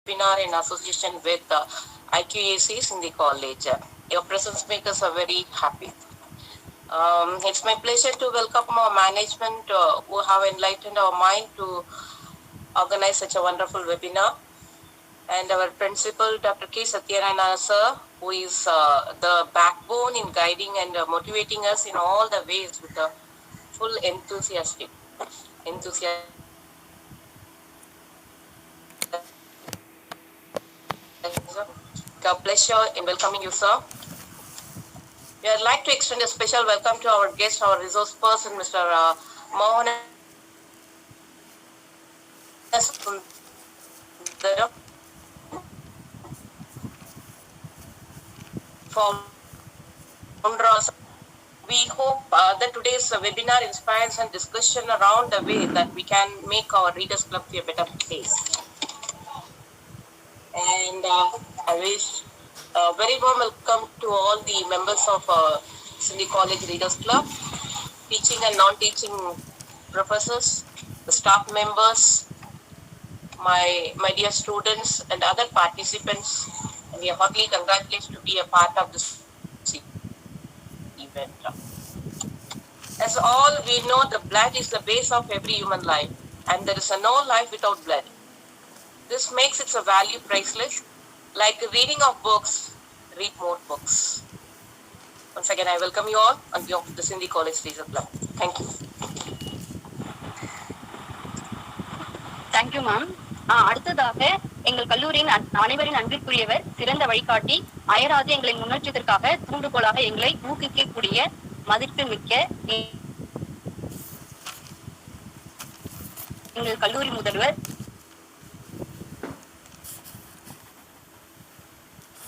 webinar in association with IQACs in the college. Your presence makes us very happy. It's my pleasure to welcome our management who have enlightened our mind to organize such a wonderful webinar. And our principal, Dr. K. Satyanarayana sir, who is the backbone in guiding and motivating us in all the ways with a full enthusiasm. A pleasure in welcoming you, sir. We would like to extend a special welcome to our guest, our resource person, Mr. Mohan Sundaram, founder also. We hope that today's webinar inspires and discussion around the way that we can make our Readers Club a better place. And I wish a very warm welcome to all the members of Cindy College Readers Club, teaching and non-teaching professors, the staff members, my dear students and other participants. And we are heartily congratulated to be a part of this event. As all we know, the blood is the base of every human life, and there is no life without blood. This makes its a value priceless. Like the reading of books, read more books. Once again, I welcome you all on behalf of the Cindy College Reader Club. Thank you. Thank you, ma'am. அடுத்ததாக எங்கள் கல்லூரியின் அனைவரின் அன்பிற்குரியவர், சிறந்த வழிகாட்டி, அயராது எங்களின் முன்னேற்றத்திற்காக தூண்டுகோலாக எங்களை ஊக்குவிக்கக்கூடிய மதிப்பு மிக்க எங்கள் கல்லூரி முதல்வர்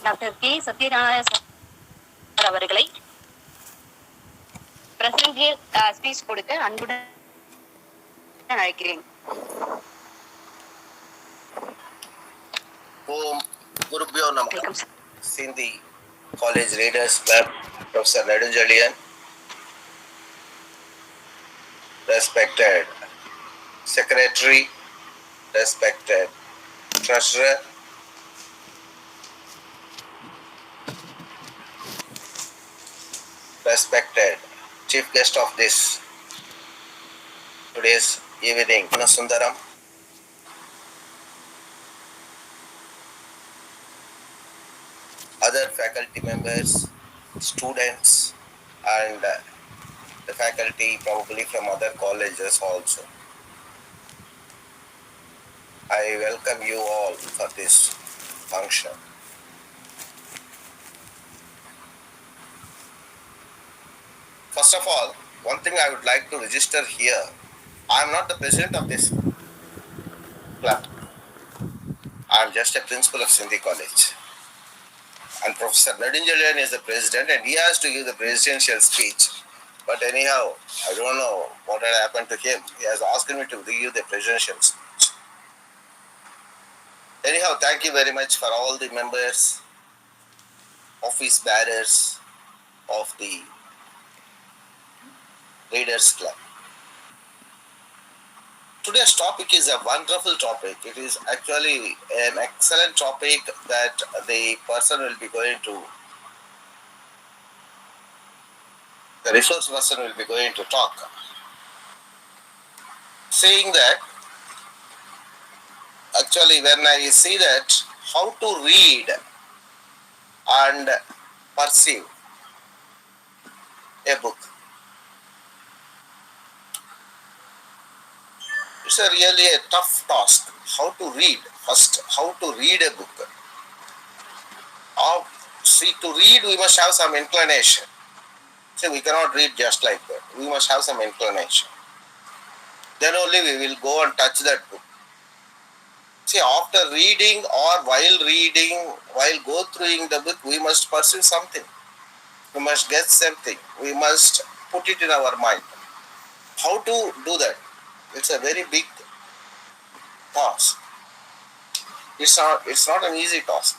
டாக்டர் கே சத்யநாராயண அவர்களை பிரசன்ட் ஸ்பீச் கொடுக்க அன்புடன் அழைக்கிறேன். Om Gurubhyo Namaha. Sindhi College Readers Club, Professor Nedunjalian, respected Secretary, respected Treasurer, respected Chief Guest of this today's evening, Sundaram, other faculty members, students, and the faculty probably from other colleges also. I welcome you all for this function. First of all, one thing I would like to register here, I am not the president of this club. I am just a principal of Sindhi College. And Professor Nedunjalian is the president and he has to give the presidential speech. But anyhow, I don't know what had happened to him. He has asked me to give the presidential speech. Anyhow, thank you very much for all the members, office bearers of the Readers Club. Today's topic is a wonderful topic. It is actually an excellent topic that the person will be going to, the resource person will be going to talk. Saying that, actually when I see that how to read and perceive a book, it's really a tough task. How to read first, how to read a book. See, to read we must have some inclination. See, we cannot read just like that. We must have some inclination. Then only we will go and touch that book. See, after reading or while reading, while go through the book, we must perceive something. We must get something. We must put it in our mind. How to do that? It's a very big task. It's not an easy task.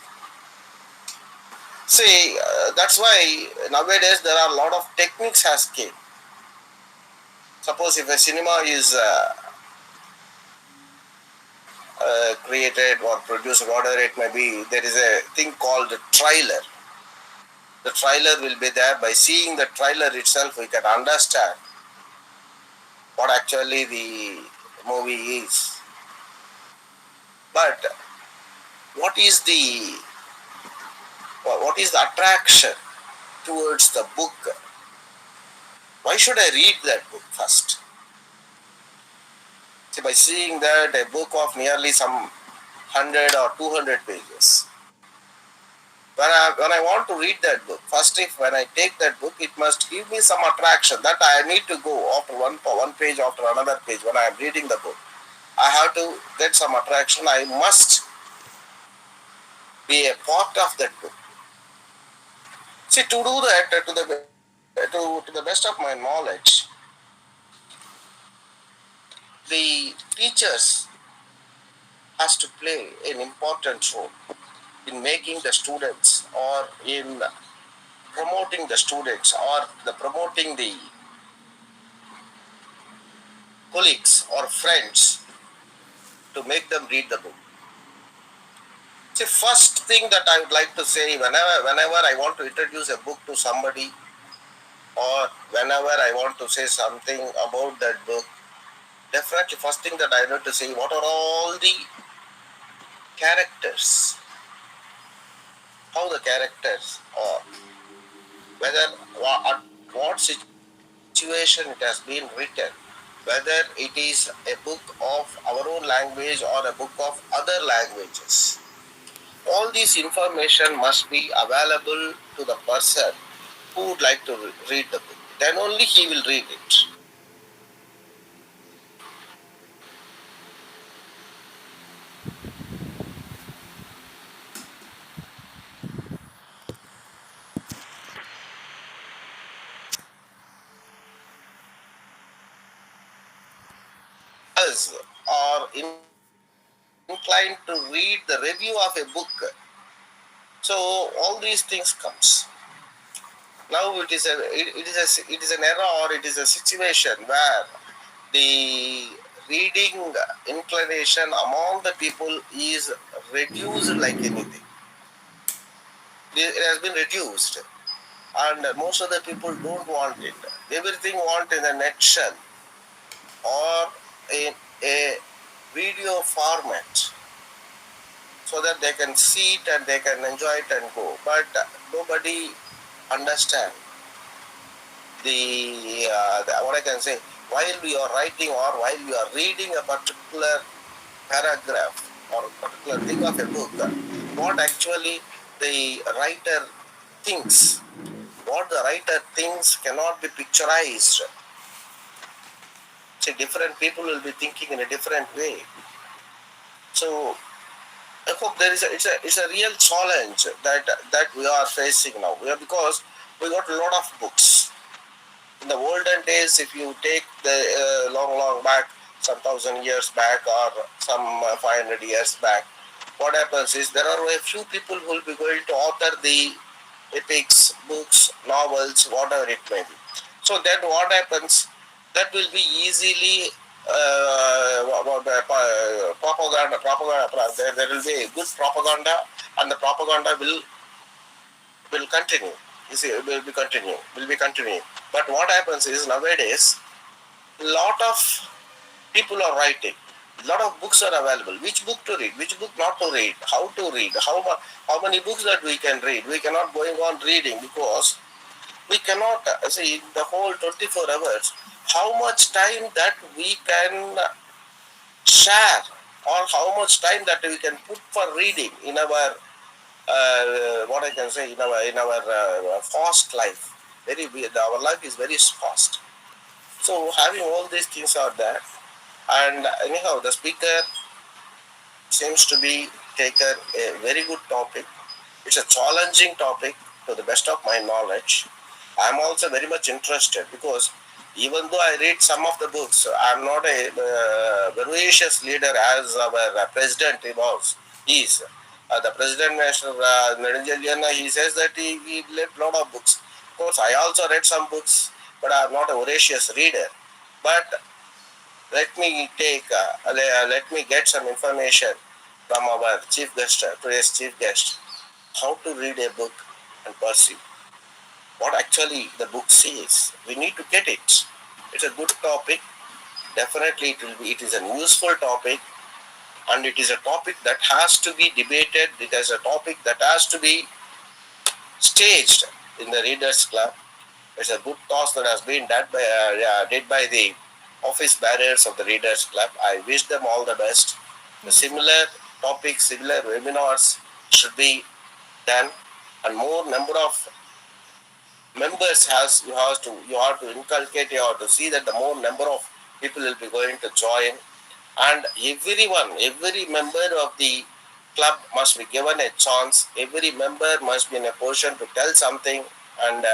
See, that's why nowadays there are a lot of techniques has came. Suppose if a cinema is created or produced, whatever it may be, there is a thing called the trailer. The trailer will be there. By seeing the trailer itself, we can understand what actually the movie is. But what is the attraction towards the book? Why should I read that book first? See, by seeing that a book of nearly some 100 or 200 pages, when I want to read that book, first when I take that book, it must give me some attraction that I need to go after one page after another page. When I am reading the book, I have to get some attraction. I must be a part of that book. See, to do that, to the best of my knowledge, the teachers has to play an important role in making the students, or in promoting the students, or promoting the colleagues or friends to make them read the book. See, first thing that I would like to say, whenever I want to introduce a book to somebody, or whenever I want to say something about that book, definitely first thing that I need to say, what are all the characters, how the characters are, whether at what situation it has been written, whether it is a book of our own language or a book of other languages. All this information must be available to the person who would like to read the book. Then only he will read it. Us are inclined to read the review of a book. So all these things comes. Now it is an era, or it is a situation where the reading inclination among the people is reduced like anything. It has been reduced, and most of the people don't want it. Everything want in a nutshell or in a video format, so that they can see it and they can enjoy it and go. But nobody understand the what I can say, while we are writing or while we are reading a particular paragraph or a particular thing of a book, what actually the writer thinks. What the writer thinks cannot be picturized. See, different people will be thinking in a different way. So I hope it's a real challenge that we are facing now. Because we got a lot of books. In the olden days, if you take the long back, some 1,000 years back or some 500 years back, what happens is there are a few people who will be going to author the epics, books, novels, whatever it may be. So then what happens, that will be easily propaganda. There will be good propaganda, and the propaganda will continue. You see, will be continuing. But what happens is, nowadays, a lot of people are writing. A lot of books are available. Which book to read? Which book not to read? How to read? How many books that we can read? We cannot going on reading, because we cannot see the whole 24 hours. How much time that we can share, or how much time that we can put for reading in our what I can say, in our fast life. Our life is very fast. So having all these things are there, and anyhow, the speaker seems to be taken a very good topic. It's a challenging topic to the best of my knowledge. I'm also very much interested, because even though I read some of the books, I'm not a voracious leader as our president is. The president, Mr. Nedunjelian, he says that he read a lot of books. Of course, I also read some books, but I'm not a voracious reader. But let me get some information from our chief guest, today's chief guest, how to read a book and perceive what actually the book says. We need to get it. It's a good topic. Definitely, it is a useful topic, and it is a topic that has to be debated. It is a topic that has to be staged in the Readers Club. It's a good task that has been did by the office bearers of the Readers Club. I wish them all the best. The similar topics, similar webinars should be done, and more number of members you have to inculcate, you have to see that the more number of people will be going to join, and every member of the club must be given a chance. Every member must be in a position to tell something and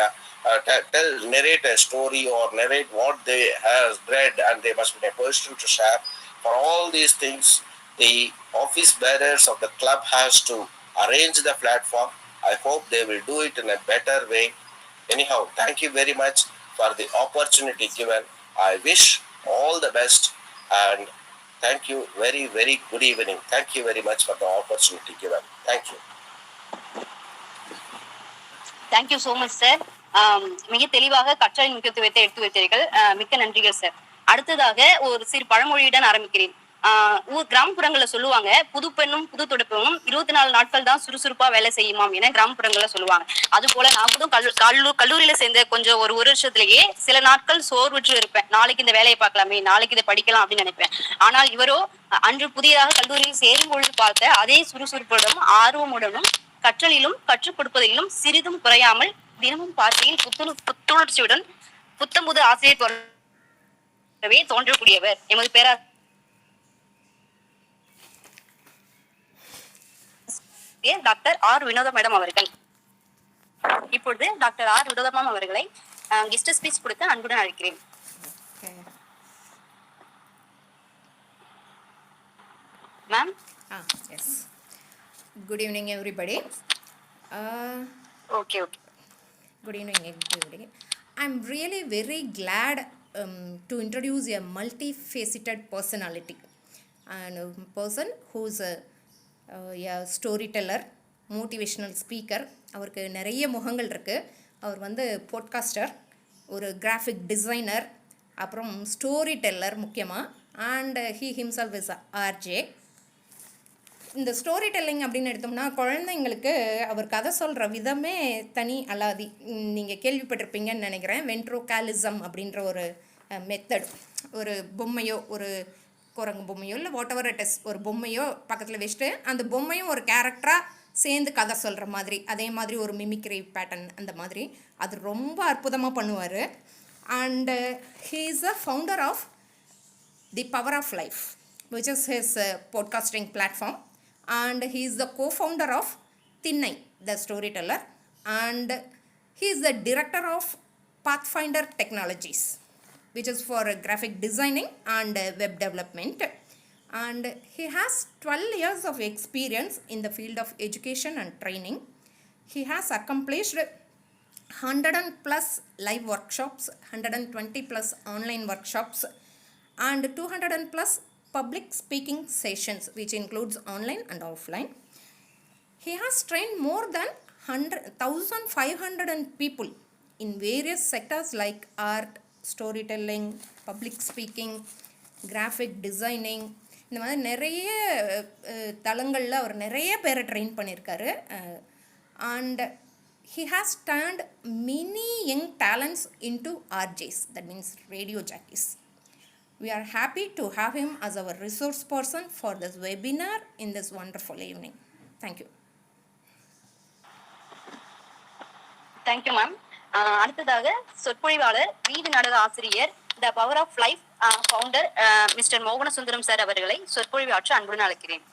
narrate a story or narrate what they have read, and they must be in a position to share. For all these things, the office bearers of the club has to arrange the platform. I hope they will do it in a better way. Anyhow, thank you very much for the opportunity given. I wish all the best, and thank you. Very, very good evening. Thank you very much for the opportunity given. Thank you. Thank you so much sir. மிக தெளிவாக கற்றலின் முக்கியத்துவத்தை எடுத்து வைத்தீர்கள். மிக்க நன்றிகள் sir. அடுத்ததாக ஒரு சிறு பழமொழியுடன் ஆரம்பிக்கிறேன். கிராமப்புறங்கள்ல சொல்லுவாங்க, புது பெண்ணும் புது துடுப்பும் 24 நாட்கள் தான் சுறுசுறுப்பா வேலை செய்யுமாம் என கிராமப்புறங்கள்ல சொல்லுவாங்க. அது போல நான் கூட கல்லூரியில சேர்ந்த கொஞ்சம் ஒரு வருஷத்துலயே சில நாட்கள் சோர்வுற்று இருப்பேன். நாளைக்கு இந்த வேலையை பார்க்கலாமே, நாளைக்கு இதை படிக்கலாம் அப்படின்னு நினைப்பேன். ஆனால் இவரோ அன்று புதிதாக கல்லூரியில் சேரும் பொழுது பார்த்த அதே சுறுசுறுப்புடனும் ஆர்வமுடனும் கற்றலிலும் கற்றுக் கொடுப்பதிலும் சிறிதும் குறையாமல் தினமும் பார்வையில் புத்துணர்ச்சியுடன் புத்தம்புது ஆசிரியர் போலவே தோன்றக்கூடியவர் எமது பேராசிரியர் டாக்டர் ஆர் வினோதா மேடம் அவர்கள். இப்பொழுது டாக்டர் ஆர் வினோதா மேம் அவர்களை கெஸ்ட் ஸ்பீச் கொடுக்க அன்புடன் அழைக்கிறேன். Ma'am. Yes. Good evening, everybody. Okay. Good evening, everybody. I'm really very glad to introduce a multifaceted personality and a person who's a storyteller, motivational speaker. அவருக்கு நிறைய முகங்கள் இருக்குது. அவர் வந்து podcaster, ஒரு கிராஃபிக் டிசைனர், அப்புறம் ஸ்டோரி டெல்லர் முக்கியமாக, and he himself is RJ. இந்த story telling அப்படின்னு எடுத்தோம்னா குழந்தைங்களுக்கு அவர் கதை சொல்கிற விதமே தனி அலாதி. நீங்கள் கேள்விப்பட்டிருப்பீங்கன்னு நினைக்கிறேன். வென்ட்ரோகாலிசம் அப்படின்ற ஒரு மெத்தட். ஒரு பொம்மையோ, ஒரு குரங்கு பொம்மையோ, இல்லை வாட் எவர் இட் இஸ், ஒரு பொம்மையோ பக்கத்தில் வச்சுட்டு அந்த பொம்மையும் ஒரு கேரக்டராக சேர்ந்து கதை சொல்கிற மாதிரி, அதே மாதிரி ஒரு மிமிக்ரி பேட்டர்ன், அந்த மாதிரி அது ரொம்ப அற்புதமாக பண்ணுவார். And he is a founder of the power of life, which is his podcasting platform, and he is the co-founder of Thinnai, the storyteller, and he is the director of Pathfinder Technologies, which is for graphic designing and web development, and he has 12 years of experience in the field of education and training. He has accomplished 100 plus live workshops, 120 plus online workshops, and 200 plus public speaking sessions, which includes online and offline. He has trained more than 1,500 people in various sectors like art, storytelling, public speaking, graphic designing. இந்த மாதிரி நிறைய தளங்களில் அவர் நிறைய பேரை train பண்ணியிருக்காரு. And he has turned many young talents into RJs, that means radio jockeys. We are happy to have him as our resource person for this webinar in this wonderful evening. Thank you. Thank you, ma'am. அடுத்ததாக சொற்பொழிவாளர், வீதி நாடக ஆசிரியர், the power of life founder mister மோகன Sundaram sir அவர்களை சொற்பொழிவு ஆற்ற அன்புடன் அழைக்கிறேன்.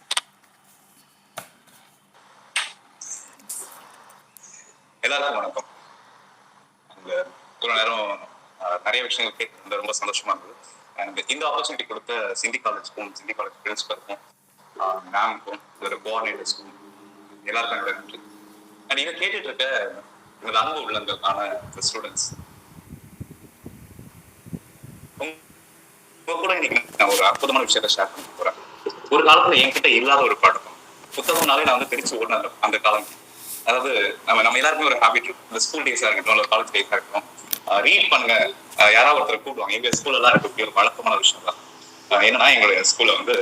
எல்லாருக்கும் வணக்கம். இவ்வளோ நேரம் நிறைய விஷயங்கள் கேட்டு ரொம்ப சந்தோஷமா இருந்தது. அண்ட் இந்த ஆப்பர்ச்சுனிட்டி கொடுத்த சிந்தி காலேஜுக்கும், சிந்தி காலேஜ் பிரின்சிபலுக்கும், மேமுக்கும், இதோட கோஆர்டினேட்டர்ஸ்க்கும் எல்லாருக்கும் என்னோட நன்றி. அண்ட் இதை கேட்டுட்டு இருக்க உங்களோட அனுபவ உள்ளங்களுக்கான ஸ்டூடெண்ட்ஸ், இப்போ கூட இன்னைக்கு நான் ஒரு அற்புதமான விஷயத்த ஷேர் பண்ண போறேன். ஒரு காலத்துல என்கிட்ட இல்லாத ஒரு பழக்கம், புத்தகம்னாலே நான் வந்து பிரிச்சு ஓடினது அந்த காலம். அதாவது நம்ம எல்லாருக்குமே ஒரு ஹேபிட் இருக்கும். இந்த ஸ்கூல் டேஸா இருக்கட்டும், இல்லை காலேஜ் டேஸா இருக்கட்டும், ரீட் பண்ணுங்க. யாராவது ஒருத்தர் கூப்பிடுவாங்க. எங்க ஸ்கூல்ல எல்லாம் எனக்கு ஒரு வழக்கமான விஷயம் தான். என்னன்னா எங்களுடைய ஸ்கூல்ல வந்து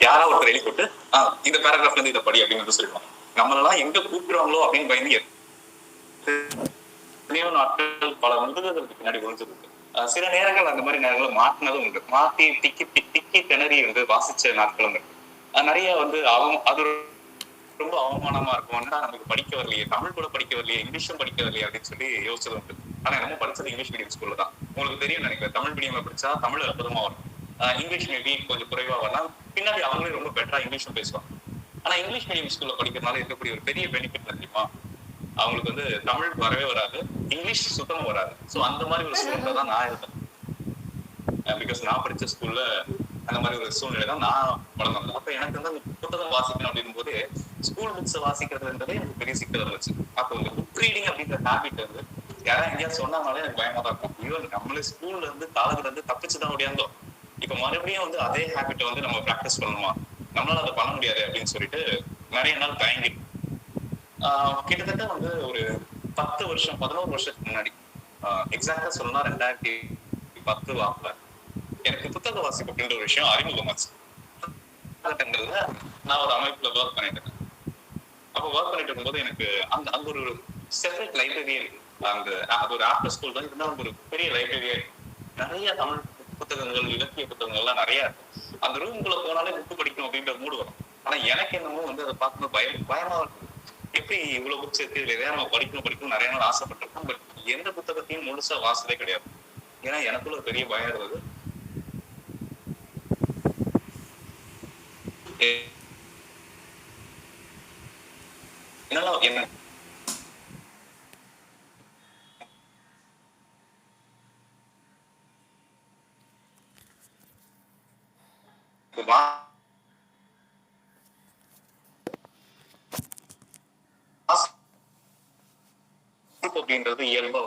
யாராவது ஒருத்தர் எழுதி போட்டு இந்த பேராகிராஃப்ல இருந்து இதை படி அப்படின்னு சொல்லுவாங்க. நம்மளெல்லாம் எங்க கூப்பிடுவாங்களோ அப்படின்னு பயந்து எத்தனையோ நாட்கள் பல முதுகுகளுக்கு பின்னாடி ஒழிஞ்சிருக்கு. சில நேரங்கள் அந்த மாதிரி நேரங்கள் மாட்டினதும் உண்டு. மாட்டி திக்கி திணறி வந்து வாசிச்ச நாட்களும் இருக்கு. நிறைய வந்து அது ரொம்ப அவமானமா இருக்கும். ஏன்னா நமக்கு படிக்க வரலையே, தமிழ் கூட படிக்க வரலையே, இங்கிலீஷும் படிக்க வரலையே அப்படின்னு சொல்லி யோசிச்சது உண்டு. ஆனா நம்ம படிச்சது இங்கிலீஷ் மீடியம் ஸ்கூல்ல தான். உங்களுக்கு தெரியும் நினைக்கிறேன், தமிழ் மீடியம்ல படிச்சா தமிழ் அற்புதமா வரும், இங்கிலீஷ் மேபி கொஞ்சம் குறைவா வரலாம். பின்னாடி அவங்களே ரொம்ப பெட்டரா இங்கிலீஷும் பேசுவாங்க. ஆனா இங்கிலீஷ் மீடியம் ஸ்கூல்ல படிக்கிறதுனால இருக்கக்கூடிய ஒரு பெரிய பெனிஃபிட் தெரியுமா, அவங்களுக்கு வந்து தமிழ் வரவே வராது, இங்கிலீஷ் சுத்தமா வராது. ஸோ அந்த மாதிரி ஒரு சூழ்நிலை தான் நான் இருந்தேன். பிகாஸ் நான் படிச்ச ஸ்கூல்ல அந்த மாதிரி ஒரு சூழ்நிலை தான் நான் வளர்ந்தேன். அப்ப எனக்கு வந்து அந்த புத்தகம் வாசிக்கணும் அப்படின் போது ஸ்கூல் புக்ஸ் வாசிக்கிறதுன்றதே எனக்கு பெரிய சிக்கல் இருந்துச்சு. அப்போ இந்த புக் ரீடிங் அப்படின்ற ஹேபிட் வந்து யாராவது எங்கேயாவது சொன்னாலே எனக்கு பயமா தான் இருக்கும். ஈவன் நம்மளே ஸ்கூல்ல இருந்து காலேஜ்ல இருந்து தப்பிச்சுதான் ஓடியாந்தோம். இப்ப மறுபடியும் வந்து அதே ஹேபிட்டை வந்து நம்ம ப்ராக்டிஸ் பண்ணணுமா, நம்மளால அதை பண்ண முடியாது அப்படின்னு சொல்லிட்டு நிறைய நாள் தயங்கி கிட்டத்தட்ட வந்து ஒரு 10 வருஷம் 11 வருஷத்துக்கு முன்னாடி, எக்ஸாக்டா சொல்லலாம் 2010 வாக்குல எனக்கு புத்தக வாசிப்பு அப்படின்ற ஒரு விஷயம் அறிமுகமாச்சு. நான் ஒரு அமைப்புல ஒர்க் பண்ணிட்டு இருக்கேன். அப்போ ஒர்க் பண்ணிட்டு இருக்கும்போது எனக்கு அங்க ஒரு செப்பரேட் லைப்ரரியே இருக்கு. அது ஒரு ஆஃப்டர் ஸ்கூல் தான் இருந்தாலும் ஒரு பெரிய லைப்ரரியே இருக்கு. நிறைய தமிழ் புத்தகங்கள், இலக்கிய புத்தகங்கள் எல்லாம் நிறைய இருக்கு. அந்த ரூம்குள்ள போனாலே புக்கு படிக்கணும் அப்படின்ற மூடு வரும். ஆனா எனக்கு என்னமோ வந்து அதை பார்க்கும்போது பயமா இருக்கு. எப்படி இவ்வளவு புக்ஸ் இருக்கு, இதுல எதாவது நம்ம படிக்கணும் நிறைய நாள் ஆசைப்பட்டிருக்கோம். பட் எந்த புத்தகத்தையும் முழுசா வாசலே கிடையாது. ஏன்னா எனக்குள்ள ஒரு பெரிய பயம் இருந்தது. என்ன அப்படின்றது இயல்பா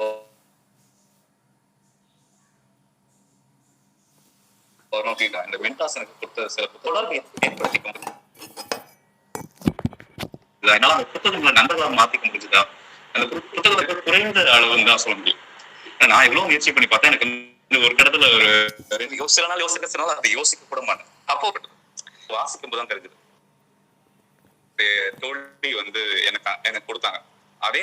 வரும் அப்படின்னா இந்த மென்டாஸ் எனக்கு கொடுத்த சில தொடர்பு ஏற்படுத்திக்க அதனால அந்த புத்தகங்களை நண்பர்களாக மாத்திக்க முடிஞ்சுதா, அந்த புத்தகத்தை குறைந்த அளவுன்னு தான் சொல்ல முடியும். நான் எவ்வளவு முயற்சி பண்ணி பார்த்தேன். எனக்கு ஒரு கடத்துல ஒரு சில நாள் யோசிக்க அதை யோசிக்க கூட மாட்டேன். அப்போ வாசிக்கும் போதுதான் தெரிஞ்சது. தோல்வி வந்து எனக்கு கொடுத்தாங்க. அதே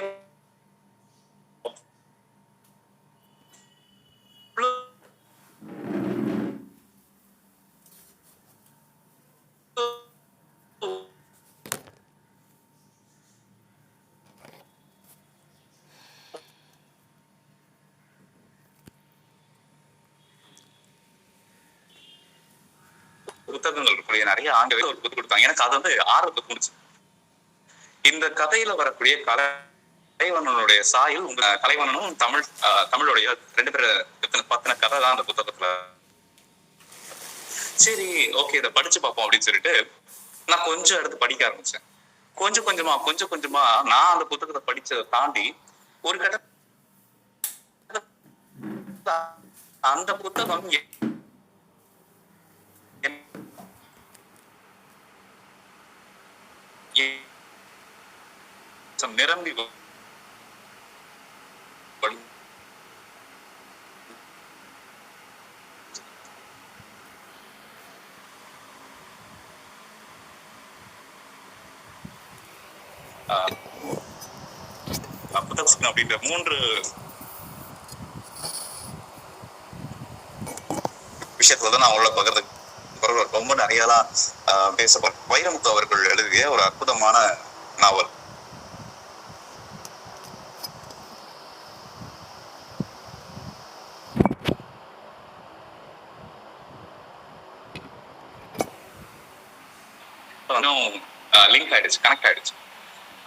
புத்தகங்கள் இருக்கக்கூடிய நிறைய ஆங்கில ஒரு புத்தகம் கொடுத்தாங்க. எனக்கு அது வந்து ஆர்வத்தை தூண்டுச்சு. இந்த கதையில வரக்கூடிய கலைவண்ணனுடைய சாயல், உங்க கலைவண்ணனும் தமிழுடைய 2 பேரை பத்தின கதை தான் அந்த புத்தகத்துல. சரி, ஓகே, இதை படிச்சு பார்ப்போம் அப்படின்னு சொல்லிட்டு நான் கொஞ்சம் எடுத்து படிக்க ஆரம்பிச்சேன். கொஞ்சம் கொஞ்சமா நான் அந்த புத்தகத்தை படிச்சதை தாண்டி ஒரு கட்ட அந்த புத்தகம் நிரம்பி புத்தகம் அப்படின்ற 3 விஷயத்துலதான் நான் உள்ள பகிர்ந்து ரொம்ப நிறையலாம் பேசப்படும். வைரமுத்து அவர்கள் எழுதிய ஒரு அற்புதமான நாவல். லிங்க் ஆயிடுச்சு, கனெக்ட் ஆயிடுச்சு.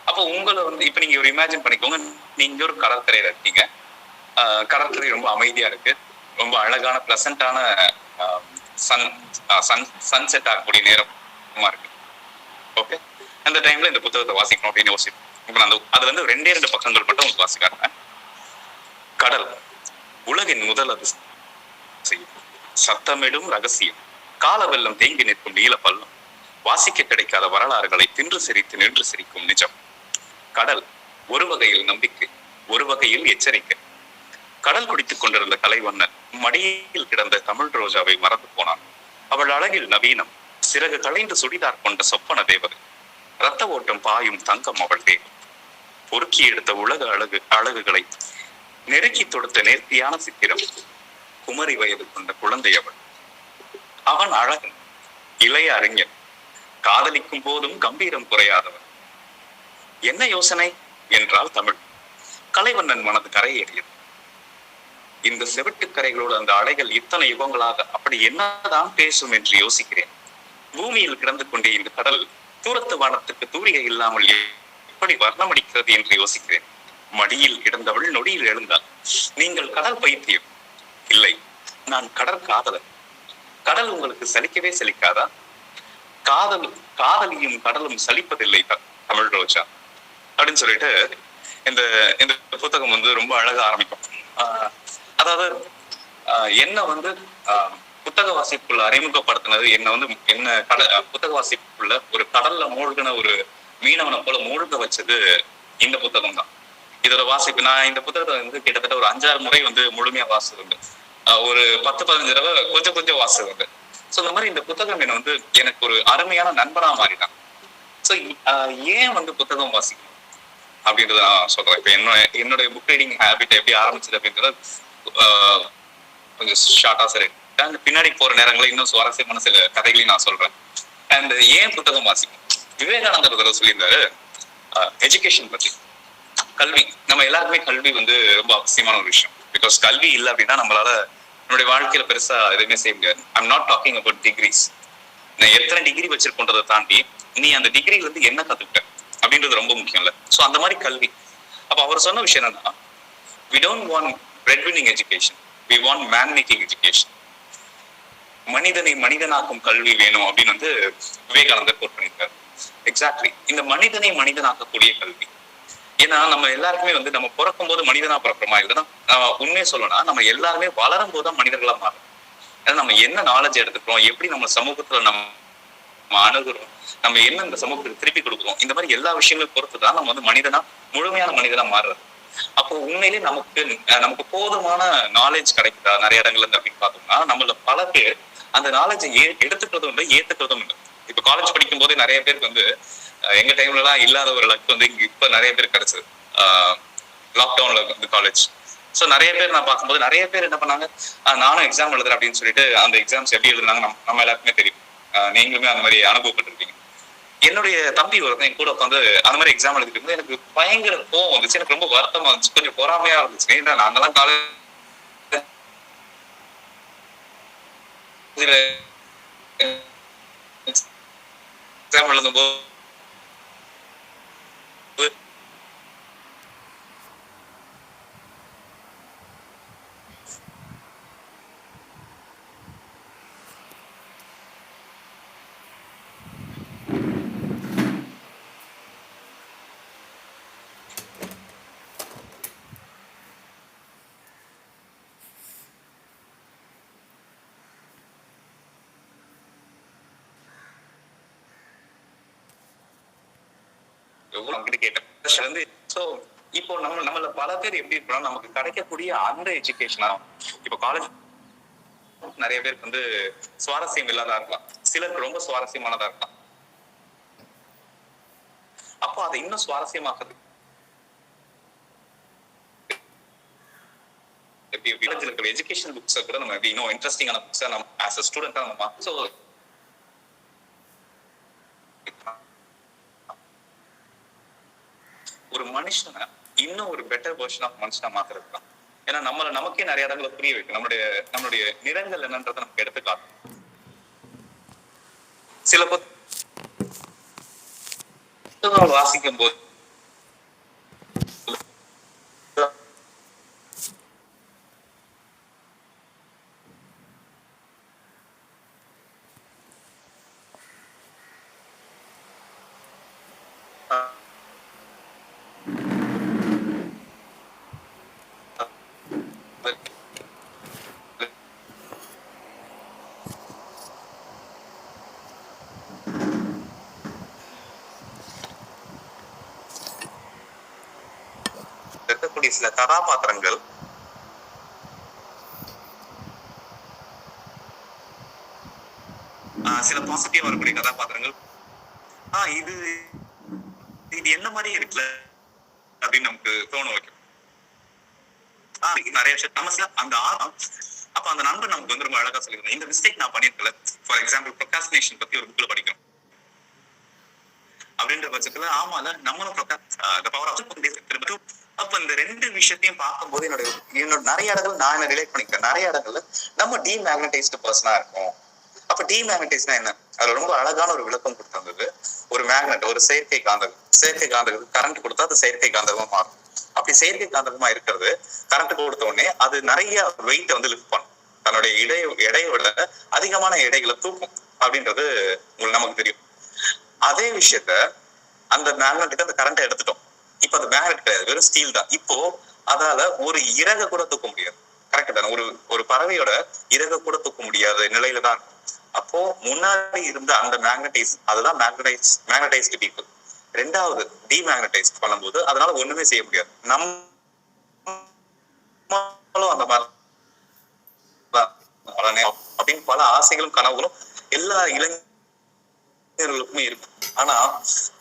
அப்போ உங்களை வந்து இப்ப நீங்க ஒரு இமேஜின் பண்ணிக்கோங்க, நீங்க ஒரு கடற்கரையில இருக்கீங்க. கடற்கரை ரொம்ப அமைதியா இருக்கு, ரொம்ப அழகான பிளசண்டான சன்செட் ஆகக்கூடிய நேரமா இருக்கு. ஓகே, அந்த டைம்ல இந்த புத்தகத்தை வாசிக்கணும் அப்படின்னு யோசிப்போம். இப்ப நான் அதுல இருந்து 2 பக்கங்கள் மட்டும் உங்களுக்கு வாசிக்காட்டேன். கடல் உலகின் முதல் அதிசயம். சத்தமிடும் ரகசியம், கால வெள்ளம் தேங்கி நிற்கும் நீல பள்ளம், வாசிக்க கிடைக்காத வரலாறுகளை தின்று சிரித்து நின்று சிரிக்கும் நிஜம். கடல் ஒரு வகையில் நம்பிக்கை, ஒரு வகையில் எச்சரிக்கை. கடல் குடித்துக் கொண்டிருந்த கலைவண்ணன் மடியில் கிடந்த தமிழ் ரோஜாவை மறந்து போனான். அவள் அழகில் நவீனம், சிறகு களைந்து சுடிதார் கொண்ட சொப்பன தேவதை. இரத்த ஓட்டம் பாயும் தங்கம் அவள் தேகம். பொறுக்கி எடுத்த உலக அழகுகளை நெருக்கி தொடுத்த நேர்த்தியான சித்திரம். குமரி வயது கொண்ட குழந்தை அவள். அவன் அழகன், இளைய அறிஞன், காதலிக்கும் போதும் கம்பீரம் குறையாதவன். என்ன யோசனை என்றால் தமிழ். கலைவண்ணன் மனது கரையேறியது. இந்த செவிட்டு கரைகளோடு அந்த அலைகள் இத்தனை யுகங்களாக அப்படி என்னதான் பேசும் என்று யோசிக்கிறேன். பூமியில் கிடந்து கொண்டே இந்த கடல் தூரத்து வானத்துக்கு தூரிகை இல்லாமல் எப்படி வர்ணமடிக்கிறது என்று யோசிக்கிறேன். மடியில் கிடந்தவள் நொடியில் எழுந்தாள். நீங்கள் கடல் பைத்தியம். இல்லை, நான் கடற்காதலன். கடல் உங்களுக்கு சலிக்கவே சலிக்காதா? காதலியும் கடலும் சலிப்பதில்லை தமிழ் ரோஜா அப்படின்னு சொல்லிட்டு இந்த இந்த புத்தகம் ரொம்ப அழகா ஆரம்பிக்கும். அதாவது என்ன புத்தக வாசிப்புள்ள அறிமுகப்படுத்தினது என்ன புத்தக வாசிப்புள்ள ஒரு கடல்ல மூழ்கின ஒரு மீனவனை போல மூழ்க வச்சது இந்த புத்தகம் தான். இதோட வாசிப்பு நான் இந்த புத்தகத்தை கிட்டத்தட்ட ஒரு 5-6 முறை முழுமையா வாசிச்சிருந்தேன். ஒரு 10-15 தடவை கொஞ்சம் கொஞ்சம் வாசிச்சிருந்தேன். ஸோ இந்த மாதிரி இந்த புத்தகம் எனக்கு ஒரு அருமையான நண்பனா மாறிட்டான். ஸோ ஏன் புத்தகம் வாசிக்கணும் அப்படின்றத நான் சொல்றேன். இப்ப என்னுடைய புக் ரீடிங் ஹேபிட் எப்படி ஆரம்பிச்சது அப்படின்றத கொஞ்சம் ஷார்ட்டா சரி, பின்னாடி போற நேரங்களில் இன்னும் சுவாரஸ்யமான சில கதைகளையும் நான் சொல்றேன். அண்ட் ஏன் புத்தகம் வாசிக்கும், விவேகானந்தர் சொல்லியிருந்தாரு எஜுகேஷன் பத்தி. கல்வி, நம்ம எல்லாருக்குமே கல்வி ரொம்ப அவசியமான ஒரு விஷயம். பிகாஸ் கல்வி இல்லை அப்படின்னா நம்மளுடைய வாழ்க்கையில பெருசா எதுவுமே செய்ய முடியாது. I'm not talking about degrees. நான் எத்தனை டிகிரி வச்சிருக்கோன்றதை தாண்டி நீ அந்த டிகிரில என்ன கத்துக்கிட்ட அப்படின்றது ரொம்ப முக்கியம் இல்ல. ஸோ அந்த மாதிரி கல்வி. அப்ப அவர் சொன்ன விஷயம் என்னன்னா, we don't want breadwinning education, we want man making education. மனிதனை மனிதனாக்கும் கல்வி வேணும் அப்படின்னு விவேகானந்தர் கோட் பண்ணியிருக்காரு. எக்ஸாக்ட்லி, இந்த மனிதனை மனிதனாக்கக்கூடிய கல்வி. ஏன்னா நம்ம எல்லாருக்குமே நம்ம பிறக்கும் போது மனிதனா பிறக்கிறோமா இல்லைன்னா, உண்மையை சொல்லணும்னா நம்ம எல்லாருமே வளரும் போதுதான் மனிதர்களா மாறும். ஏன்னா நம்ம என்ன நாலேஜ் எடுத்துக்கிறோம், எப்படி நம்ம சமூகத்துல நம்ம அணுகுறோம், நம்ம என்ன இந்த சமூகத்துக்கு திருப்பி கொடுக்குறோம், இந்த மாதிரி எல்லா விஷயங்களும் பொறுத்துதான் நம்ம மனிதனா முழுமையான மனிதனா மாறுறது. அப்போ உண்மையிலேயே நமக்கு போதுமான நாலேஜ் கிடைக்குதா நிறைய இடங்கள்ல இருந்து அப்படின்னு பார்த்தோம்னா, நம்மள பல பேர் அந்த நாலேஜை எடுத்துக்கிறதும் இல்லை, ஏத்துக்கிறதும் இல்லை. இப்ப காலேஜ் படிக்கும் போதே நிறைய பேருக்கு எங்க டைம்ல எல்லாம் இல்லாத ஒரு லக் இங்க இப்ப நிறைய பேர் கிடைச்சது. லாக்டவுன்ல காலேஜ். ஸோ நிறைய பேர் நான் பார்க்கும்போது நிறைய பேர் என்ன பண்ணாங்க, நானும் எக்ஸாம் எழுதுறேன் அப்படின்னு சொல்லிட்டு அந்த எக்ஸாம்ஸ் எப்படி எழுதுனாங்க நம்ம எல்லாருக்குமே தெரியும். நீங்களுமே அந்த மாதிரி அனுபவப்பட்டிருப்பீங்க. என்னுடைய தம்பி ஒருத்தன் என் கூட உட்காந்து அந்த மாதிரி எக்ஸாம் எழுதிட்டு இருந்து எனக்கு பயங்கர கோவம் வந்துச்சு. எனக்கு ரொம்ப வருத்தமா இருந்துச்சு, கொஞ்சம் பொறாமையா இருந்துச்சு. ஏன்னா நாங்கெல்லாம் காலேஜ் எக்ஸாம் எழுதும் போது கேட்டேன். சோ இப்போ நம்மள பல பேர் எப்படி இருக்கணும், நமக்கு கிடைக்கக்கூடிய அந்த எஜுகேஷனா இப்போ காலேஜ் நிறைய பேருக்கு சுவாரஸ்யம் இல்லாதா இருக்கலாம், சிலருக்கு ரொம்ப சுவாரஸ்யமானதா இருக்கலாம். அப்போ அதை இன்னும் சுவாரஸ்யமாக்குது எப்படி எஜுகேஷன் புக்ஸை கூட நம்ம எப்படி இன்னும் இன்ட்ரெஸ்டிங்கான புக்ஸா நம்ம ஆஸ் அ ஸ்டூடெண்டா நம்ம ஸோ ஒரு மனுஷனை இன்னும் ஒரு பெட்டர் வெர்ஷன் ஆஃப் மனுஷனா மாத்துறது தான். ஏன்னா நமக்கே நிறைய இடங்களை புரிய வைக்கும். நம்மளுடைய நிறங்கள் என்னன்றதை நமக்கு எடுத்து காட்டும். சில புத்தகங்கள் வாசிக்கும் போது இருக்கக்கூடிய சில கதாபாத்திரங்கள் சில பாசிட்டிவா வரக்கூடிய கதாபாத்திரங்கள் இது இது என்ன மாதிரி இருக்குல்ல அப்படின்னு நமக்கு தோண வைக்கும். நிறைய விஷயம் நம்ம அந்த அப்ப அந்த நண்பர் நமக்கு வந்து ரொம்ப அழகா சொல்லிருந்தேன், இந்த மிஸ்டேக் நான் பண்ணிருக்கல. ஃபார் எக்ஸாம்பிள் ப்ரொக்ராஸ்டினேஷன் பத்தி ஒரு புக்ல படிக்கிறோம் அப்படின்ற பட்சத்துல ஆமால நம்மளும் அப்ப இந்த ரெண்டு விஷயத்தையும் பார்க்கும்போது என்னோட நிறைய இடங்கள் நான் என்ன ரிலேட் பண்ணிக்கிறேன். நிறைய இடங்கள்ல நம்ம டீமேக்னடைஸ்டு பர்சனா இருக்கும். அப்ப டீமேக்னடைஸ்னா என்ன, அதுல ரொம்ப அழகான ஒரு விளக்கம் கொடுத்திருந்தது. ஒரு மேக்னெட், ஒரு செயற்கை காந்தகம், செயற்கை காந்தகத்துக்கு கரண்ட் கொடுத்தா அது செயற்கை காந்தகமா மாறும். அப்படி செயற்கை காந்தகமா இருக்கிறது கரண்ட் கொடுத்த உடனே அது நிறைய வெயிட் வந்து லிஃப்ட் பண்ணும், தன்னுடைய எடையோட அதிகமான எடைகளை தூக்கும் அப்படின்றது உங்களுக்கு நமக்கு தெரியும். அதே விஷயத்த அந்த மேக்னெட்டுக்கு அந்த கரண்ட்டை எடுத்துட்டோம். இப்ப அது மேக்னெட் கிடையாது, வெறும் ஸ்டீல் தான். இப்போ அதால ஒரு இறக கூட தூக்க முடியாது. கரெக்ட் தானே? ஒரு பறவையோட இறக கூட தூக்க முடியாத நிலையில தான். அப்போ முன்னாடி இருந்த அந்த அதுதான் மேக்னடைஸ்டு பீப்புள். ரெண்டாவது டிமேக்னடைஸ்ட் பண்ணும்போது அதனால ஒண்ணுமே செய்ய முடியாது. நம்மளும் அந்த மாதிரி அப்படின்னு பல ஆசைகளும் கனவுகளும் எல்லா இளைஞர்களுக்குமே இருக்கும். ஆனா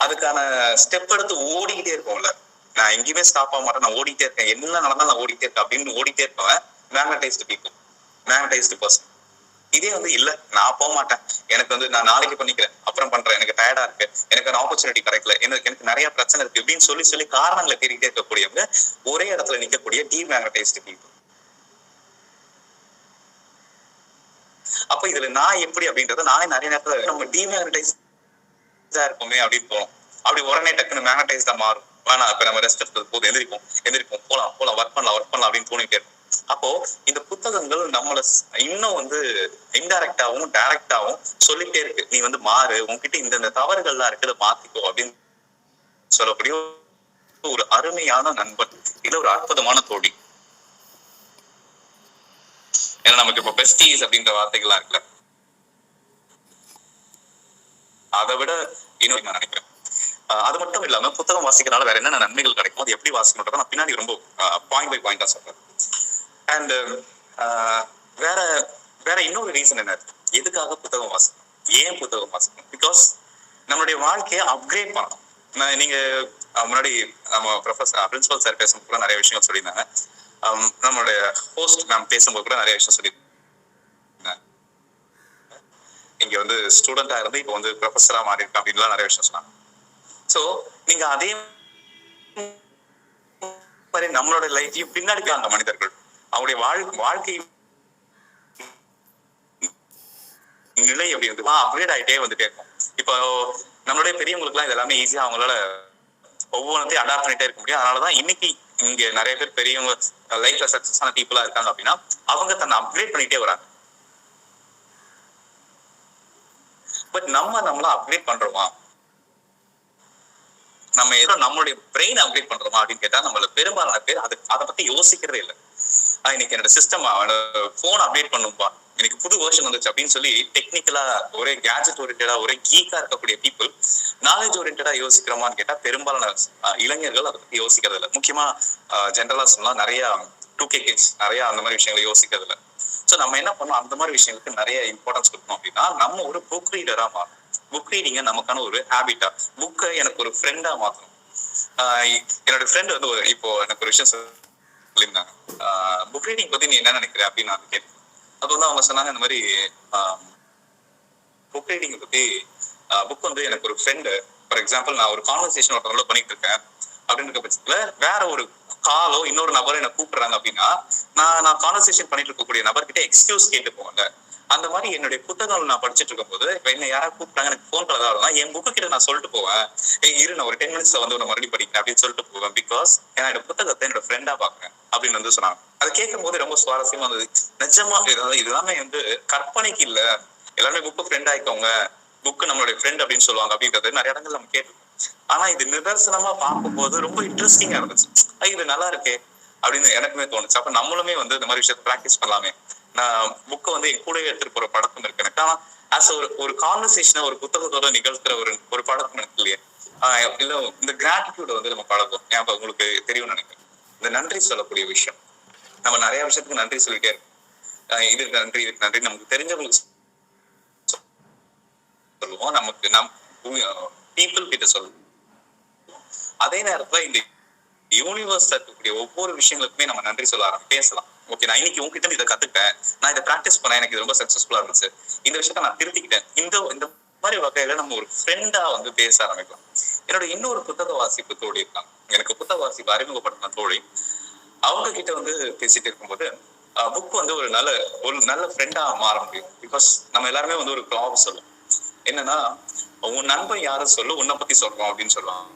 அதுக்கான ஸ்டெப் எடுத்து ஓடிக்கிட்டே இருக்கும்ல. நான் எங்கேயுமே ஸ்டாப் ஆக மாட்டேன், நான் ஓடிட்டே இருக்கேன், என்ன நடந்தாலும் நான் ஓடிட்டே இருக்கேன் அப்படின்னு ஓடிட்டே இருக்கேன் மேக்னடைஸ்டு பீப்புள், மேக்னடைஸ்டு பர்சன். இதே வந்து இல்ல நான் போக மாட்டேன், எனக்கு வந்து நான் நாளைக்கு பண்ணிக்கிறேன், அப்புறம் பண்றேன், எனக்கு டயர்டா இருக்கு, எனக்கு ஒரு ஆப்பர்ச்சுனிட்டி கிடைக்கல, எனக்கு நிறைய பிரச்சனை இருக்கு அப்படின்னு சொல்லி காரணங்களை தேடிக்கிட்டே இருக்கக்கூடியவங்க ஒரே இடத்துல நிக்கக்கூடிய டிமேக்னடைஸ்டு பீப்புள். அப்ப இதுல நான் எப்படி அப்படின்றத நானே நிறைய நேரத்துல நம்ம டிமேக்னடைஸ்டா இருக்குமே அப்படின்னு தோணும். அப்படி உடனே டக்குன்னு மேக்னடைஸ்டா மாறும். வேணா இப்ப நம்ம ரெஸ்ட் எடுத்தது போது எந்திரிப்போம் போலாம் ஒர்க் பண்ணலாம் அப்படின்னு தோணிட்டே இருக்கும். அப்போ இந்த புத்தகங்கள் நம்மள இன்னும் வந்து இன்டைரக்டாவும் டைரக்டாவும் சொல்லிட்டே இருக்கு, நீ வந்து மாறு, உன்கிட்ட இந்த தவறுகள்லாம் இருக்கிறத மாத்திக்கோ அப்படின்னு சொல்லக்கூடிய ஒரு அருமையான நண்பன், இல்ல ஒரு அற்புதமான தோழி. ஏன்னா நமக்கு இப்ப பெஸ்டீஸ் அப்படின்ற வார்த்தைகள்லாம் இருக்குல்ல, அதை விட இன்னும் நான் நினைக்கிறேன். அது மட்டும் இல்லாம புத்தகம் வாசிக்கிறதுனால வேற என்னென்ன நன்மைகள் கிடைக்கும், அது எப்படி வாசிக்கணும் நான் பின்னாடி ரொம்ப பாயிண்ட் பை பாயிண்டா சொல்றேன். அண்ட் வேற இன்னொரு ரீசன் என்ன, எதுக்காக புத்தகம் வாசிக்கணும், ஏன் புத்தகம் வாசிக்கணும்? பிகாஸ் நம்மளுடைய வாழ்க்கையை அப்கிரேட் பண்ணணும். நீங்க முன்னாடி நம்ம பிரின்சிபல் சார் பேசும்போது கூட நிறைய விஷயங்கள் சொல்லியிருந்தாங்க, நம்மளுடைய ஹோஸ்ட் மேம் பேசும்போது கூட நிறைய விஷயம் சொல்லியிருந்தாங்க. இங்க வந்து ஸ்டூடெண்டா இருந்து இப்போ வந்து ப்ரொஃபஸரா மாறி இருக்கு அப்படின்லாம் நிறைய விஷயம் சொன்னாங்க. சோ நீங்க அதே மாதிரி நம்மளோட லைஃப்லயும் பின்னாடி அந்த மனிதர்கள் அவங்களுடைய வாழ்க்கை நிலை எப்படி வந்து அப்கிரேட் ஆகிட்டே வந்துட்டே இருக்கும். இப்போ நம்மளுடைய பெரியவங்களுக்கு எல்லாம் இது எல்லாமே ஈஸியா அவங்களால ஒவ்வொன்றையும் அடாப்ட் பண்ணிட்டே இருக்க முடியும். அதனாலதான் இன்னைக்கு இங்க நிறைய பேர் பெரியவங்க லைஃப்ல சக்சஸ் ஆன பீப்புளா இருக்காங்க அப்படின்னா அவங்க தன்னை அப்கிரேட் பண்ணிட்டே வராங்க. பட் நம்மள அப்கிரேட் பண்றோமா, நம்ம ஏதோ நம்மளுடைய பிரெயின் அப்கிரேட் பண்றோமா அப்படின்னு கேட்டா நம்மள பெரும்பாலான பேர் அதை பத்தி யோசிக்கிறதே இல்லை. இன்னைக்கு என்னோட சிஸ்டம் போன் அப்டேட் பண்ணும்பா, எனக்கு புது வெர்ஷன் வந்துச்சு அப்படின்னு சொல்லி டெக்னிக்கலா ஒரே கேஜெட் ஓரியன்டா ஒரே கீக்கா இருக்கக்கூடிய பீப்புள் நாலேஜ் ஓரியன்டா யோசிக்கிறோமான்னு கேட்டா பெரும்பாலான இளைஞர்கள் அதை பத்தி யோசிக்கிறது இல்லை. முக்கியமா ஜென்ரலா சொல்லலாம் நிறைய 2K கிட்ஸ் நிறைய அந்த மாதிரி விஷயங்களை யோசிக்கிறது இல்லை. ஸோ நம்ம என்ன பண்ணோம், அந்த மாதிரி விஷயங்களுக்கு நிறைய இம்பார்ட்டன்ஸ் கொடுக்கணும் அப்படின்னா நம்ம ஒரு புக் ரீடரா மாறணும். புக் ரீடிங்க நமக்கான ஒரு ஹேபிட்டா, புக்கை எனக்கு ஒரு ஃப்ரெண்டா மாத்தணும். என்னோட ஃப்ரெண்ட் வந்து இப்போ எனக்கு ஒரு விஷயம் சொல்லியிருந்தாங்க, புக் ரீடிங் பத்தி நீ என்ன நினைக்கிற அப்படின்னு நான் கேட்டேன். அது வந்து அவங்க சொன்னாங்க, இந்த மாதிரி புக் ரீடிங் பத்தி புக் வந்து எனக்கு ஒரு ஃப்ரெண்டு, ஃபார் எக்ஸாம்பிள் நான் ஒரு கான்வர்சேஷன் ஒருத்தவங்களோட பண்ணிட்டு இருக்கேன் அப்படின்ற பட்சத்துல வேற ஒரு காலோ இன்னொரு நபரை என்ன கூப்பிடுறாங்க அப்படின்னா நான் கான்வர்சேஷன் பண்ணிட்டு இருக்கக்கூடிய நபர்கிட்ட எக்ஸ்கியூஸ் கேட்டு போவேன்ல, அந்த மாதிரி என்னுடைய புத்தகங்கள் நான் படிச்சுட்டு இருக்கும் போது என்ன யாராவது கூப்பிட்டாங்க எனக்கு போன் கால் தான் என் புக்கு கிட்ட நான் சொல்லிட்டு போவேன், இரு நான் ஒரு 10 மினிட்ஸ்ல வந்து ஒரு மறுபடியும் படிக்கிறேன் அப்படின்னு சொல்லிட்டு போவேன். பிகாஸ் என்னோட புத்தகத்தை என்னோட ஃப்ரெண்டா பாக்குறேன் அப்படின்னு வந்து சொன்னாங்க. அதை கேட்கும் போது ரொம்ப சுவாரஸ்யமா இருந்தது. நிஜமா இதெல்லாமே வந்து கற்பனைக்கு இல்ல, எல்லாருமே புக்கு ஃப்ரெண்ட் ஆயிக்கோங்க, புக்கு நம்மளுடைய ஃப்ரெண்ட் அப்படின்னு சொல்லுவாங்க அப்படின்றது நிறைய இடங்கள் நம்ம கேட்டு. ஆனா இது நிதர்சனமா பார்க்கும்போது ரொம்ப இன்ட்ரெஸ்டிங்கா இருந்துச்சு, இது நல்லா இருக்கே அப்படின்னு எனக்குமே தோணுச்சு. அப்ப நம்மளுமே வந்து இந்த மாதிரி விஷயத்த பிராக்டிஸ் பண்ணலாமே. நான் புக்கை வந்து என் கூட எடுத்துட்டு போற பழக்கம் இருக்கு எனக்கு. ஆனா ஆஸ் ஒரு கான்வர்சேஷனை ஒரு புத்தகத்தோட நிகழ்த்துற ஒரு பழக்கம் எனக்கு இல்லையே. இல்ல இந்த கிராட்டிடியூட வந்து நம்ம பழகும். ஞாபகம் உங்களுக்கு தெரியும்னு நினைக்கிறேன். இந்த நன்றி சொல்லக்கூடிய விஷயம். நம்ம நிறைய விஷயத்துக்கு நன்றி சொல்லிட்டே இருக்கோம். இதுக்கு நன்றி, இதுக்கு நன்றி. நமக்கு தெரிஞ்சவங்களுக்கு சொல்லுவோம், நமக்கு பீப்புள் கிட்ட சொல்லுவோம். அதே நேரத்துல இந்த யூனிவர்ஸ் இருக்கக்கூடிய ஒவ்வொரு விஷயங்களுக்குமே நம்ம நன்றி சொல்ல பேசலாம். ஓகே, நான் இன்னைக்கு உங்ககிட்ட இதை கத்துக்கிட்டேன், நான் இதை பிராக்டிஸ் பண்ணேன், எனக்கு ரொம்ப சக்சஸ்ஃபுல்லா இருந்துச்சு, இந்த விஷயத்த நான் திருத்திக்கிட்டேன். இந்த மாதிரி வகையில நம்ம ஒரு ஃப்ரெண்டா வந்து பேச ஆரம்பிக்கலாம். என்னோட இன்னொரு புத்தக வாசிப்பு தோழி இருக்காங்க, எனக்கு புத்தக வாசிப்பு அறிமுகப்படுத்தின தோழி. அவங்க கிட்ட வந்து பேசிட்டு இருக்கும்போது புக் வந்து ஒரு நல்ல ஃப்ரெண்டா மாற முடியும். பிகாஸ் நம்ம எல்லாருமே வந்து ஒரு க்ளாவ் சொல்லுவோம், என்னன்னா உன் நண்பன் யாரும் சொல்லு, உன்னை பத்தி சொல்றோம் அப்படின்னு சொல்லுவாங்க.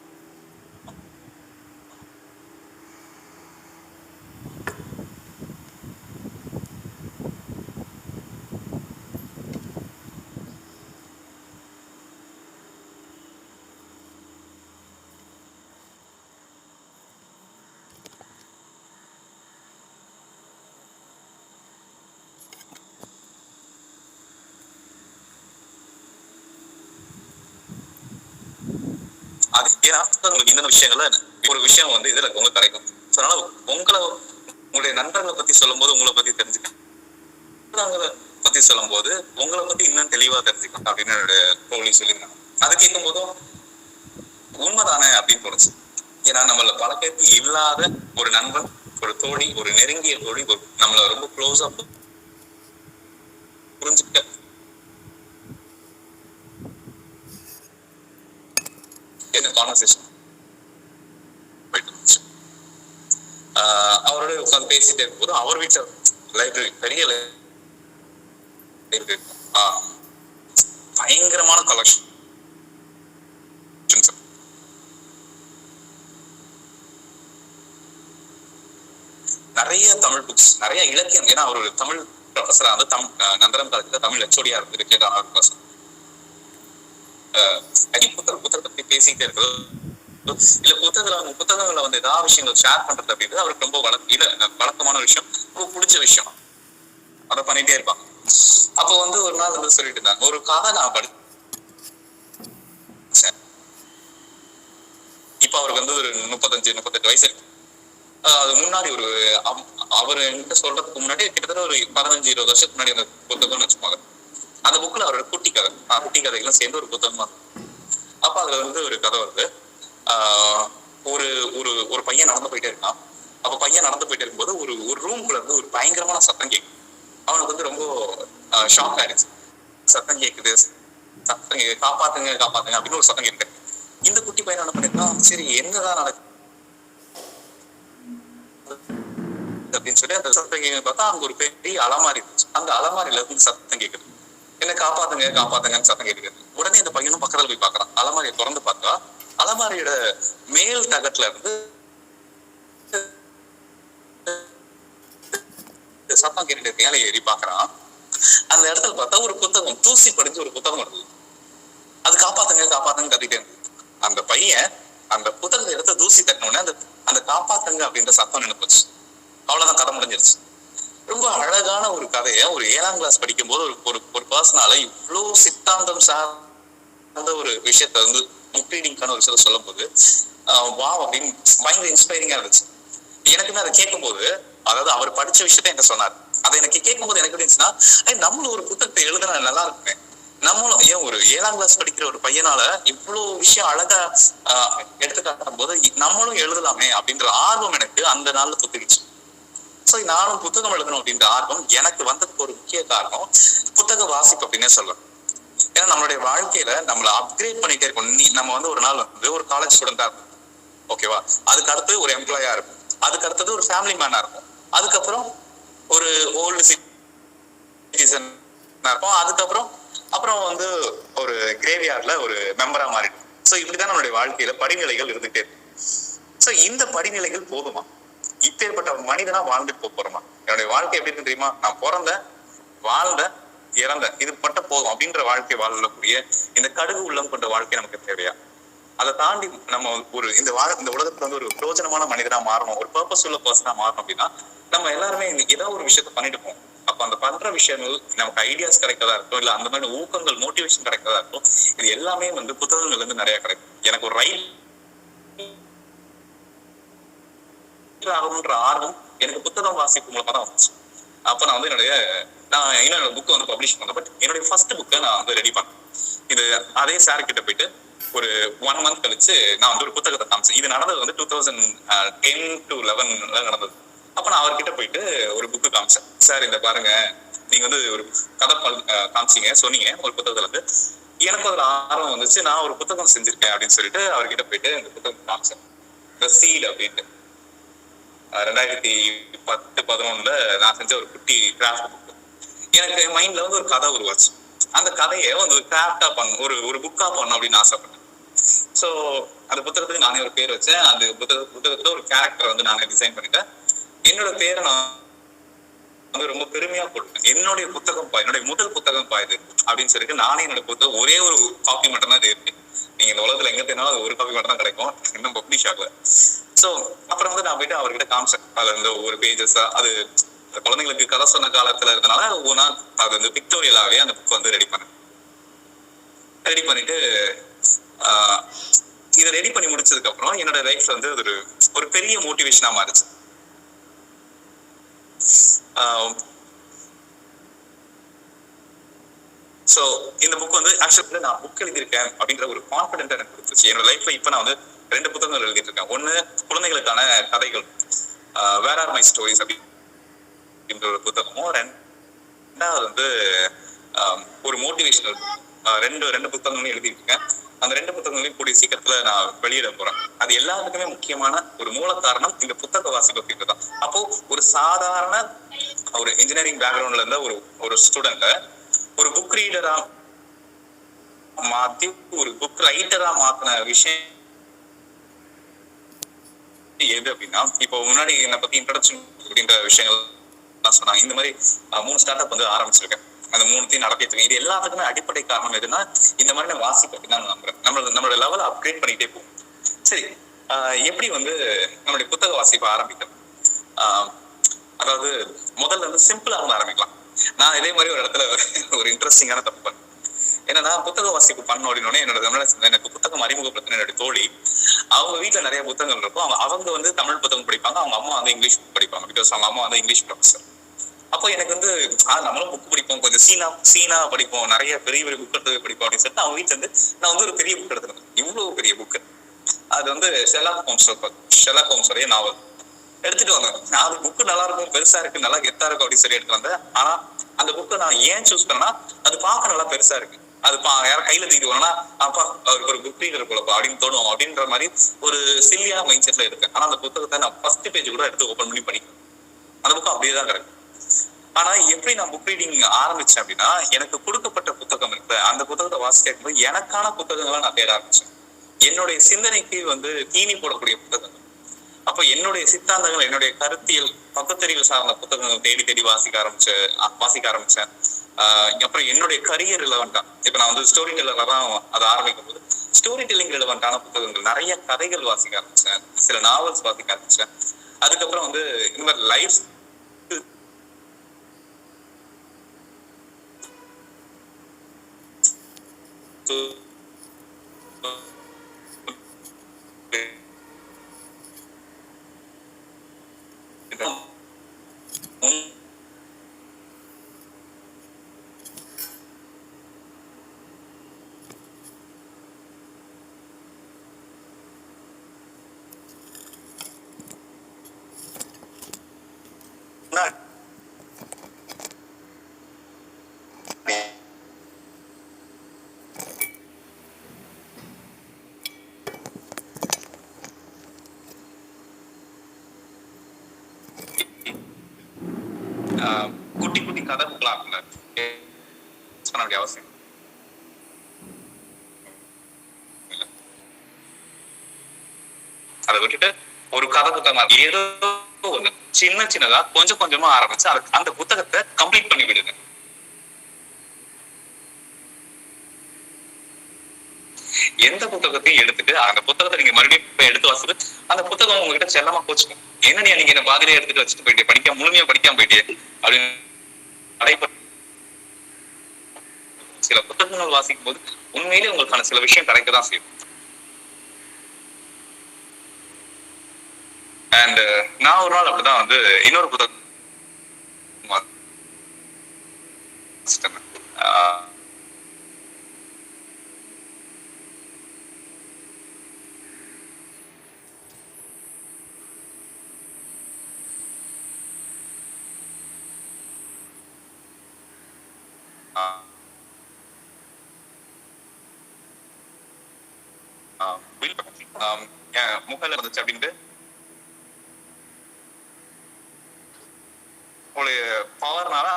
அது ஏன்னா உங்களுக்கு இந்த விஷயங்கள்ல ஒரு விஷயம் வந்து இதுல உங்களுக்கு கிடைக்கும். அதனால உங்களுடைய நண்பர்களை பத்தி சொல்லும் போது உங்களை பத்தி தெரிஞ்சுக்கணும், பத்தி சொல்லும் போது உங்களை பத்தி இன்னும் தெளிவா தெரிஞ்சுக்கணும் அப்படின்னு என்னுடைய தோழி சொல்லியிருந்தாங்க. அதை கேட்கும் போதும் உண்மைதானே அப்படின்னு தோணுச்சு. ஏன்னா நம்மள பல பேருக்கு இல்லாத ஒரு நண்பன், ஒரு தோழி, ஒரு நெருங்கிய தோழி, நம்மள ரொம்ப க்ளோஸா புரிஞ்சுக்க என்ன கான்வர்சேஷன் போயிட்டு இருந்துச்சு. அவரோட உட்காந்து பேசிட்டே இருக்கும்போது அவர் வீட்டுல லைப்ரரி, பெரிய லைப்ரரி, பயங்கரமான கலெக்ஷன், நிறைய தமிழ் புக்ஸ், நிறைய இலக்கியம். ஏன்னா அவர் ஒரு தமிழ் ப்ரொஃபஸரா வந்து நந்தனம் காலத்துல தமிழ் ஹெச்ஓடியா இருந்திருக்கு. புத்தகத்தை பத்தி பேசிட்டே இருக்கிறது இல்ல, புத்தகங்களை வந்து ஏதாவது விஷயங்கள் ஷேர் பண்றது அப்படின்றது அவருக்கு ரொம்ப வழக்கமான விஷயம், ரொம்ப பிடிச்ச விஷயம். அதை பண்ணிட்டே இருப்பாங்க. அப்போ வந்து ஒரு நாள் வந்து சொல்லிட்டு இருந்தாங்க, ஒரு கதை நான் படிச்சேன். இப்ப அவருக்கு வந்து ஒரு 35-38 வயசு இருக்கு. அது முன்னாடி அவர் என்கிட்ட சொல்றதுக்கு முன்னாடி கிட்டத்தட்ட ஒரு 15-20 வருஷத்துக்கு முன்னாடி அந்த புத்தகம்னு வச்சுப்பாங்க. அந்த புக்ல அவரோட குட்டி கதைகளும் சேர்ந்து ஒரு புத்தகமா இருக்கும். அப்ப அதுல வந்து ஒரு கதை வருது. ஒரு பையன் நடந்து போயிட்டே இருக்கான். அப்ப பையன் நடந்து போயிட்டே இருக்கும்போது ஒரு ரூம்குள்ள இருந்து ஒரு பயங்கரமான சத்தம் கேட்கும். அவனுக்கு வந்து ரொம்ப ஷாக் ஆயிடுச்சு. சத்தம் கேட்குது, காப்பாத்துங்க அப்படின்னு ஒரு சத்தம் கேட்கு. இந்த குட்டி பையன் என்ன பண்ணிருக்கான், சரி என்னதான் நடக்குது அப்படின்னு சொல்லி அந்த சத்தம் கேட்க பார்த்தா அங்க ஒரு பெரிய அலமாரி இருந்துச்சு. அந்த அலமாரியில இருந்து சத்தம் கேட்குது, என்ன காப்பாத்துங்கன்னு சத்தம் கேட்குது. உடனே இந்த பையனும் பக்கத்துல போய் பாக்குறான். அலமாரியை திறந்து பார்த்தா அலமாரியோட மேல் தகட்டுல இருந்து சத்தம் கேட்டுட்டு மேலே ஏறி பாக்குறான். அந்த இடத்துல பார்த்தா ஒரு புத்தகம், தூசி படிஞ்சு ஒரு புத்தகம் வருது. அது காப்பாத்துங்க கத்திட்டே இருக்கு. அந்த பையன் அந்த புத்தகத்தை எடுத்து தூசி தட்டினோடனே அந்த காப்பாத்துங்க அப்படின்ற சத்தம் நின்று போச்சு. அவ்வளவுதான், கதை முடிஞ்சிருச்சு. ரொம்ப அழகான ஒரு கதையை ஒரு 7ஆம் கிளாஸ் படிக்கும் போது ஒரு பர்சனால இவ்வளவு சித்தாந்தம் சார்ந்த ஒரு விஷயத்த வந்து முக்ரீடிங்கான ஒரு விஷயத்த சொல்லும் போது வா அப்படின்னு பயங்கர இன்ஸ்பைரிங்கா இருந்துச்சு. எனக்குமே அதை கேட்கும் போது, அதாவது அவர் படிச்ச விஷயத்த என்ன சொன்னார், அதை எனக்கு கேட்கும் போது எனக்கு இருந்துச்சுன்னா, நம்மளும் ஒரு புத்தகத்தை எழுதுனா நல்லா இருக்குமே, நம்மளும் ஏன் ஒரு 7ஆம் கிளாஸ் படிக்கிற ஒரு பையனால இவ்வளவு விஷயம் அழகா எடுத்துக்காட்டும் போது நம்மளும் எழுதலாமே அப்படின்ற ஆர்வம் எனக்கு அந்த நாள்ல தொத்துக்கிச்சு. சோ நானும் புத்தகம் எழுதணும் அப்படின்ற ஆர்வம் எனக்கு வந்ததுக்கு ஒரு முக்கிய காரணம் புத்தக வாசிப்பு அப்படின்னே சொல்லுவேன். ஏன்னா நம்மளுடைய வாழ்க்கையில நம்மளை அப்கிரேட் பண்ணிட்டே இருக்கும். நம்ம வந்து ஒரு நாள் வந்து ஒரு காலேஜ் ஸ்டூடெண்டா இருக்கும், ஓகேவா, அதுக்கு அடுத்து ஒரு எம்ப்ளாயா இருக்கும், அதுக்கு அடுத்தது ஒரு ஃபேமிலி மேனா இருக்கும், அதுக்கப்புறம் ஒரு ஓல்டு சிட்டிசன் இருக்கும், அப்புறம் வந்து ஒரு கிரேவியார்ட்ல ஒரு மெம்பரா மாறிடும். சோ இப்படிதான் நம்மளுடைய வாழ்க்கையில படிநிலைகள் இருந்துட்டே இருக்கு. சோ இந்த படிநிலைகள் போதுமா? இப்பேற்பட்ட மனிதனா வாழ்ந்துட்டு போறோமா? என்னுடைய வாழ்க்கை எப்படி இருக்கு தெரியுமா? நான் பிறந்தேன், வாழ்ந்தேன், இறந்தேன், இது பட்ட போதும் அப்படின்ற வாழ்க்கை வாழக்கூடிய இந்த கடுகு உள்ளம் கொண்ட வாழ்க்கை நமக்கு தேவையா? அதை தாண்டி நம்ம இந்த உலகத்துல வந்து ஒரு பிரயோஜனமான மனிதனா மாறணும், ஒரு பர்பஸ் உள்ள பர்சனா மாறணும் அப்படின்னா நம்ம எல்லாருமே ஏதாவது ஒரு விஷயத்த பண்ணிட்டு போவோம். அப்ப அந்த பண்ற விஷயங்கள் நமக்கு ஐடியாஸ் கிடைக்கதா இருக்கும், இல்ல அந்த மாதிரி ஊக்கங்கள், மோட்டிவேஷன் கிடைக்கதா இருக்கும். இது எல்லாமே வந்து புத்தகங்கள்ல இருந்து நிறைய கிடைக்கும். எனக்கு ஒரு ரயில் எடிட்டர் ஆகணுன்ற ஆர்வம் எனக்கு புத்தகம் வாசிப்பு மூலமா தான் வந்துச்சு. அப்ப நான் வந்து நான் என்னோட புக்கை வந்து பப்ளிஷ் பண்ணேன். பட் என்னுடைய ஃபர்ஸ்ட் புக்கை நான் வந்து ரெடி பண்ணேன். இது அதே சார் கிட்ட போயிட்டு ஒரு 1 month கழிச்சு நான் வந்து ஒரு புத்தகத்தை காமிச்சேன். இது நடந்தது வந்து 2010 to 11 நடந்தது. அப்ப நான் அவர்கிட்ட போயிட்டு ஒரு புக்கு காமிச்சேன். சார் இந்த பாருங்க, நீங்க வந்து ஒரு கதை காமிச்சிங்க, சொன்னீங்க ஒரு புத்தகத்துல இருந்து, எனக்கு ஒரு ஆர்வம் வந்துச்சு, நான் ஒரு புத்தகம் செஞ்சிருக்கேன் அப்படின்னு சொல்லிட்டு அவர்கிட்ட போயிட்டு இந்த புத்தகம் காமிச்சேன். த சீட் அப்படின்ட்டு 2010-11 நான் செஞ்ச ஒரு குட்டி கிராஃப்ட் புக். எனக்கு மைண்ட்ல வந்து ஒரு கதை உருவாச்சு. அந்த கதையை வந்து ஒரு கிராஃப்டா பண்ணணும், ஒரு புக்கா பண்ணணும் அப்படின்னு ஆசைப்பட்டேன். ஸோ அந்த புத்தகத்துக்கு நானே ஒரு பேர் வச்சேன். அந்த புத்தகத்துல ஒரு கேரக்டர் வந்து நானே டிசைன் பண்ணிட்டேன். என்னோட பேரை நான் வந்து ரொம்ப பெருமையா போட்டேன். என்னுடைய புத்தகம் என்னுடைய முதல் புத்தகம் இது அப்படின்னு சொல்லிட்டு நானே என்னோட புத்தகம் ஒரே ஒரு காப்பி மட்டும் தான் இருக்கு. நீங்க இந்த உலகத்துல எங்க தேனாலும் ஒரு காப்பி மட்டும் தான் கிடைக்கும், இன்னும் பப்ளிஷ் ஆகல. ஸோ அப்புறம் வந்து நான் போயிட்டு அவர்கிட்ட காமிச்சேன். அதுல இருந்து ஒரு பேஜஸ் அது குழந்தைங்களுக்கு கதை சொன்ன காலத்துல இருந்தனால ஒவ்வொன்றா அது வந்து பிக்டோரியலாவே அந்த புக் வந்து ரெடி பண்ணிட்டு இதை ரெடி பண்ணி முடிச்சதுக்கு அப்புறம் என்னோட லைஃப்ல வந்து ஒரு பெரிய மோட்டிவேஷனா மாறிச்சு. சோ இந்த புக் வந்து ஆக்சுவலா நான் புக் எழுதியிருக்கேன் அப்படின்ற ஒரு கான்பிடென்ட் எனக்கு கொடுத்துச்சு. என்னோட லைஃப்ல இப்ப நான் வந்து 2 புத்தகங்கள் எழுதிட்டு இருக்கேன். ஒண்ணு குழந்தைகளுக்கான கதைகள், வேர் ஆர் மை ஸ்டோரிஸ் அப்படின்ற ஒரு புத்தகமும், ரெண்டாவது வந்து ஒரு மோட்டிவேஷனல் ரெண்டு புத்தகங்களும் எழுதிட்டு இருக்கேன். அந்த 2 புத்தகங்களையும் கூடிய சீக்கிரத்துல நான் வெளியிட போறேன். அது எல்லாத்துக்குமே முக்கியமான ஒரு மூல காரணம் இந்த புத்தக வாசிப்பு அப்படின்றதான். அப்போ ஒரு சாதாரண ஒரு இன்ஜினியரிங் பேக்ரவுண்ட்ல இருந்த ஒரு ஸ்டூடெண்ட ஒரு புக் ரீடரா மாத்தி ஒரு புக் ரைட்டரா மாத்தின விஷயம் எது அப்படின்னா, இப்போ முன்னாடி என்னை பத்தி இன்ட்ரோடக்ஷன் அப்படின்ற விஷயங்கள் சொன்னாங்க. இந்த மாதிரி 3 ஸ்டார்ட் அப் வந்து ஆரம்பிச்சிருக்கேன். அந்த 3த்தையும் நடத்திட்டு இது எல்லாத்துக்குமே அடிப்படை காரணம் எதுன்னா, இந்த மாதிரி நான் வாசிப்பை நான் நம்புறேன். நம்மளோட லெவலை அப்கிரேட் பண்ணிட்டே போகும். சரி, எப்படி வந்து நம்மளுடைய புத்தக வாசிப்பை ஆரம்பிக்கணும்? அதாவது முதல்ல வந்து சிம்பிளா வந்து ஆரம்பிக்கலாம். நான் இதே மாதிரி ஒரு இடத்துல ஒரு இன்ட்ரெஸ்டிங்கான தப்பு பண்ணேன். என்னன்னா, புத்தக வாசிப்பு பண்ண அப்படின்னோடனே எனக்கு புத்தகம் அறிமுகப்படுத்தின என்னுடைய தோழி, அவங்க வீட்டுல நிறைய புத்தகங்கள் இருக்கும். அவங்க வந்து தமிழ் புத்தகம் படிப்பாங்க, அவங்க அம்மா வந்து இங்கிலீஷ் படிப்பாங்க. பிகாஸ் அவங்க அம்மா வந்து இங்கிலீஷ் ப்ரொஃபஸர். அப்போ எனக்கு வந்து நம்மளும் புக் படிப்போம், கொஞ்சம் சீனா படிப்போம், நிறைய பெரிய புக் எடுத்து படிப்போம் அப்படின்னு சொல்லிட்டு அவங்க வீட்டுல இருந்து நான் வந்து ஒரு பெரிய புக் எடுத்துருந்தேன். இவ்வளவு பெரிய புக்கு, அது வந்து ஷெர்லாக் ஹோம்ஸோடைய நாவல் எடுத்துட்டு வந்தேன். அது புக்கு நல்லா இருக்கும், பெருசா இருக்கு, நல்லா கெத்தா இருக்கும் அப்படின்னு சொல்லி எடுத்து வந்தேன். ஆனா அந்த புக்கை நான் ஏன் சூஸ் பண்ணேன்னா, அது பார்க்க நல்லா பெருசா இருக்கு, அது யாரும் கையில தூக்கிட்டு போனா அப்பா அவருக்கு ஒரு புக் ரீடர் போலப்பா அப்படின்னு தோணும் அப்படின்ற மாதிரி ஒரு சில்லியான மைண்ட் செட்ல இருக்கு. ஆனா அந்த புத்தகத்தை நான் ஃபர்ஸ்ட் பேஜ் கூட எடுத்து ஓபன் பண்ணி படிக்கிறேன். அந்த புக்கு அப்படியேதான் கிடக்கு. ஆனா எப்படி நான் புக் ரீடிங் ஆரம்பிச்சேன் அப்படின்னா, எனக்கு கொடுக்கப்பட்ட புத்தகம் இருக்கு, அந்த புத்தகத்தை வாசிக்கும் போது எனக்கான புத்தகங்களை நான் தேட ஆரம்பிச்சேன். என்னுடைய சிந்தனைக்கு வந்து தீனி போடக்கூடிய புத்தகங்கள். அப்ப என்னுடைய சித்தாந்தங்கள், என்னுடைய கருத்தியல், பகுத்தறிவு சார்ந்த புத்தகங்கள் தேடி வாசிக்க ஆரம்பிச்சேன். அப்புறம் என்னுடைய கரியர் ரிலவெண்டா, இப்ப நான் வந்து ஸ்டோரி டெல்லரா தான் அதை ஆரம்பிக்கும் போது ஸ்டோரி டெல்லிங் ரிலவெண்டான புத்தகங்கள் நிறைய கதைகள் வாசிக்க ஆரம்பிச்சேன், சில நாவல்ஸ் வாசிக்க ஆரம்பிச்சேன். அதுக்கப்புறம் வந்து இந்த மாதிரி லைஃப் குட்டி குட்டி கதை புக்கலாம் பண்ண வேண்டிய அவசியம். அதை விட்டுட்டு ஒரு கதை புத்தகமா ஏதோ ஒண்ணு சின்னதா கொஞ்சம் கொஞ்சமா ஆரம்பிச்சு அந்த புத்தகத்தை கம்ப்ளீட் பண்ணி விடுங்க. எந்த புத்தகத்தையும் எடுத்துட்டு அந்த புத்தகத்தை நீங்க மறுபடியும் எடுத்து வாசிட்டு அந்த புத்தகம் உங்ககிட்ட செல்லமா போச்சுக்கும். என்னன்னா நீங்க இந்த பாதிரியா எடுத்துட்டு வச்சுட்டு போயிட்டே முழுமையா படிக்காம போயிட்டே அப்படின்னு சில புத்தகங்கள் வாசிக்கும் போது உண்மையிலே உங்களுக்கான சில விஷயம் கிடைக்கதான் செய்யும். அண்ட் நான் ஒரு நாள் அப்படிதான் வந்து இன்னொரு புத்தகம் முகல இருந்துச்சு அப்படின்ட்டு ஒரு பவர்னால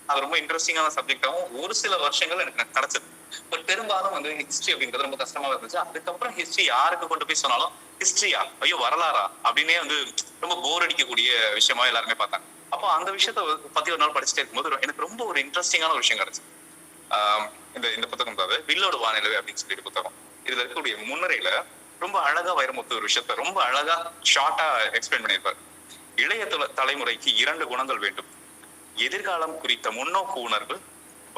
அது ரொம்ப இன்ட்ரெஸ்டிங்கான சப்ஜெக்டாகவும் ஒரு சில வருஷங்கள் எனக்கு கிடைச்சது. பட் பெரும்பாலும் வந்து ஹிஸ்டரி அப்படின்றது ரொம்ப கஷ்டமா இருந்துச்சு. அதுக்கப்புறம் ஹிஸ்டரி யாருக்கு கொண்டு போய் சொன்னாலும் ஹிஸ்டரியா ஐயோ வரலாறா அப்படின்னே வந்து ரொம்ப போர் அடிக்கக்கூடிய விஷயமா எல்லாருமே பார்த்தாங்க. அப்போ அந்த விஷயத்த பத்தி ஒரு நாள் படிச்சுட்டே இருக்கும்போது எனக்கு ரொம்ப ஒரு இன்ட்ரெஸ்டிங்கான ஒரு விஷயம் கிடைச்சு. இந்த புத்தகம் தான் வில்லோடு வானிலை அப்படின்னு சொல்லிட்டு புத்தகம். இதுல இருக்கக்கூடிய முன்னுரையில ரொம்ப அழகா வைரமுத்து ஒரு விஷயத்த ரொம்ப அழகா ஷார்ட்டா எக்ஸ்பிளைன் பண்ணியிருப்பாரு. இளைய தலைமுறைக்கு 2 குணங்கள் வேண்டும். எதிர்காலம் குறித்த முன்னோக்கு உணர்வு,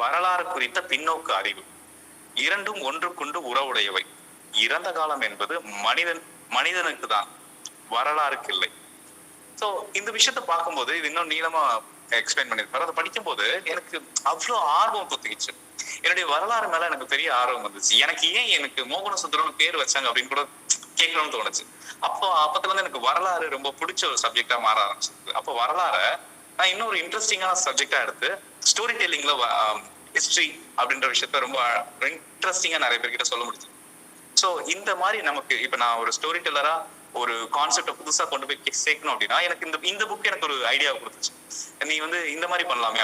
வரலாறு குறித்த பின்னோக்கு அறிவு. இரண்டும் ஒன்றுக்கொண்டு உறவுடையவை. இறந்த காலம் என்பது மனிதனுக்கு தான், வரலாறுக்கு இல்லை. சோ இந்த விஷயத்த பார்க்கும்போது இது இன்னும் நீளமா எக்ஸ்பிளைன் பண்ணிருப்பாரு. அதை படிக்கும் போது எனக்கு அவ்வளவு ஆர்வம் தொத்துக்கிச்சு. என்னுடைய வரலாறு மேல எனக்கு பெரிய ஆர்வம் வந்துச்சு. எனக்கு ஏன் எனக்கு மோகன சுந்தரம் பேர் வச்சாங்க அப்படின்னு கூட கேட்கணும்னு தோணுச்சு. அப்பத்துல இருந்து எனக்கு வரலாறு ரொம்ப பிடிச்ச ஒரு சப்ஜெக்டா மாற ஆரம்பிச்சது. அப்போ வரலாற நான் இன்னொரு இன்ட்ரெஸ்டிங்கான சப்ஜெக்டா எடுத்து ஸ்டோரி டெல்லிங்ல ஹிஸ்டரி அப்படின்ற விஷயத்த ரொம்ப இன்ட்ரெஸ்டிங்கா நிறைய பேர்கிட்ட சொல்ல முடிச்சு. சோ இந்த மாதிரி நமக்கு இப்ப நான் ஒரு ஸ்டோரி டெல்லரா ஒரு கான்செப்ட புதுசா கொண்டு போய் சேர்க்கணும் அப்படின்னா எனக்கு இந்த புக் எனக்கு ஒரு ஐடியா கொடுத்துச்சு. நீ வந்து இந்த மாதிரி பண்ணலாமே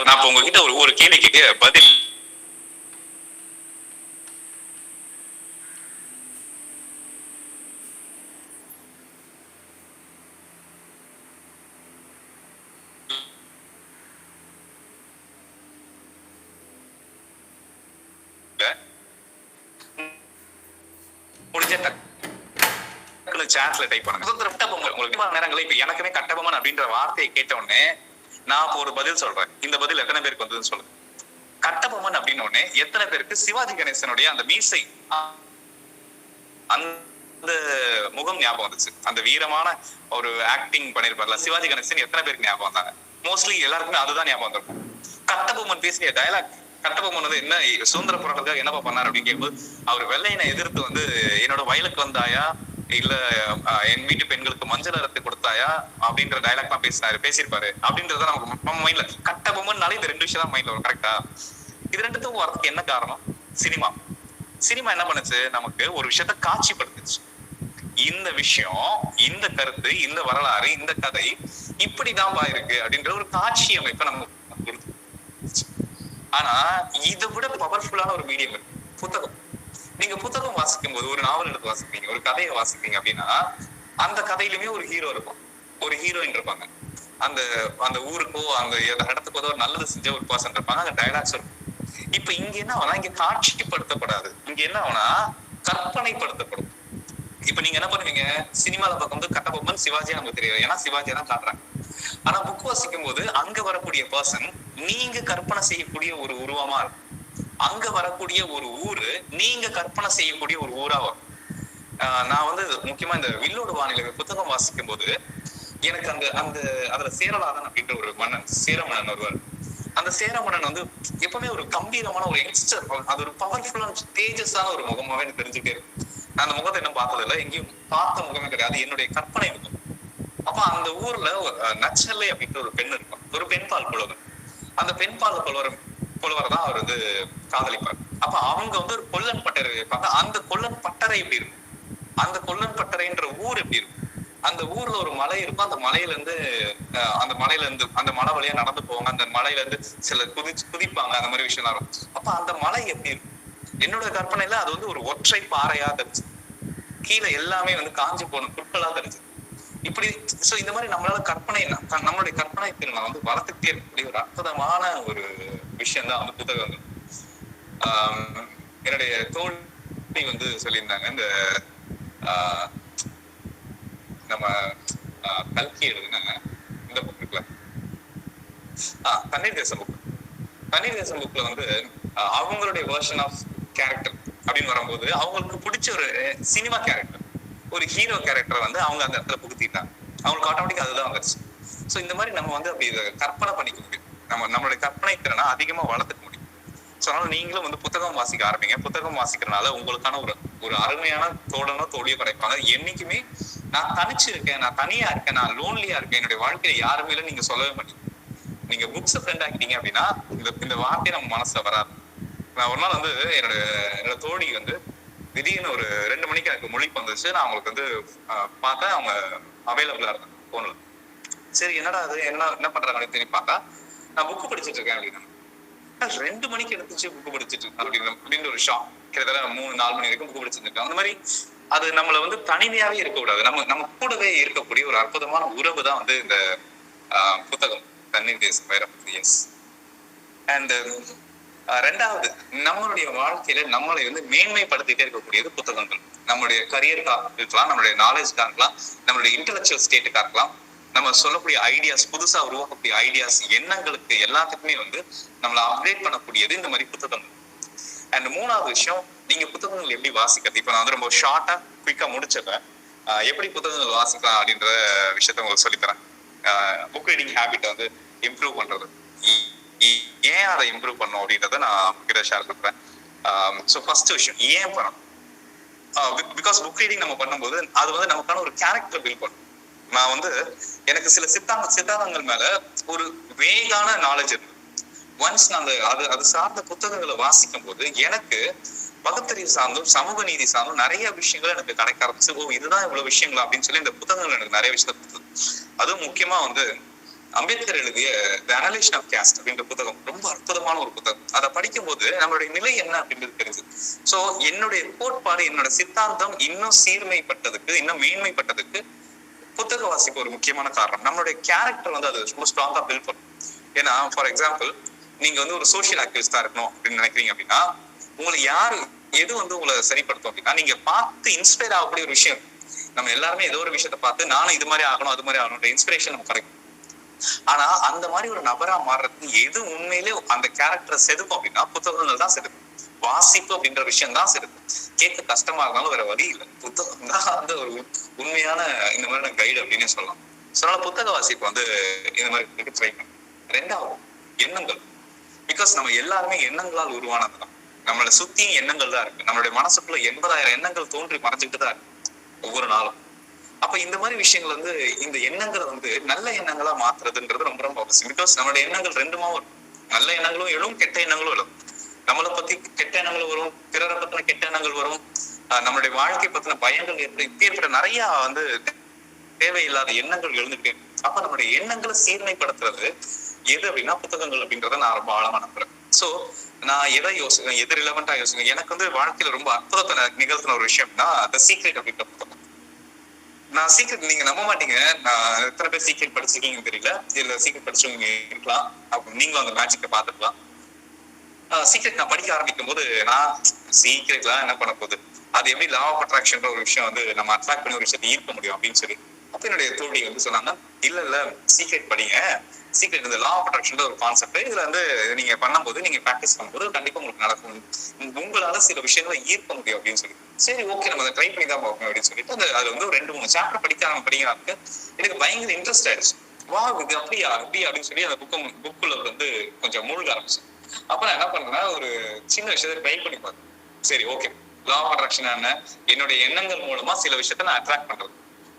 நான் உங்ககிட்ட ஒரு கேள்விக்கு பதில் சாட்ல டைப் பண்ணுங்க. உங்களுக்கு நேரங்களே இப்ப எனக்குமே கட்டபொம்மன் அப்படின்ற வார்த்தையை கேட்ட உடனே நான் இப்போ ஒரு பதில் சொல்றேன். இந்த பதில் எத்தனை பேருக்கு வந்ததுன்னு சொல்லுங்க. கட்டபொம்மன் அப்படின்னு உடனே எத்தனை பேருக்கு சிவாஜி கணேசனுடைய அந்த மீசை அந்த முகம் ஞாபகம் வந்துச்சு? அந்த வீரமான ஒரு ஆக்டிங் பண்ணிருப்பார்ல சிவாஜி கணேசன், எத்தனை பேருக்கு ஞாபகம் வந்தாங்க? மோஸ்ட்லி எல்லாருக்குமே அதுதான் ஞாபகம் வந்திருக்கும். கட்டபொம்மன் பேசிய டயலாக், கட்டபொம்மன் வந்து என்ன சுதந்திர போராட்டத்துக்காக என்னப்பா பண்ணார் அப்படின்னு கேட்கும்போது, அவர் வெள்ளையனை எதிர்த்து வந்து என்னோட வயலுக்கு வந்தாயா இல்ல என் வீட்டு பெண்களுக்கு மஞ்சள் அரைத்து கொடுத்தாயா அப்படின்ற டயலாக் தான் பேசியிருப்பாரு அப்படின்றத நமக்கு மைண்ட்ல கட்டபொம்மன்னாலே இந்த 2 விஷயம் தான் மைண்ட்ல வரும். கரெக்டா? இது ரெண்டுத்துக்கும் வரதுக்கு என்ன காரணம்? சினிமா என்ன பண்ணுச்சு? நமக்கு ஒரு விஷயத்த காட்சிப்படுத்துச்சு. இந்த விஷயம், இந்த கருத்து, இந்த வரலாறு, இந்த கதை இப்படிதான் இருக்கு அப்படின்ற ஒரு காட்சி அமைப்பை நம்ம கொடுத்து. ஆனா இதை விட பவர்ஃபுல்லான ஒரு மீடியம் இருக்கு புத்தகம். நீங்க புத்தகம் வாசிக்கும் போது ஒரு நாவல் எடுத்து வாசிப்பீங்க, ஒரு கதையை வாசிப்பீங்க அப்படின்னா அந்த கதையிலுமே ஒரு ஹீரோ இருக்கும், ஒரு ஹீரோயின் இருப்பாங்க. அந்த ஊருக்கோ அந்த இடத்துக்கோ ஒரு நல்லது செஞ்ச ஒரு பர்சன் இருப்பாங்க, அங்க டைலாக்ஸ் இருக்கும். இப்ப இங்க என்ன ஆகுனா, இங்க காட்சிப்படுத்தப்படாது, இங்க என்ன ஆகுனா கற்பனைப்படுத்தப்படும். இப்ப நீங்க என்ன பண்ணுவீங்க, சினிமால பார்க்கும்போது கட்டபொம்மன் சிவாஜியா நமக்கு தெரியாது, ஏன்னா சிவாஜியா தான் காட்டுறாங்க. ஆனா புக் வாசிக்கும் போது அங்க வரக்கூடிய பர்சன் நீங்க கற்பனை செய்யக்கூடிய ஒரு உருவமா இருக்கும். அங்க வரக்கூடிய ஒரு ஊரு நீங்க கற்பனை செய்யக்கூடிய ஒரு ஊரா வரும். நான் வந்து முக்கியமா இந்த வில்லோடு வானிலை புத்தகம் வாசிக்கும் போது எனக்கு அதுல சேரலாதன் அப்படின்ற ஒரு மன்னன், சேரமன்னன் வருவார். அந்த சேரமன்னன் வந்து எப்பவுமே ஒரு கம்பீரமான ஒரு யங்ஸ்டர், அது ஒரு பவர்ஃபுல்லான தேஜஸான ஒரு முகமாவே எனக்கு தெரிஞ்சுட்டே இருக்கும். நான் அந்த முகத்தை என்ன பார்த்தது இல்லை, எங்கேயும் பார்த்த முகமே கிடையாது, என்னுடைய கற்பனை முகம். அப்ப அந்த ஊர்ல நச்சல்லை அப்படின்ற ஒரு பெண் இருக்கும், ஒரு பெண்பால் புலவர். அந்த பெண்பால் புலவர் தான் அவர் வந்து காதலிப்பார். அப்ப அவங்க வந்து ஒரு கொல்லன் பட்டறை இருப்பாங்க. அந்த கொல்லன் பட்டறை எப்படி இருக்கும், அந்த கொல்லன் பட்டறைன்ற ஊர் எப்படி இருக்கும், அந்த ஊர்ல ஒரு மலை இருக்கும், அந்த மலையில இருந்து அந்த மலை வழியா நடந்து போவாங்க, அந்த மலையில இருந்து சில குதிப்பாங்க, அந்த மாதிரி விஷயம் இருக்கும். அப்ப அந்த மலை எப்படி இருக்கும்? என்னோட கற்பனையில அது வந்து ஒரு ஒற்றை பாறையா தெரிஞ்சு, கீழே எல்லாமே வந்து காஞ்சி போன புற்களா தெரிஞ்சு. இப்படி சோ இந்த மாதிரி நம்மளால நம்மளுடைய கற்பனை திறனை வந்து வளர்த்துக்கிட்டே இருக்கக்கூடிய ஒரு அற்புதமான ஒரு விஷயம் தான் வந்து புத்தகங்கள். என்னுடைய தோழி வந்து சொல்லியிருந்தாங்க, இந்த நம்ம கல்கி எழுதுனாங்க இந்த புக் இருக்குல்ல, தண்ணீர் தேசம் புக். தண்ணீர் தேசம் புக்ல வந்து அவங்களுடைய வெர்ஷன் ஆஃப் கேரக்டர் அப்படின்னு வரும்போது அவங்களுக்கு பிடிச்ச ஒரு சினிமா கேரக்டர், ஒரு ஹீரோ கேரக்டரை வந்து அவங்க அந்த இடத்துல புகுத்திட்டாங்க. அவங்களுக்கு ஆட்டோமேட்டிக் அதுதான் வந்துருச்சு. ஸோ இந்த மாதிரி நம்ம வந்து அப்படி இதை கற்பனை பண்ணிக்க முடியும். நம்மளுடைய கற்பனை திறனை அதிகமா வளர்த்துக்க முடியும். ஸோ அதனால நீங்களும் வந்து புத்தகம் வாசிக்க ஆரம்பிங்க. புத்தகம் வாசிக்கிறதுனால உங்களுக்கான ஒரு அருமையான தோழனோ தோழியோ கிடைப்பாங்க. என்னைக்குமே நான் தனிச்சு இருக்கேன், நான் தனியா இருக்கேன், நான் லோன்லியா இருக்கேன், என்னுடைய வாழ்க்கையில யாருமே இல்லை நீங்க சொல்லவே மாட்டீங்க. நீங்க புக்ஸ் ஃப்ரெண்ட் ஆக்கிட்டீங்க அப்படின்னா இந்த வார்த்தையை நம்ம மனசுல வராது. நான் ஒரு நாள் வந்து என்னோட தோழி வந்து திடீர்னு ஒரு 2 மணிக்கு எனக்கு மொழிப்பு வந்துச்சு. நான் அவங்களுக்கு வந்து பார்த்தேன், அவங்க அவைலபிளா இருந்தாங்க போன்ல. சரி என்னடா அது என்ன பண்றாங்க அப்படின்னு தெரியும் பார்த்தா நான் புக்கு படிச்சுட்டு இருக்கேன் அப்படின்னா, 2 மணிக்கு எடுத்துச்சு புக்கு படிச்சுட்டு அப்படின்னு ஒரு ஷாக். கிட்டத்தட்ட 3-4 மணி வரைக்கும் புக்கு படிச்சுட்டு இருக்கேன். அந்த மாதிரி அது நம்மளை வந்து தனிமையாவே இருக்கக்கூடாது, நம்ம கூடவே இருக்கக்கூடிய ஒரு அற்புதமான உறவு தான் வந்து இந்த புத்தகம் தண்ணீர் தேசம் வைரமுத்து. எஸ். அண்ட் ரெண்டாவது, நம்மளுடைய வாழ்க்கையில நம்மளை வந்து மேன்மைப்படுத்திட்டே இருக்கக்கூடியது புத்தகங்கள். நம்மளுடைய கரியருக்காக இருக்கலாம், நம்மளுடைய நாலேஜ்க்காக இருக்கலாம், நம்மளுடைய இன்டெலெக்சுவல் ஸ்டேட்டுக்காக இருக்கலாம், நம்ம சொல்லக்கூடிய ஐடியாஸ், புதுசா உருவாக்கக்கூடிய ஐடியாஸ், எண்ணங்களுக்கு எல்லாத்துக்குமே வந்து நம்மளை அப்டேட் பண்ணக்கூடியது இந்த மாதிரி புத்தகங்கள். அண்ட் 3வது விஷயம், நீங்க புத்தகங்கள் எப்படி வாசிக்கிறது. இப்ப நான் வந்து ரொம்ப ஷார்ட்டா குயிக்கா முடிச்சிடுறேன். எப்படி புத்தகங்கள் வாசிக்கலாம் அப்படின்ற விஷயத்த உங்களுக்கு சொல்லித்தரேன். புக் ரீடிங் ஹேபிட் வந்து இம்ப்ரூவ் பண்றது, ஏன் அதை இம்ப்ரூவ் பண்ணும் அப்படின்றத நான் உங்ககிட்ட ஷேர் பண்றேன். ஸோ ஃபர்ஸ்ட் விஷயம், ஏன் பண்ணணும். பிகாஸ் புக் ரீடிங் நம்ம பண்ணும்போது அது வந்து நமக்கான ஒரு கேரக்டர் பில்ட் பண்ணும். நான் வந்து எனக்கு சில சித்தாந்தங்கள் மேல ஒரு வேகான நாலேஜ் இருக்கு. ஒன்ஸ் நான் அது சார்ந்த புத்தகங்களை வாசிக்கும் போது எனக்கு பகுத்தறிவு சார்ந்தும் சமூக நீதி சார்ந்தும் நிறைய விஷயங்கள் எனக்கு கிடைக்க ஆரம்பிச்சு. ஓ, இதுதான் இவ்வளவு விஷயங்களா அப்படின்னு சொல்லி இந்த புத்தகங்கள் எனக்கு நிறைய விஷயத்த கொடுத்தது. அதுவும் முக்கியமா வந்து அம்பேத்கர் எழுதிய தி அனலைசேஷன் ஆஃப் காஸ்ட் அப்படின்ற புத்தகம் ரொம்ப அற்புதமான ஒரு புத்தகம். அதை படிக்கும் போது நம்மளுடைய நிலை என்ன அப்படின்றது தெரியுது. ஸோ என்னுடைய கோட்பாடு, என்னோட சித்தாந்தம் இன்னும் சீர்மைப்பட்டதுக்கு, இன்னும் மேன்மைப்பட்டதுக்கு புத்தக வாசிப்பு ஒரு முக்கியமான காரணம். நம்மளுடைய கேரக்டர் வந்து அது ரொம்ப ஸ்ட்ராங்கா பில்ட் பண்ணும். ஏன்னா ஃபார் எக்ஸாம்பிள், நீங்க வந்து ஒரு சோஷியல் ஆக்டிவிஸ்டா இருக்கணும் அப்படின்னு நினைக்கிறீங்க அப்படின்னா, உங்களுக்கு எது வந்து உங்களை சரிப்படுத்தும் அப்படின்னா, நீங்க பார்த்து இன்ஸ்பயர் ஆகக்கூடிய ஒரு விஷயம். நம்ம எல்லாருமே ஏதோ ஒரு விஷயத்த பார்த்து நானும் இது மாதிரி ஆகணும், அது மாதிரி ஆகணும்ன்ற இன்ஸ்பிரேஷன் நமக்கு கிடைக்கும். ஆனா அந்த மாதிரி ஒரு நபரா மாறுறதுக்கு எது உண்மையிலே அந்த கேரக்டரை செதுக்கும் அப்படின்னா புத்தகங்கள் தான் செதுக்கும். வாசிப்பு அப்படின்ற விஷயம் தான் செதுக்கும். கேட்க கஷ்டமா இருந்தாலும் வேற வழி இல்லை, புத்தகம் தான் வந்து ஒரு உண்மையான இந்த மாதிரி கைடு அப்படின்னு சொல்லலாம். அதனால புத்தக வாசிப்பு வந்து இந்த மாதிரி ட்ரை பண்ணும். 2வது, எண்ணங்கள். பிகாஸ் நம்ம எல்லாருமே எண்ணங்களால் உருவானதுதான். நம்மளை சுத்தியும் எண்ணங்கள் தான் இருக்கு. நம்மளுடைய மனசுக்குள்ள 80,000 எண்ணங்கள் தோன்றி மறைஞ்சுக்கிட்டு தான் இருக்கு ஒவ்வொரு நாளும். அப்ப இந்த மாதிரி விஷயங்கள் வந்து இந்த எண்ணங்களை வந்து நல்ல எண்ணங்களா மாத்துறதுன்றது ரொம்ப ரொம்ப அவசியம். பிகாஸ் நம்மளுடைய எண்ணங்கள் 2 வரும். நல்ல எண்ணங்களும் எழும், கெட்ட எண்ணங்களும் எழும். நம்மளை பத்தி கெட்ட எண்ணங்கள் வரும், பிறரை பத்தின கெட்ட எண்ணங்கள் வரும், நம்மளுடைய வாழ்க்கை பத்தின பயங்கள் இப்படிப்பட்ட நிறைய வந்து தேவையில்லாத எண்ணங்கள் எழுந்துட்டே. அப்ப நம்மளுடைய எண்ணங்களை சீர்மைப்படுத்துறது எது அப்படின்னா புத்தகங்கள் அப்படின்றத நான் ரொம்ப ஆழமா நம்புறேன். சோ நான் எதை யோசிக்கிறேன், எது ரிலவெண்டா யோசிக்கிறேன். எனக்கு வந்து வாழ்க்கையில ரொம்ப அற்புதத்தை நிகழ்த்தின ஒரு விஷயம்னா தி சீக்ரெட் அப்படின்ற புத்தகம். நான் சீக்ரெட், நீங்க நம்ப மாட்டீங்க, நான் எத்தனை பேர் சீக்ரெட் படிச்சிருக்கீங்கன்னு தெரியல, இல்ல சீக்ரெட் படிச்சவங்க இருக்கலாம், அப்ப நீங்களும் அந்த மேஜிக்கை பார்த்துக்கலாம். சீக்ரெட் நான் படிக்க ஆரம்பிக்கும் போது நான் சீக்ரெட்லாம் என்ன பண்ண போகுது, அது எப்படி லா ஆஃப் அட்ராக்ஷன் ஒரு விஷயம் வந்து நம்ம அட்ராக்ட் பண்ணி ஒரு விஷயத்தை ஈர்க்க முடியும் அப்படின்னு சொல்லி அப்ப என்னுடைய தோழி வந்து சொன்னாங்க, இல்ல சீக்ரெட் படிங்க, சீக்ரெட் இந்த லா ஆஃப் அட்ராக்ஷன் ஒரு கான்செப்ட், இதுல வந்து நீங்க பண்ணும்போது, நீங்க பிராக்டிஸ் பண்ணும்போது கண்டிப்பா உங்களுக்கு நடக்கும், உங்களால சில விஷயங்களை ஈர்க்க முடியும் அப்படின்னு சொல்லி. சரி ஓகே, நம்ம அதை ட்ரை பண்ணி தான் பார்க்கணும் அப்படின்னு சொல்லிட்டு அது வந்து ஒரு 2-3 சாப்டர் படிக்க எனக்கு பயங்கர இன்ட்ரெஸ்ட் ஆயிடுச்சு. வா, இது அப்படியா அப்படின்னு சொல்லி அந்த புக்குள்ள வந்து கொஞ்சம் மூழ்க ஆரம்பிச்சு. அப்ப நான் என்ன பண்ணேன்னா ஒரு சின்ன விஷயத்த ட்ரை பண்ணி பார்த்தேன். சரி ஓகே, லா ஆஃப் அட்ராக்ஷன் என்ன, என்னுடைய எண்ணங்கள் மூலமா சில விஷயத்த நான் அட்ராக்ட் பண்றது.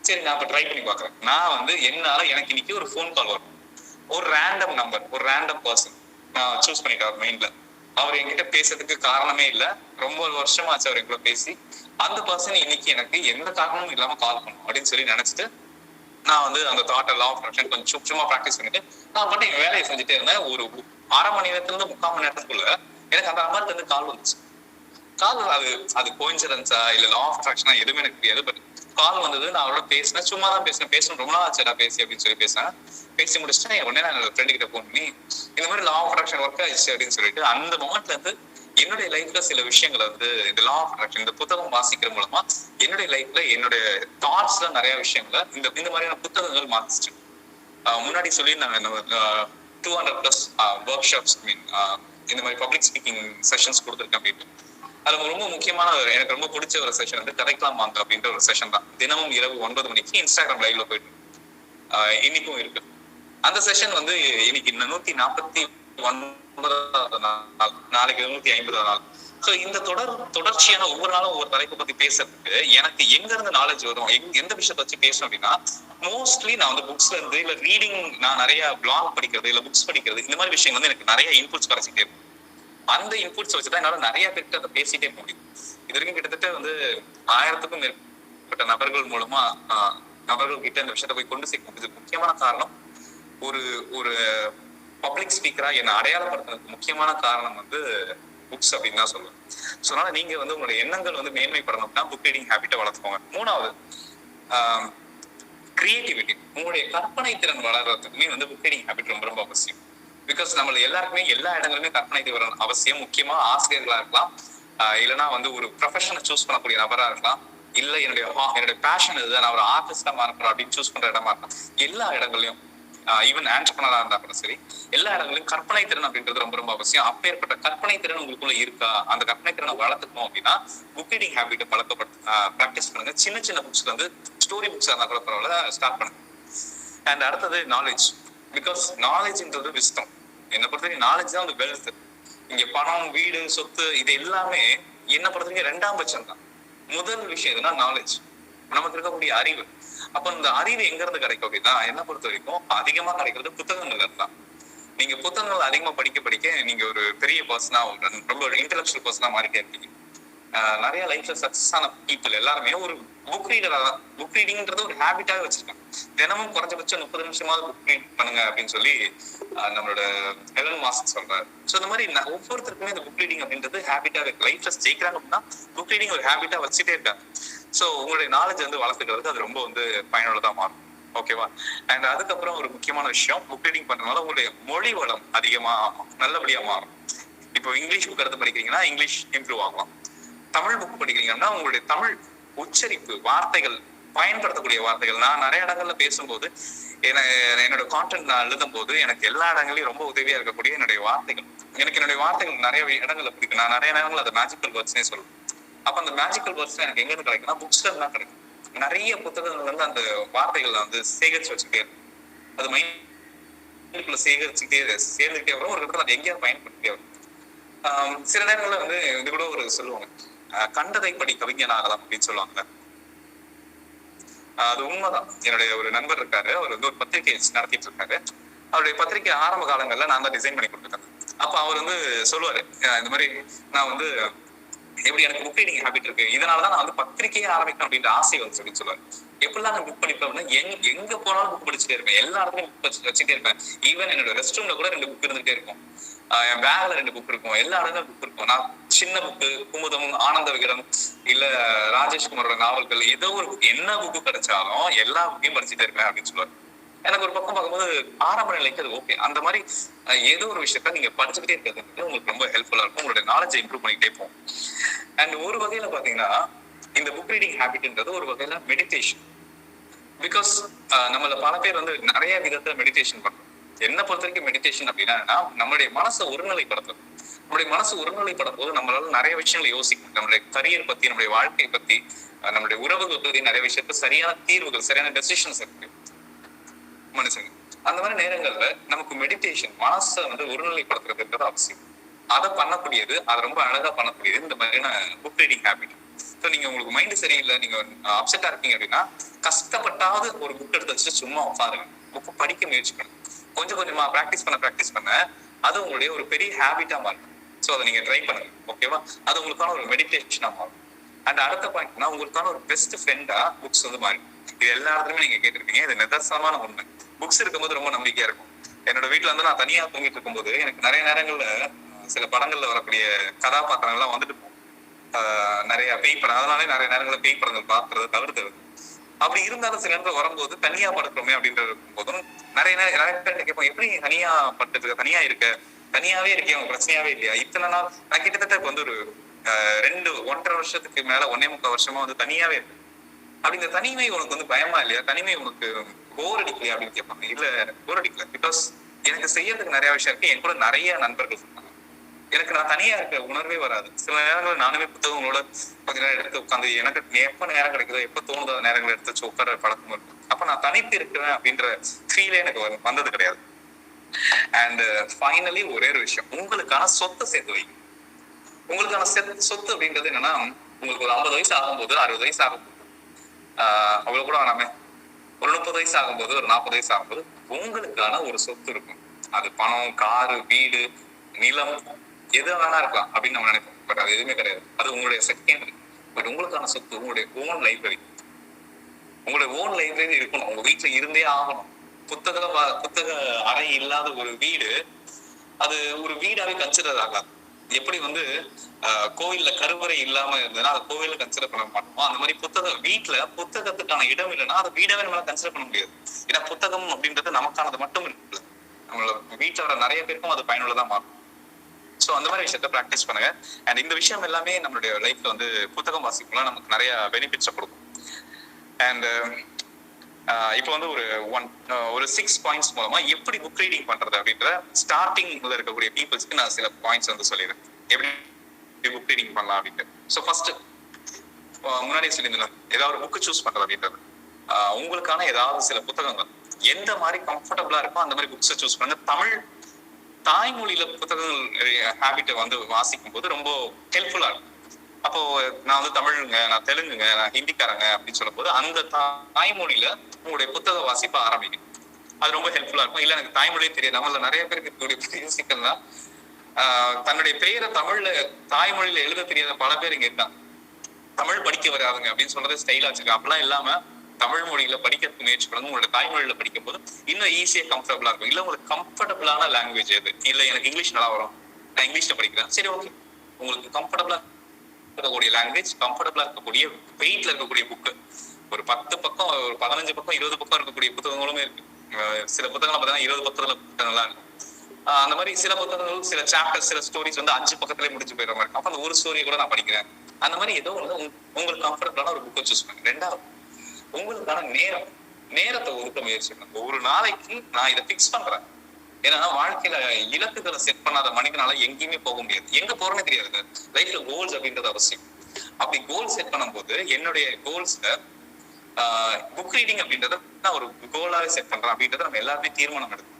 சரி, நான் இப்ப ட்ரை பண்ணி பாக்குறேன். நான் வந்து என்னால எனக்கு இன்னைக்கு ஒரு போன் கால் வரும், ஒரு ரேண்டம் நம்பர், ஒரு ரேண்டம் பர்சன் நான் சூஸ் பண்ணிட்டார் மைண்ட்ல. அவர் என்கிட்ட பேசுறதுக்கு காரணமே இல்லை, ரொம்ப வருஷமாச்சு அவர் என்கிட்ட பேசி. அந்த பர்சன் இன்னைக்கு எனக்கு எந்த காரணமும் இல்லாம கால் பண்ணும் அப்படின்னு சொல்லி நினைச்சிட்டு நான் வந்து அந்த தாட் லா ஆஃப் அட்ராக்ஷன் கொஞ்சம் சும்மா ப்ராக்டிஸ் பண்ணிட்டு நான் மட்டும் என் வேலையை செஞ்சுட்டே இருந்தேன். ஒரு 1/2 மணி நேரத்துல இருந்து 3/4 மணி நேரத்துக்குள்ள எனக்கு அந்த நம்பருக்கு வந்து கால் வந்துச்சு. கால் அது அது கோயின்சிடன்ஸா இல்ல லா ஆஃப் அட்ராக்ஷனா எதுவுமே எனக்கு தெரியாது. பட் கால் வந்தது, நான் அவரோட பேசினேன், சும்மா தான் பேசணும் ரொம்ப நாள் ஆச்சுடா பேசி அப்படின்னு சொல்லி பேசினேன். பேசி முடிச்சுட்டு உடனே நான் என்னோட ஃப்ரெண்டு கிட்ட போன் பண்ணி இந்த மாதிரி லா ஆஃப் அட்ராக்ஷன் ஒர்க் ஆயிடுச்சு அப்படின்னு சொல்லிட்டு அந்த மொமெண்ட்ல இருந்து என்னுடைய லைஃப்ல சில விஷயங்களை வந்து இந்த லா ஆஃப் அட்ராக்ஷன் இந்த புத்தகம் வாசிக்கிற மூலமா என்னுடைய லைஃப்ல என்னுடைய தாட்ஸ்ல நிறைய விஷயங்களை இந்த மாதிரியான புத்தகங்கள் மாத்திச்சு. முன்னாடி சொல்லியிருந்தாங்க 200+ ஒர்க் ஷாப்ஸ் மீன் இந்த மாதிரி பப்ளிக் ஸ்பீக்கிங் செஷன்ஸ் கொடுத்துருக்கேன் அப்படின்ட்டு. அது ரொம்ப முக்கியமான எனக்கு ரொம்ப பிடிச்ச ஒரு செஷன் வந்து கதைக்கலாம் வாங்க அப்படின்ற ஒரு செஷன் தான். தினமும் இரவு 9 மணிக்கு இன்ஸ்டாகிராம் லைவ்ல போயிட்டு இன்னைக்கும் இருக்கு. அந்த செஷன் வந்து இன்னைக்கு 149வது நாள், நாளைக்கு 150வது நாள். ஸோ இந்த தொடர்ச்சியான ஒவ்வொரு நாளும் ஒவ்வொரு தலைப்பை பத்தி பேசுறதுக்கு எனக்கு எங்க இருந்து நாலேஜ் வரும், எந்த விஷயத்த வச்சு பேசணும் அப்படின்னா மோஸ்ட்லி நான் வந்து புக்ஸ்ல இருந்து இல்ல ரீடிங், நான் நிறைய பிளாக் படிக்கிறது இல்ல புக்ஸ் படிக்கிறது இந்த மாதிரி விஷயங்கள் வந்து எனக்கு நிறைய இன்புட்ஸ் கிடைச்சிட்டே இருக்கும். அந்த இன்புட்ஸ் வச்சுதான் என்னால நிறைய பேருக்கு அதை பேசிட்டே முடியும். இது வரைக்கும் கிட்டத்தட்ட வந்து 1000க்கும் மேற்பட்ட நபர்கள் மூலமா நபர்கள் கிட்ட இந்த விஷயத்த போய் கொண்டு சேர்க்க முடியுது. முக்கியமான காரணம் ஒரு பப்ளிக் ஸ்பீக்கரா என்னை அடையாளப்படுத்துறதுக்கு முக்கியமான காரணம் வந்து புக்ஸ் அப்படின்னு தான் சொல்லுவேன். ஸோ அதனால நீங்க வந்து உங்களுடைய எண்ணங்கள் வந்து மேன்மைப்படணும்னா புக் ரீடிங் ஹேபிட்டை வளர்த்துக்கோங்க. 3வது கிரியேட்டிவிட்டி, உங்களுடைய கற்பனை திறன் வளர்றதுக்குமே வந்து புக் ரீடிங் ஹேபிட் ரொம்ப ரொம்ப அவசியம். பிகாஸ் நம்மள எல்லாருக்குமே எல்லா இடங்களுமே கற்பனை திறன் அவசியம். முக்கியமா ஆசிரியர்களா இருக்கலாம், இல்லைன்னா வந்து ஒரு ப்ரொஃபஷனை சூஸ் பண்ணக்கூடிய நபரா இருக்கலாம், இல்ல என்னுடைய பேஷன் இதுதான், நான் ஒரு ஆர்டிஸ்டா மாறணும் அப்படின்னு சூஸ் பண்ற இடமா இருக்கலாம். எல்லா இடங்களையும் ஈவன் ஆண்டர்பிரனரா இருந்தா கூட சரி, எல்லா இடங்களையும் கற்பனை திறன் அப்படின்றது ரொம்ப ரொம்ப அவசியம். அப்பேற்பட்ட கற்பனை திறன் உங்களுக்குள்ள இருக்கா, அந்த கற்பனை திறனை வளர்த்துக்கணும் அப்படின்னா புக் ரீடிங் ஹேபிட்டை ப்ராக்டிஸ் பண்ணுங்க. சின்ன சின்ன புக்ஸ்ல வந்து ஸ்டோரி புக்ஸா இருந்தா கூட பரவாயில்ல, ஸ்டார்ட் பண்ணுங்க. அண்ட் அடுத்தது நாலேஜ். Because நாலேஜ்ன்றது wisdom. என்னை பொறுத்தவரைக்கும் நாலேஜ் தான் வந்து வெல்த். இங்க பணம், வீடு, சொத்து இது எல்லாமே என்னை பொறுத்தவரைக்கும் 2ஆம் பட்சம் தான். முதல் விஷயம் எதுனா நாலேஜ், நமக்கு இருக்கக்கூடிய அறிவு. அப்ப இந்த அறிவு எங்க இருந்து கிடைக்கும் அப்படின்னா என்ன பொறுத்த வரைக்கும் அதிகமா கிடைக்கிறது புத்தகங்கள்ல இருந்தான். நீங்க புத்தகங்கள் அதிகமா படிக்க நீங்க ஒரு பெரிய பர்சனா, ரொம்ப இன்டெலக்சுவல் பர்சனா மாறிட்டே இருக்கீங்க. நிறைய லைஃப்ல சக்சஸ் ஆன பீப்புள் எல்லாருமே ஒரு புக் ரீடரா தான். புக் ரீடிங்ன்றது ஒரு ஹேபிட்டாவே வச்சிருக்காங்க. தினமும் குறைஞ்சபட்சம் 30 நிமிஷமாவது புக் ரீட் பண்ணுங்க அப்படின்னு சொல்லி நம்மளோட எலன் மாஸ்க் சொல்றாரு. ஸோ இந்த மாதிரி ஒவ்வொருத்தருக்குமே இந்த புக் ரீடிங் அப்படின்றது ஹேபிட்டாவே இருக்கு. லைஃப்ல ஜெயிக்கிறாங்க அப்படின்னா புக் ரீடிங் ஒரு ஹேபிட்டா வச்சுட்டே இருக்காங்க. ஸோ உங்களுடைய நாலேஜ் வந்து வளர்த்துக்கிறதுக்கு அது ரொம்ப வந்து பயனுள்ளதா மாறும். ஓகேவா? அண்ட் அதுக்கப்புறம் ஒரு முக்கியமான விஷயம், புக் ரீடிங் பண்றதுனால உங்களுடைய மொழி வளம் அதிகமா நல்லபடியா மாறும். இப்போ இங்கிலீஷ் புக் எடுத்து படிக்கிறீங்கன்னா இங்கிலீஷ் இம்ப்ரூவ் ஆகலாம். தமிழ் புக் படிக்கிறீங்கன்னா உங்களுடைய தமிழ் உச்சரிப்பு, வார்த்தைகள், பயன்படுத்தக்கூடிய வார்த்தைகள். நான் நிறைய இடங்கள்ல பேசும்போது என்னோட கான்டென்ட் நான் எழுதும் போது எனக்கு எல்லா இடங்களையும் ரொம்ப உதவியா இருக்கக்கூடிய என்னுடைய வார்த்தைகள். எனக்கு என்னுடைய வார்த்தைகள் நிறைய இடங்கள்ல பிடிக்கும். நான் நிறைய நேரங்கள் அதை மேஜிக்கல் வேர்ட்ஸ்னே சொல்லுவேன். அப்ப அந்த மேஜிக்கல் வேர்ட்ஸ் எனக்கு எங்க இருந்து கிடைக்கும்னா புக்ஸ்ல இருந்து தான் கிடைக்கும். நிறைய புத்தகங்கள் வந்து அந்த வார்த்தைகள் வந்து சேகரிச்சு வச்சுக்கிட்டே இருக்கும். அது மைண்ட்ல சேர்ந்துக்கிட்டே வரும். ஒரு இடத்துல அது எங்கேயாவது பயன்படுத்திட்டே வரும். சில நேரங்கள்ல வந்து இது கூட ஒரு சொல்லுவாங்க, கண்டதை படி கவிஞன் ஆகலாம் அப்படின்னு சொல்லுவாங்க. அது உண்மைதான். என்னுடைய ஒரு நண்பர் இருக்காரு, அவர் வந்து ஒரு பத்திரிகை நடத்திட்டு இருக்காரு. அவருடைய பத்திரிகை ஆரம்ப காலங்கள்ல நான் தான் டிசைன் பண்ணி கொடுத்துருக்கேன். அப்ப அவர் வந்து சொல்லுவாரு, இந்த மாதிரி நான் வந்து எப்படி எனக்கு புக் ரீடிங் ஹேபிட் இருக்கு, இதனாலதான் நான் வந்து பத்திரிகையே ஆரம்பிக்கணும் அப்படின்ற ஆசை வந்து சொல்லி சொல்லுவாரு. எப்படிலாம் நான் புக் படிப்பேன், எங்க போனாலும் புக் படிச்சுட்டே இருப்பேன். எல்லா இடத்துலயும் புக் வச்சுட்டே இருப்பேன். ஈவன் என்னோட ரெஸ்ட் ரூம்ல கூட 2 புக் இருந்துகிட்டே இருக்கும். என் பேக்ல 2 புக் இருக்கும். எல்லா இடத்துலயும் புக் இருக்கும். நான் சின்ன புக்கு, குமுதம், ஆனந்த விகடன், இல்ல ராஜேஷ்குமாரோட நாவல்கள், ஏதோ ஒரு புக், என்ன புக்கு கிடைச்சாலும் எல்லா புக்கையும் படிச்சுட்டே இருப்பேன் அப்படின்னு சொல்லுவாரு. எனக்கு ஒரு பக்கம் பார்க்கும்போது ஆரம்ப நிலைக்கு அது ஓகே. அந்த மாதிரி ஏதோ ஒரு விஷயத்த நீங்க படிச்சுக்கிட்டே இருக்கிறது உங்களுக்கு ரொம்ப ஹெல்ப்ஃபுல்லா இருக்கும். உங்களுடைய நாலேஜை இம்ப்ரூவ் பண்ணிக்கிட்டே போகும். அண்ட் ஒரு வகையில பாத்தீங்கன்னா இந்த புக் ரீடிங் ஹேபிட்ன்றது ஒரு வகையில மெடிடேஷன். பிகாஸ் நம்மள பல பேர் வந்து நிறைய விதத்துல மெடிடேஷன் பண்றோம். என்ன பொறுத்த வரைக்கும் மெடிடேஷன் அப்படின்னா நம்மளுடைய மனசை ஒருநிலைப்படுத்துறது. நம்மளுடைய மனசு ஒருநிலைப்படும் போது நம்மளால நிறைய விஷயங்களை யோசிக்கணும். நம்மளுடைய கரியர் பத்தி, நம்மளுடைய வாழ்க்கை பத்தி, நம்மளுடைய உறவுகள் பத்தி நிறைய விஷயத்துக்கு சரியான தீர்வுகள், சரியான டெசிஷன்ஸ் இருக்கு மனுஷங்க. அந்த மாதிரி நேரங்கள்ல நமக்கு மெடிடேஷன், மனசை வந்து ஒருநிலைப்படுத்துறதுன்றது அவசியம். அதை பண்ணக்கூடியது, அதை ரொம்ப அழகா பண்ணக்கூடியது இந்த மாதிரியான புக் ரீடிங் ஹேபிட். ஸோ நீங்க உங்களுக்கு மைண்ட் சரியில்லை, நீங்க அப்செட்டா இருக்கீங்க அப்படின்னா கஷ்டப்பட்டாவது ஒரு புக் எடுத்து வச்சுட்டு சும்மா உட்காருங்க. புக் படிக்க முயற்சி பண்ணுங்க. கொஞ்சம் கொஞ்சமா ப்ராக்டிஸ் பண்ண அது உங்களுடைய ஒரு பெரிய ஹேபிட்டா மாறும். ஸோ அதை நீங்க ட்ரை பண்ணுங்க. ஓகேவா? அது உங்களுக்கான ஒரு மெடிடேஷனா மாறும். அண்ட் அடுத்த பாயிண்ட்னா உங்களுக்கான ஒரு பெஸ்ட் ஃப்ரெண்டா புக்ஸ் வந்து மாறும். இது எல்லா இடத்துலயுமே நீங்க கேட்டிருக்கீங்க. இது நிதர்சனமான உண்மை. புக்ஸ் இருக்கும்போது ரொம்ப நம்பிக்கையா இருக்கும். என்னோட வீட்டுல வந்து நான் தனியா தூங்கிட்டு இருக்கும்போது எனக்கு நிறைய நேரங்கள்ல சில படங்கள்ல வரக்கூடிய கதாபாத்திரங்கள்லாம் வந்துட்டு போகும். நிறைய பேய் படம், அதனாலே நிறைய நேரங்களில் பேய் படங்கள் பார்க்கறத தவிர்த்து. அப்படி இருந்தாலும் சில நேரத்தில் வரும்போது தனியா படுக்கிறோமே அப்படின்றது போதும் நிறைய பேர் கேட்போம், எப்படி தனியா படுத்துட்டு தனியா இருக்க, தனியாவே இருக்கே, உங்க பிரச்சனையாவே இல்லையா? இத்தனை நாள் நான் கிட்டத்தட்ட இப்போ வந்து ஒரு 1.5 வருஷத்துக்கு மேல 1.25 வருஷமா வந்து தனியாவே இருக்கு. அப்படி இந்த தனிமை உனக்கு வந்து பயமா இல்லையா, தனிமை உனக்கு போர் அடிக்கலையா அப்படின்னு கேட்பாங்க. இல்ல, போர் அடிக்கல. பிகாஸ் எனக்கு செய்யறதுக்கு நிறைய விஷயம் இருக்கு. என் கூட நிறைய நண்பர்கள் சொன்னாங்க. எனக்கு நான் தனியா இருக்க உணர்வே வராது. சில நேரங்கள் நானுமே புத்தகங்களோட கொஞ்ச நேரம் எடுத்து உட்காந்து எனக்கு எப்ப நேரம் கிடைக்குதோ, எப்ப தோணுதோ நேரங்கள் எடுத்து வச்சு உட்கார பழக்கம் இருக்கு. அப்ப நான் தனித்து இருக்கிறேன் அப்படின்ற ஃபீலே எனக்கு வந்தது கிடையாது. அண்ட் ஃபைனலி ஒரே ஒரு விஷயம், உங்களுக்கான சொத்தை சேர்த்து வைங்க. உங்களுக்கான சொத்து அப்படின்றது என்னன்னா, உங்களுக்கு ஒரு 50 வயசு ஆகும்போது, 60 வயசு ஆகும்போது, அவ்வளவு கூட வேணாமே, ஒரு 30 வயசு ஆகும்போது, ஒரு 40 வயசு ஆகும்போது உங்களுக்கான ஒரு சொத்து இருக்கும். அது பணம், காரு, வீடு, நிலம், எது வேணா இருக்கலாம் அப்படின்னு நம்ம நினைப்போம். பட் அது எதுவுமே கிடையாது. அது உங்களுடைய செகண்டரி. பட் உங்களுக்கான சொத்து உங்களுடைய ஓன் லைப்ரரி. உங்களுடைய ஓன் லைப்ரரி இருக்கணும். உங்க வீட்டுல இருந்தே ஆகணும். புத்தக அறை இல்லாத ஒரு வீடு அது ஒரு வீடாவே கன்சிடர் ஆகாது. எப்படி வந்து கோவில்ல கருவறை இல்லாம இருந்ததுன்னா அதை கோவில்ல கன்சிடர் பண்ண மாட்டோமோ, அந்த மாதிரி வீட்டுல புத்தகத்துக்கான இடம் இல்லைன்னா அதை வீடாவே நம்மளால கன்சிடர் பண்ண முடியாது. ஏன்னா புத்தகம் அப்படின்றது நமக்கானது மட்டும் இல்லை, நம்மளோட வீட்டுல வர நிறைய பேருக்கும் அது பயனுள்ளதா மாறும். ஸோ அந்த மாதிரி விஷயத்த ப்ராக்டிஸ் பண்ணுங்க. அண்ட் இந்த விஷயம் எல்லாமே நம்மளுடைய லைஃப்ல வந்து புத்தகம் வாசிக்கலாம் நமக்கு நிறைய பெனிஃபிட்ஸை கொடுக்கும். அண்ட் இப்போ வந்து ஒரு 6 பாயிண்ட்ஸ் மூலமா எப்படி புக் ரீடிங் பண்றது அப்படின்ற ஸ்டார்டிங்ல இருக்கக்கூடிய பீப்புள்ஸ்க்கு நான் சில பாயிண்ட்ஸ் வந்து சொல்லிடுறேன், எப்படி புக் ரீடிங் பண்ணலாம் அப்படின்ட்டு. ஸோ ஃபர்ஸ்ட், முன்னாடியே சொல்லியிருந்தேன், ஏதாவது ஒரு புக்கு சூஸ் பண்றது அப்படின்றது. உங்களுக்கான ஏதாவது சில புத்தகங்கள் எந்த மாதிரி கம்ஃபர்டபுளா இருக்கோ அந்த மாதிரி புக்ஸை சூஸ் பண்ணுங்க. தமிழ் தாய்மொழியில புத்தகங்கள் ஹேபிட்டை வந்து வாசிக்கும் போது ரொம்ப ஹெல்ப்ஃபுல்லா இருக்கும். அப்போ நான் வந்து தமிழுங்க, நான் தெலுங்குங்க, நான் ஹிந்திக்காரங்க அப்படின்னு சொல்லும் போது அந்த தாய்மொழியில உங்களுடைய புத்தக வாசிப்பை ஆரம்பிக்கும். அது ரொம்ப ஹெல்ப்ஃபுல்லா இருக்கும். இல்ல எனக்கு தாய்மொழியே தெரியாது, நம்மள நிறைய பேருக்கு இருக்கக்கூடிய சிக்கல் தான் தன்னுடைய பெயரை தாய்மொழியில எழுத தெரியாத பல பேர் இங்க இருக்காங்க. தமிழ் படிக்க வராதுங்க அப்படின்னு சொல்றது ஸ்டைலா வச்சுக்க. அப்படிலாம் இல்லாம தமிழ் மொழியில படிக்கிறதுக்கு முயற்சி பண்ணுங்க. உங்களோட தாய்மொழியில படிக்கும் போது இன்னும் ஈஸியா கம்ஃபர்டபுளா இருக்கும். இல்ல உங்களுக்கு கம்ஃபர்டபுளான லாங்குவேஜ் எது, இல்ல எனக்கு இங்கிலீஷ் நல்லா வரும், நான் இங்கிலீஷ்ல படிக்கிறேன், சரி ஓகே, உங்களுக்கு கம்ஃபர்டபுளா இருக்கக்கூடிய லாங்குவேஜ், கம்ஃபர்டபுளா இருக்கக்கூடிய வெயிட்ல இருக்கக்கூடிய புக்கு, ஒரு 10 பக்கம், ஒரு 15 பக்கம், 20 பக்கம் இருக்கக்கூடிய புத்தகங்களுமே இருக்கு. சில புத்தகங்கள் பார்த்தீங்கன்னா 20 பக்கத்துல புத்தகங்கள்லாம் இருக்கு. அந்த மாதிரி சில புத்தகங்கள், சில சாப்டர், சில ஸ்டோரிஸ் வந்து 5 பக்கத்திலே முடிச்சு போயிடுற மாதிரி. அப்ப அந்த ஒரு ஸ்டோரியை கூட நான் படிக்கிறேன். அந்த மாதிரி ஏதோ ஒன்று உங்களுக்கு கம்ஃபர்டபுளான ஒரு புக்கை சூஸ் பண்ணுங்க. 2வது, உங்களுக்கான நேரத்தை ஒதுக்க முயற்சி பண்ணுங்க. ஒரு நாளைக்கு நான் இதை பிக்ஸ் பண்றேன். ஏன்னா வாழ்க்கையில இலக்குகளை செட் பண்ணாத மனிதனால எங்கேயுமே போக முடியாது, எங்க போறேன்னு தெரியாது. லைஃப்ல கோல்ஸ் அப்படின்றது அவசியம். அப்படி கோல் செட் பண்ணும் போது என்னுடைய கோல்ஸ்ல புக் ரீடிங் அப்படின்றத நான் ஒரு கோலாவே செட் பண்றேன் அப்படின்றத நம்ம எல்லாருமே தீர்மானம் எடுக்கணும்.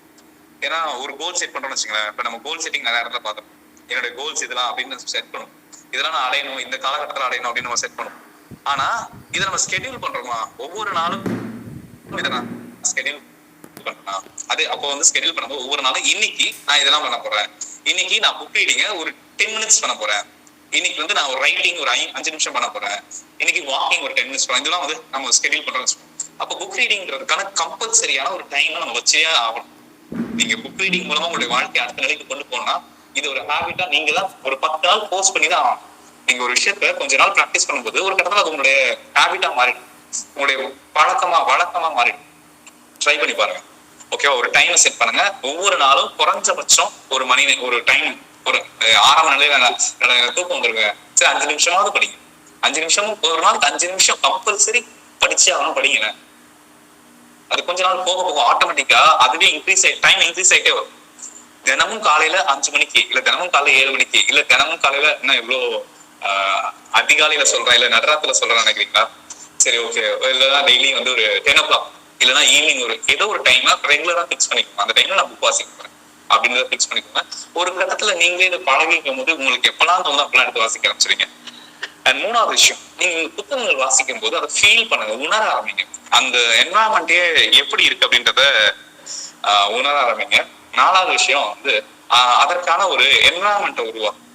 ஏன்னா ஒரு கோல் செட் பண்றோம்னு வச்சுங்களேன், இப்ப நம்ம கோல் செட்டிங் நிறைய இடத்துல பார்த்தோம். என்னுடைய கோல்ஸ் இதெல்லாம் அப்படின்னு செட் பண்ணும், இதெல்லாம் நான் அடையணும், இந்த காலகட்டத்தில் அடையணும் அப்படின்னு நம்ம செட் பண்ணும். ஆனா இதை நம்ம ஸ்கெடியூல் பண்றோமா, ஒவ்வொரு நாளும் இதை நான் ஸ்கெடியூல் பண்ணலாம். அது அப்போ வந்து ஸ்கெடியூல் பண்ணும்போது ஒவ்வொரு நாளும் இன்னைக்கு நான் இதெல்லாம் பண்ண போறேன், இன்னைக்கு நான் புக் ரீடிங்க ஒரு 10 மினிட்ஸ் பண்ண போறேன், இன்னைக்கு வந்து நான் ஒரு ரைட்டிங் ஒரு 5 நிமிஷம் பண்ண போறேன், இன்னைக்கு வாக்கிங் ஒரு 10 மினிட்ஸ் பண்ண, இதெல்லாம் வந்து நம்ம ஸ்கெடியூல் பண்றோம். அப்போ புக் ரீடிங்கிறதுக்கான கம்பல்சரியான ஒரு டைம் நம்ம வச்சே ஆகணும். நீங்க புக் ரீடிங் மூலமா உங்களுடைய வாழ்க்கையை அடுத்த நிலைக்கு கொண்டு போனா இது ஒரு ஹேபிட்டா நீங்க தான் ஒரு 10 நாள் போஸ்ட் பண்ணி தான் ஆகணும். நீங்க ஒரு விஷயத்த கொஞ்ச நாள் பிராக்டிஸ் பண்ணும்போது ஒரு கட்டத்துல அது உங்களுடைய ஹேபிட்டா மாறிடும், உங்களுடைய வழக்கமா மாறிடும். ட்ரை பண்ணி பாருங்க. ஓகேவா? ஒரு டைம் செட் பண்ணுங்க. ஒவ்வொரு நாளும் குறைஞ்சபட்சம் ஒரு டைம், ஒரு ஆரம்ப நிலையில தூக்கம் வந்துருங்க, சரி 5 நிமிஷமாவது படிங்க. 5 நிமிஷமும் ஒரு நாளுக்கு 5 நிமிஷம் கம்பல்சரி படிச்சு ஆகணும், படிங்க. அது கொஞ்ச நாள் போக போக ஆட்டோமேட்டிக்கா அதுவே டைம் இன்க்ரீஸ் ஆகிட்டே வரும். தினமும் காலையில 5 மணிக்கு, இல்ல தினமும் காலையில 7 மணிக்கு, இல்ல தினமும் காலையில என்ன இவ்வளவு அதிகாலையில சொல்றேன், இல்ல நடுராத்துல சொல்றேன் நினைக்கிறீங்களா? சரி ஓகே. இல்லைன்னா டெய்லி வந்து ஒரு 10 o'clock, இல்லைன்னா ஈவினிங் ஒரு ஏதோ ஒரு டைம் ரெகுலரா பிக்ஸ் பண்ணிக்கோங்க. அந்த டைம்ல நான் புக் வாசிக்க போறேன் அப்படின்றத பிக்ஸ் பண்ணிக்கோங்க. ஒரு கட்டத்துல நீங்களே இதை பழகிக்கும் போது உங்களுக்கு எப்பெல்லாம் தோணும் அப்பெல்லாம் எடுத்து வாசிக்க ஆரம்பிச்சிருங்க. அண்ட் 3வது விஷயம், நீங்க புத்தகங்கள் வாசிக்கும் போது அதை ஃபீல் பண்ணுங்க, உணர ஆரம்பிங்க. அந்த என்வரான்மெண்டே எப்படி இருக்கு அப்படின்றத உணர ஆரம்பிங்க. 4வது விஷயம் வந்து அதற்கான ஒரு என்வரான்மெண்ட்டை உருவாக்கும்.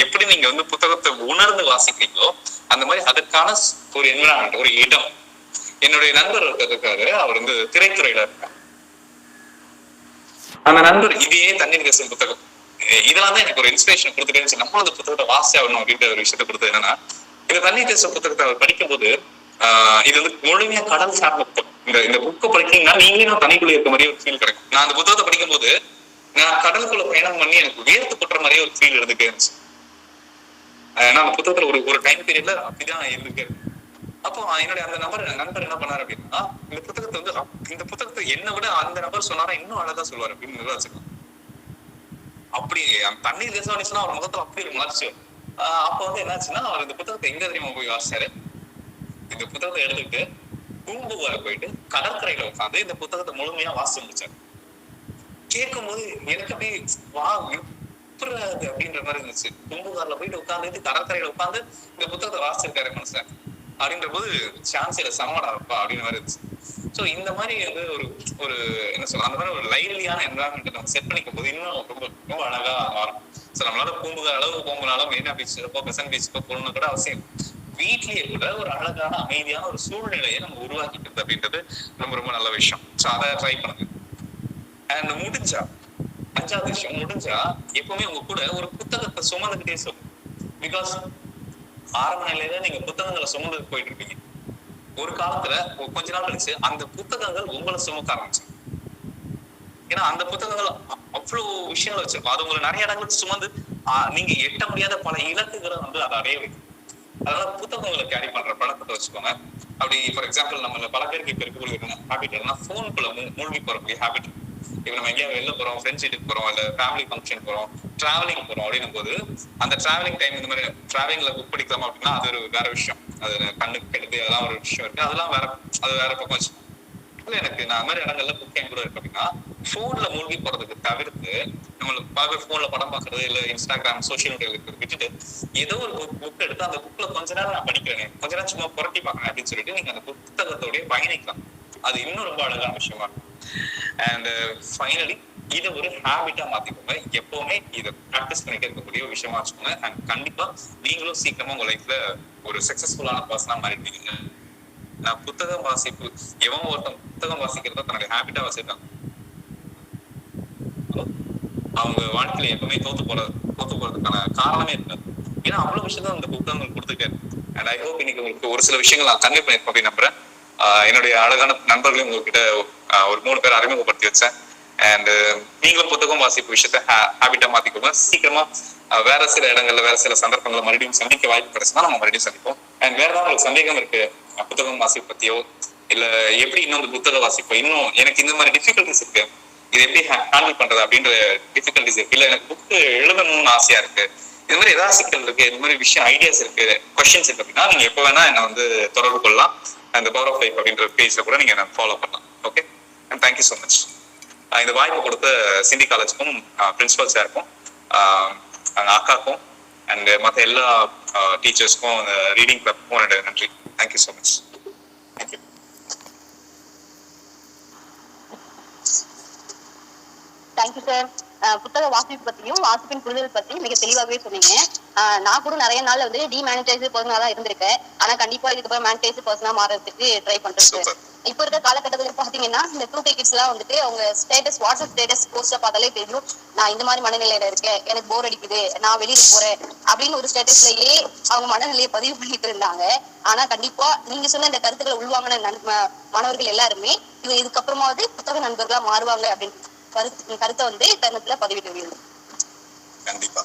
எப்படி நீங்க வந்து புத்தகத்தை உணர்ந்து வாசிக்கிறீங்களோ அந்த மாதிரி அதற்கான ஒரு என்வரான்மெண்ட், ஒரு இடம். என்னுடைய நண்பர் இருக்காரு, அவர் வந்து திரைத்துறையில இருக்கார். அந்த நண்பர் இதே தண்ணீர் கசியும் புத்தகம் இதெல்லாம் தான் எனக்கு ஒரு இன்ஸ்பிரேஷன் கொடுத்துட்டே இருந்துச்சு. நம்மளும் அந்த புத்தகத்தை வாசி ஆகணும் அப்படின்ற ஒரு விஷயத்த கொடுத்தது என்னன்னா, இந்த தண்ணி தேச புத்தகத்தை அவர் படிக்கும் போது இது வந்து முழுமையா கடல் சார்ந்த புத்தகம். இந்த புக்கை படிச்சீங்கன்னா நீங்களே நான் தண்ணிக்குள்ள இருக்க மாதிரியே ஒரு ஃபீல் கிடைக்கும். நான் அந்த புத்தகத்தை படிக்கும் போது நான் கடலுக்குள்ள பயணம் பண்ணி எனக்கு வேர்த்து கொட்டுற மாதிரியே ஒரு ஃபீல் இருந்துட்டே இருந்துச்சு. ஏன்னா அந்த புத்தகத்துல ஒரு டைம் பீரியட்ல அப்படிதான் இருந்துருக்கு. அப்போ என்னுடைய அந்த நண்பர் என்ன பண்ணாரு அப்படின்னா, இந்த புத்தகத்தை என்ன விட அந்த நபர் சொன்னாரா இன்னும் அழகா சொல்லுவாரு அப்படின்னு நிர்வாச்சிக்கலாம். அப்படி தண்ணீர் தேசம் வந்துச்சுன்னா அவர் முகத்துல அப்படி ஒரு மலர்ச்சி. அப்ப வந்து என்னாச்சுன்னா, அவர் இந்த புத்தகத்தை எங்க தெரியுமா போய் வாசிச்சாரு, இந்த புத்தகத்தை எடுத்துட்டு பூம்புகார போயிட்டு கடற்கரையில உட்காந்து இந்த புத்தகத்தை முழுமையா வாசிச்சு முடிச்சாரு. கேட்கும் போது எனக்கு அப்படியே வா எப்படி அப்படின்ற மாதிரி இருந்துச்சு. பூம்புகார்ல போயிட்டு உட்காந்து கடற்கரையில உட்காந்து இந்த புத்தகத்தை வாசிச்சிருக்காரு மனுஷன் அப்படின்ற போது சான்ஸ் சம்மடா இருப்பா அப்படின்னு மாதிரி இருந்துச்சு. ஸோ இந்த மாதிரி வந்து ஒரு என்ன சொல்ல, அந்த மாதிரி ஒரு லைவ்லியான என்வரான்மெண்ட் நம்ம செட் பண்ணிக்கும் போது இன்னும் ரொம்ப ரொம்ப அழகா மாறும். ஸோ நம்மளால பூம்புகார் அளவு போகணும்னாலும் மெரினா பீச்சுக்கோ பெசன்ட் பீச்சுக்கோ போகணும்னு கூட அவசியம். வீட்லயே கூட ஒரு அழகான அமைதியான ஒரு சூழ்நிலையை நம்ம உருவாக்கிக்கிறது அப்படின்றது ரொம்ப ரொம்ப நல்ல விஷயம். ஸோ அதை ட்ரை பண்ணுங்க. அண்ட் முடிஞ்சா 5வது விஷயம், முடிஞ்சா எப்பவுமே உங்க கூட ஒரு புத்தகத்தை சுமந்துகிட்டே சொல்லுங்க. பிகாஸ் ஆரம்ப நிலையில நீங்க புத்தகங்களை சுமந்து போயிட்டு இருப்பீங்க. ஒரு காலத்துல கொஞ்ச நாள் கழிச்சு அந்த புத்தகங்கள் உங்களை சுமக்க ஆரம்பிச்சு. ஏன்னா அந்த புத்தகங்கள் அவ்வளவு விஷயங்கள் வச்சிருக்கும். அது உங்களை நிறைய இடங்களுக்கு சுமந்து நீங்க எட்ட முடியாத பல இலக்குகளை வந்து அதை அடைய வைக்கும். அதனால புத்தகங்களை கேரி பண்ற பழக்கத்தை வச்சுக்கோங்க. அப்படி ஃபார் எக்ஸாம்பிள் நம்ம பல பேருக்கு இப்ப இருக்கக்கூடிய ஹேபிட் என்னன்னா, போனுக்குள்ள மூழ்கி போறக்கூடிய ஹேபிட். இப்ப நம்ம எங்கேயாவது வெளில போறோம், ஃப்ரெண்ட்ஸ் வீட்டுக்கு போறோம், இல்ல ஃபேமிலி ஃபங்க்ஷன் போறோம், டிராவலிங் போறோம் அப்படின்னும் போது அந்த டிராவலிங் டைம் இந்த மாதிரி டிராவலிங்ல புக் படிக்கலாம் அப்படின்னா அது ஒரு வேற விஷயம். அது கண்ணுக்கு கெடுத்து அதெல்லாம் ஒரு விஷயம் இருக்கு. அதெல்லாம் வேற பக்கம் வச்சு இல்ல எனக்கு நான் அந்த மாதிரி இடங்கள்ல புக் என் கூட இருக்கு அப்படின்னா போன்ல மூழ்கி போறதுக்கு தவிர்த்து நம்மளுக்கு பார்க்க போன்ல படம் பாக்குறது இல்ல இன்ஸ்டாகிராம் சோசியல் மீடியால இருக்கிறது விட்டுட்டு ஏதோ ஒரு புக் எடுத்து அந்த புக்ல கொஞ்ச நேரம் நான் படிக்கிறேன், கொஞ்ச நேரம் சும்மா புரட்டி பாக்கிறேன் அப்படின்னு சொல்லிட்டு நீங்க அந்த புத்தகத்தோடய பயணிக்கலாம். அது இன்னும் ரொம்ப அழகான விஷயமா இருக்கும். அண்ட் ஃபைனலி இதை ஒரு ஹேபிட்டா மாத்திக்கோங்க. எப்பவுமே இதை ப்ராக்டிஸ் பண்ணிக்க இருக்கக்கூடிய ஒரு விஷயமா வச்சுக்கோங்க. அண்ட் கண்டிப்பா நீங்களும் சீக்கிரமா உங்க லைஃப்ல ஒரு சக்சஸ்ஃபுல்லான பர்சனா மாறிடுவீங்க. நான் புத்தகம் வாசிப்பு ஒருத்தன் புத்தகம் வாசிக்கிறத தன்னுடைய ஹேபிட்டா வச்சிருக்கான், அவங்க வாழ்க்கையில எப்பவுமே தோத்து போறதுக்கான காரணமே இருக்காது. ஏன்னா அவ்வளவு விஷயம் தான் இந்த புத்தகங்கள் கொடுத்துருக்காரு. அண்ட் ஐ ஹோப் இன்னைக்கு உங்களுக்கு ஒரு சில விஷயங்கள் நான் கன்வே பண்ணிருப்பேன் அப்படின்னு நம்புறேன். என்னுடைய அழகான நண்பர்களையும் உங்ககிட்ட ஒரு 3 பேர் அறிமுகப்படுத்தி வச்சேன். அண்ட் நீங்களும் புத்தகம் வாசிப்பு விஷயத்த ஹேபிட்டா மாத்திக்கோங்க. சீக்கிரமா வேற சில இடங்கள்ல வேற சில சந்தர்ப்பங்களை மறுபடியும் சந்திக்க வாய்ப்பு கிடைச்சுன்னா நம்ம மறுபடியும் சந்திப்போம். அண்ட் வேற ஏதாவது உங்களுக்கு சந்தேகம் இருக்கு புத்தகம் வாசிப்பு பத்தியோ இல்ல எப்படி இன்னும் புத்தக வாசிப்போம், இன்னும் எனக்கு இந்த மாதிரி டிஃபிகல்டிஸ் இருக்கு, இது எப்படி ஹேண்டில் பண்றது அப்படின்ற டிஃபிகல்டிஸ் இருக்கு, இல்ல எனக்கு புக்கு எழுதணும்னு ஆசையா இருக்கு, இது மாதிரி ஏதாவது சிக்கல் இருக்கு, இது மாதிரி விஷயம் ஐடியாஸ் இருக்கு, கொஸ்டின்ஸ் இருக்கு அப்படின்னா நீங்க எப்ப வேணா என்ன வந்து தொடர்பு கொள்ளலாம். அந்த பவர் ஆஃப் லைஃப் அப்படின்ற பேஜ்ல கூட நீங்க ஃபாலோ பண்ணலாம். Okay, and thank you so much. இந்த வாய்ப்பு கொடுத்த சிண்டி காலேஜுக்கும் பிரின்சிபல் சாருக்கும் அக்காக்கும் அண்ட் மற்ற எல்லா டீச்சர்ஸ்க்கும் ரீடிங் கிளப்புக்கும் என்னோட நன்றி. Thank you so much. Thank you. Thank you sir. புத்தக வாசிப்பு பத்தியும் வாசிப்பின் புரிதல் பத்தி மிக தெளிவாகவே சொன்னீங்க. நான் கூட நிறைய நாள் வந்து டிமானிட்டைஸ்டு பர்சனா தான் இருந்திருக்கேன். ஆனா கண்டிப்பா இதுக்கப்புறம் மானிட்டைஸ்டு பர்சனா மாறதுக்கு ட்ரை பண்றேன். இப்ப இருக்க காலகட்டத்தில் பாத்தீங்கன்னா இந்த 2K கிட்ஸ் எல்லாம் வந்துட்டு அவங்க ஸ்டேட்டஸ் வாட்ஸ்அப் ஸ்டேட்டஸ் போஸ்ட பார்த்தாலே தெரியும் நான் இந்த மாதிரி மனநிலையில இருக்கேன், எனக்கு போர் அடிக்குது, நான் வெளியில போறேன் அப்படின்னு ஒரு ஸ்டேட்டஸ்லயே அவங்க மனநிலையை பதிவு பண்ணிட்டு இருந்தாங்க. ஆனா கண்டிப்பா நீங்க சொன்ன இந்த கருத்துக்களை உள்வாங்கின மாணவர்கள் எல்லாருமே இதுக்கப்புறமாவது புத்தக நண்பர்களா மாறுவாங்க அப்படின்னு கருத்தை வந்து தருணத்துல பதிவிட்டு. கண்டிப்பா.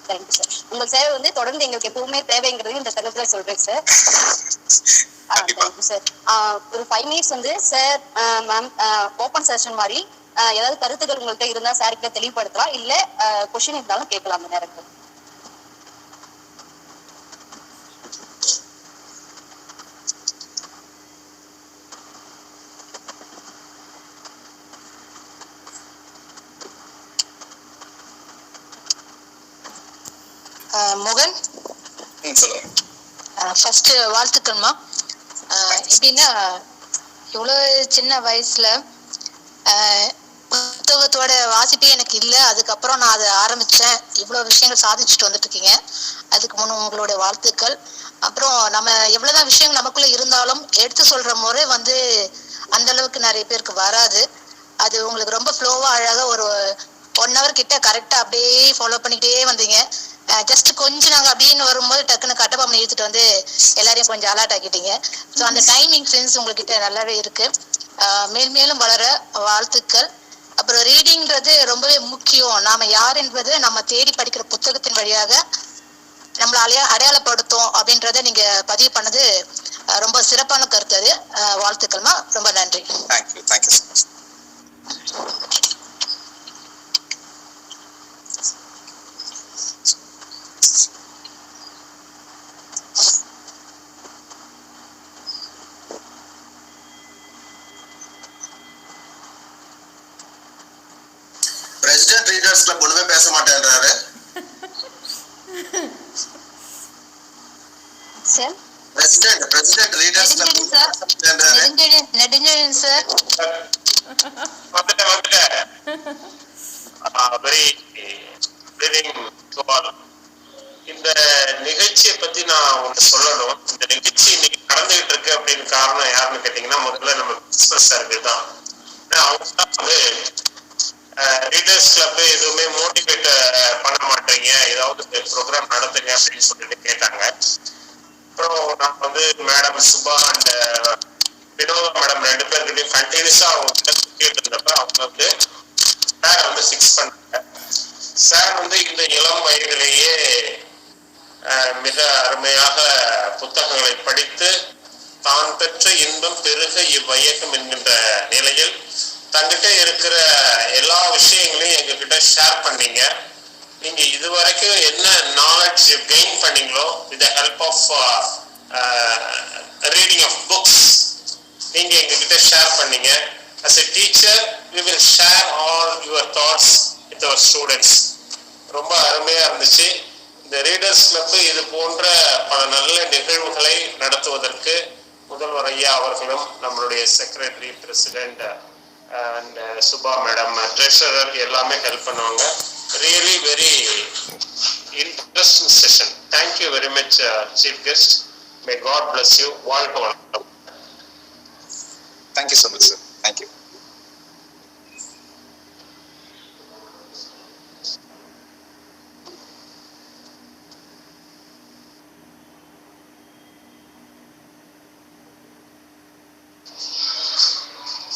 Thank you sir. உங்க சேவை வந்து தொடர்ந்து எங்களுக்கு எப்பவுமே தேவைங்கிறது இந்த தருணத்துல சொல்றேன் சார். Thank you sir. ஒரு 5 மினிட்ஸ் வந்து சார் மேம் ஓப்பன் செஷன் மாதிரி ஏதாவது கருத்துக்கள் உங்கள்கிட்ட இருந்தா சார் கிட்ட தெளிவுபடுத்தலாம், இல்ல கொஸ்டின் இருந்தாலும் கேட்கலாம் அந்த நேரத்தில். மோகன், ஃபர்ஸ்ட் வாழ்த்துக்கள்மா. எப்படின்னா இவ்வளவு சின்ன வயசுல புத்தகத்தோட வாசிப்பே எனக்கு இல்லை, அதுக்கப்புறம் நான் அதை ஆரம்பிச்சேன், இவ்வளவு விஷயங்கள் சாதிச்சுட்டு வந்துட்டு இருக்கீங்க, அதுக்கு முன்ன உங்களோட வாழ்த்துக்கள். அப்புறம் நம்ம எவ்வளவுதான் விஷயங்கள் நமக்குள்ள இருந்தாலும் எடுத்து சொல்ற முறை வந்து அந்த அளவுக்கு நிறைய பேருக்கு வராது. அது உங்களுக்கு ரொம்ப ஃப்ளோவா அழகா ஒரு 1 hour கிட்ட கரெக்டா அப்படியே ஃபாலோ பண்ணிக்கிட்டே வந்தீங்க. ஜஸ்ட் கொஞ்சம் நாங்க அப்படின்னு வரும்போது டக்குன்னு கட்டபாம்பு இழுத்துட்டு வந்து எல்லாரையும் கொஞ்சம் அலர்ட் ஆக்கிட்டீங்க. ஸோ அந்த டைமிங் சென்ஸ் உங்ககிட்ட நல்லாவே இருக்கு. மேலும் வளர வாழ்த்துக்கள். அப்புறம் ரீடிங்கிறது ரொம்பவே முக்கியம். நாம யார் என்பது நம்ம தேடி படிக்கிற புத்தகத்தின் வழியாக நம்மளாலேயே அடையாளப்படுத்தும் அப்படின்றத நீங்க பதிவு பண்ணது ரொம்ப சிறப்பான கருத்து. அது வாழ்த்துக்கள்மா, ரொம்ப நன்றி. Thank you so much. President readers club ஒண்ணுமே பேச மாட்டேன்றாரு sir. President readers Nedunchezhiyan sir. இந்த நிகழ்ச்சியை பத்தி நான் ஒன்று சொல்லணும். இந்த நிகழ்ச்சி இன்னைக்கு நடந்துகிட்டு இருக்கு அப்படின்னு காரணம் யாருன்னு கேட்டீங்கன்னா, முதல்ல நம்ம பிரின்சிபல் சாருக்கு தான். அவங்க தான் வந்து ரீடர்ஸ் கிளப் எதுவுமே மோட்டிவேட் பண்ண மாட்டீங்க, ஏதாவது ப்ரோக்ராம் நடத்துங்க அப்படின்னு சொல்லிட்டு கேட்டாங்க. அப்புறம் நான் வந்து madam Subha and Vinodha madam 2 பேர்கிட்டையும் கண்டினியூஸா அவங்க கேட்டு இருந்தப்ப அவங்க வந்து சார் வந்து ஃபிக்ஸ் பண்ணாங்க. சார் வந்து இந்த இளம் வயதிலேயே மிக அருமையாக புத்தகங்களை படித்து தான் பெற்ற இன்பம் பெருக இவ்வையகம் என்கின்ற நிலையில் தங்கிட்ட இருக்கிற எல்லா விஷயங்களையும் எங்ககிட்ட ஷேர் பண்ணீங்க. நீங்க இதுவரைக்கும் என்ன நாலேஜ் கெயின் பண்ணீங்களோ with the help of reading of books நீங்க எங்ககிட்ட ஷேர் பண்ணீங்க. as a teacher we will share all your thoughts with our students. ரொம்ப அருமையா இருந்துச்சு. இந்த ரீடர்ஸ் கிளப் இது போன்ற பல நல்ல நிகழ்வுகளை நடத்துவதற்கு முதல்வர் ஐயா அவர்களும் நம்மளுடைய secretary, president and Suba madam, treasurer எல்லாமே ஹெல்ப் பண்ணுவாங்க. Really very interesting session. Thank you very much chief guest. May God bless you. வாழ்க வளம். Thank you so much sir. Thank you.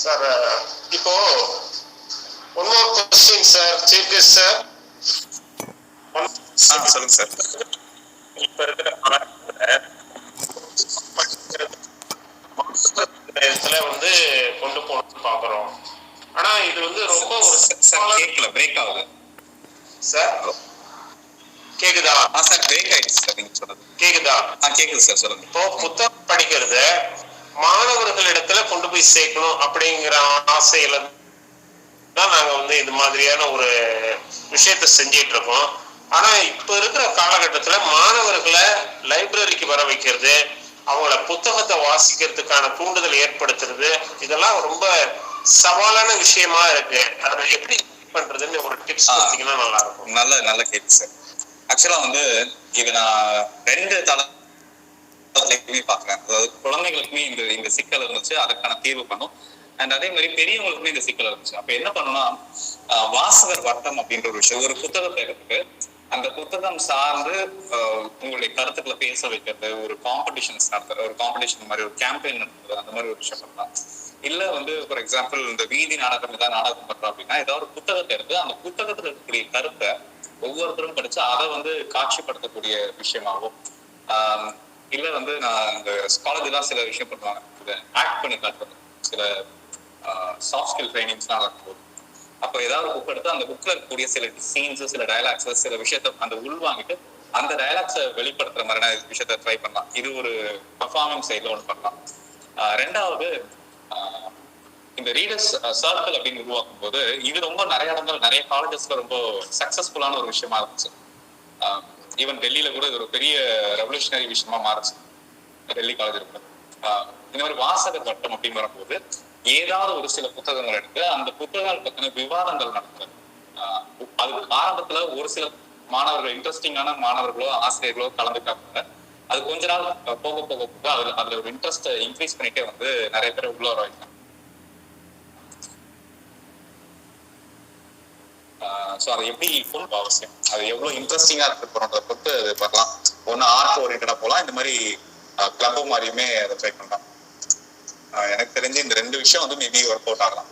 Sir இப்போ one more question sir, chief guest sir. சொல்லுங்க sir. இப்ப இருக்கிற வந்து கொண்டு போகணும்னு பாக்குறோம். ஆனா இது வந்து ரொம்ப ஒரு கேக்கல, பிரேக் ஆகுது சார். கேக்குதா? சார் பிரேக் ஆயிடுச்சு சார் நீங்க சொன்னது. கேக்குதா? கேக்குது சார், சொல்லுங்க. இப்போ புத்தகம் படிக்கிறத மாணவர்களிடத்துல கொண்டு போய் சேர்க்கணும் அப்படிங்கிற ஆசையில தான் நாங்க வந்து இது மாதிரியான ஒரு விஷயத்த செஞ்சிட்டு இருக்கோம். ஆனா இப்ப இருக்கிற காலகட்டத்துல மாணவர்களை லைப்ரரிக்கு வர வைக்கிறது, அவங்கள புத்தகத்தை வாசிக்கிறதுக்கான தூண்டுதல் ஏற்படுத்துறது, இதெல்லாம் ரொம்ப சவாலான விஷயமா இருக்கு. அதை எப்படி பண்றதுன்னு ஒரு டிப்ஸ் கொடுத்தீங்கன்னா நல்லா இருக்கும். நல்ல கேள்வி சார். ஆக்சுவலா வந்து இது நான் 2 தளத்திலுமே பாக்குறேன். அதாவது குழந்தைகளுக்குமே இந்த சிக்கல் இருந்துச்சு, அதுக்கான தீர்வு பண்ணும். அண்ட் அதே மாதிரி பெரியவங்களுக்குமே இந்த சிக்கல் இருந்துச்சு. அப்ப என்ன பண்ணணும்னா, வாசகர் வட்டம் அப்படின்ற ஒரு விஷயம், ஒரு புத்தகத்தை எடுத்துட்டு அந்த புத்தகம் சார்ந்து உங்களுடைய கருத்துக்களை பேச வைக்கிறது, ஒரு காம்படிஷன்ஸ் நடத்துறது, ஒரு காம்படிஷன் மாதிரி ஒரு கேம்பெயின் நடத்துறது, அந்த மாதிரி ஒரு விஷயம் பண்ணலாம். இல்ல வந்து ஃபார் எக்ஸாம்பிள் இந்த வீதி நாடகம் ஏதாவது நாடகம் பண்றோம் அப்படின்னா, ஏதாவது ஒரு புத்தகத்தை எடுத்து அந்த புத்தகத்துல இருக்கக்கூடிய கருத்தை ஒவ்வொருத்தரும் படிச்சு அதை வந்து காட்சிப்படுத்தக்கூடிய விஷயமாகும். இல்ல வந்து நான் இந்த காலேஜ் தான் சில விஷயம் பண்ணுவாங்க, இதை ஆக்ட் பண்ணி காட்டுறது, சில சாஃப்ட் ஸ்கில் ட்ரைனிங்ஸ்லாம் நடக்கும்போது அப்போ ஏதாவது புக் எடுத்து அந்த புக்ல இருக்கக்கூடிய சில சீன்ஸ், சில டயலாக்ஸ், சில விஷயத்த அந்த உள்வாங்கிட்டு அந்த டயலாக்ஸை வெளிப்படுத்துற மாதிரியான விஷயத்த ட்ரை பண்ணலாம். இது ஒரு பர்ஃபார்மன்ஸ் சைட்ல ஒன்று பண்ணலாம். 2வது இந்த ரீடர்ஸ் சர்க்கிள் அப்படின்னு உருவாக்கும் போது இது ரொம்ப நிறைய இடங்கள், நிறைய காலேஜஸ்ல ரொம்ப சக்சஸ்ஃபுல்லான ஒரு விஷயமா இருந்துச்சு. ஈவன் டெல்லியில கூட இது ஒரு பெரிய ரெவல்யூஷனரி விஷயமா மாறுச்சு, டெல்லி காலேஜ் கூட. இந்த மாதிரி வாசகர் வட்டம் அப்படின்னு வரும்போது ஏதாவது ஒரு சில புத்தகங்கள் எடுத்து அந்த புத்தகங்கள் பத்தின விவாதங்கள் நடத்துறது. அதுக்கு ஆரம்பத்துல ஒரு சில மாணவர்கள், இன்ட்ரெஸ்டிங்கான மாணவர்களோ ஆசிரியர்களோ கலந்துக்காங்க. அது கொஞ்ச நாள் போக போக போக அதுல ஒரு இன்ட்ரெஸ்ட் இன்க்ரீஸ் பண்ணிட்டே வந்து நிறைய பேர் உள்ள வர வைக்கலாம். ஸோ அதை எப்படி கொண்டு அவசியம், அது எவ்வளவு இன்ட்ரெஸ்டிங்கா இருக்கு போறோன்றதை பொறுத்து அது பார்க்கலாம். ஒன்னு ஆர்ட் ஓரியன்டா போகலாம், இந்த மாதிரி கிளப் மாதிரியுமே அதை ட்ரை பண்ணலாம். எனக்கு தெரிஞ்சு இந்த 2 விஷயம் வந்து மேபி ஒர்க் அவுட் ஆகலாம்.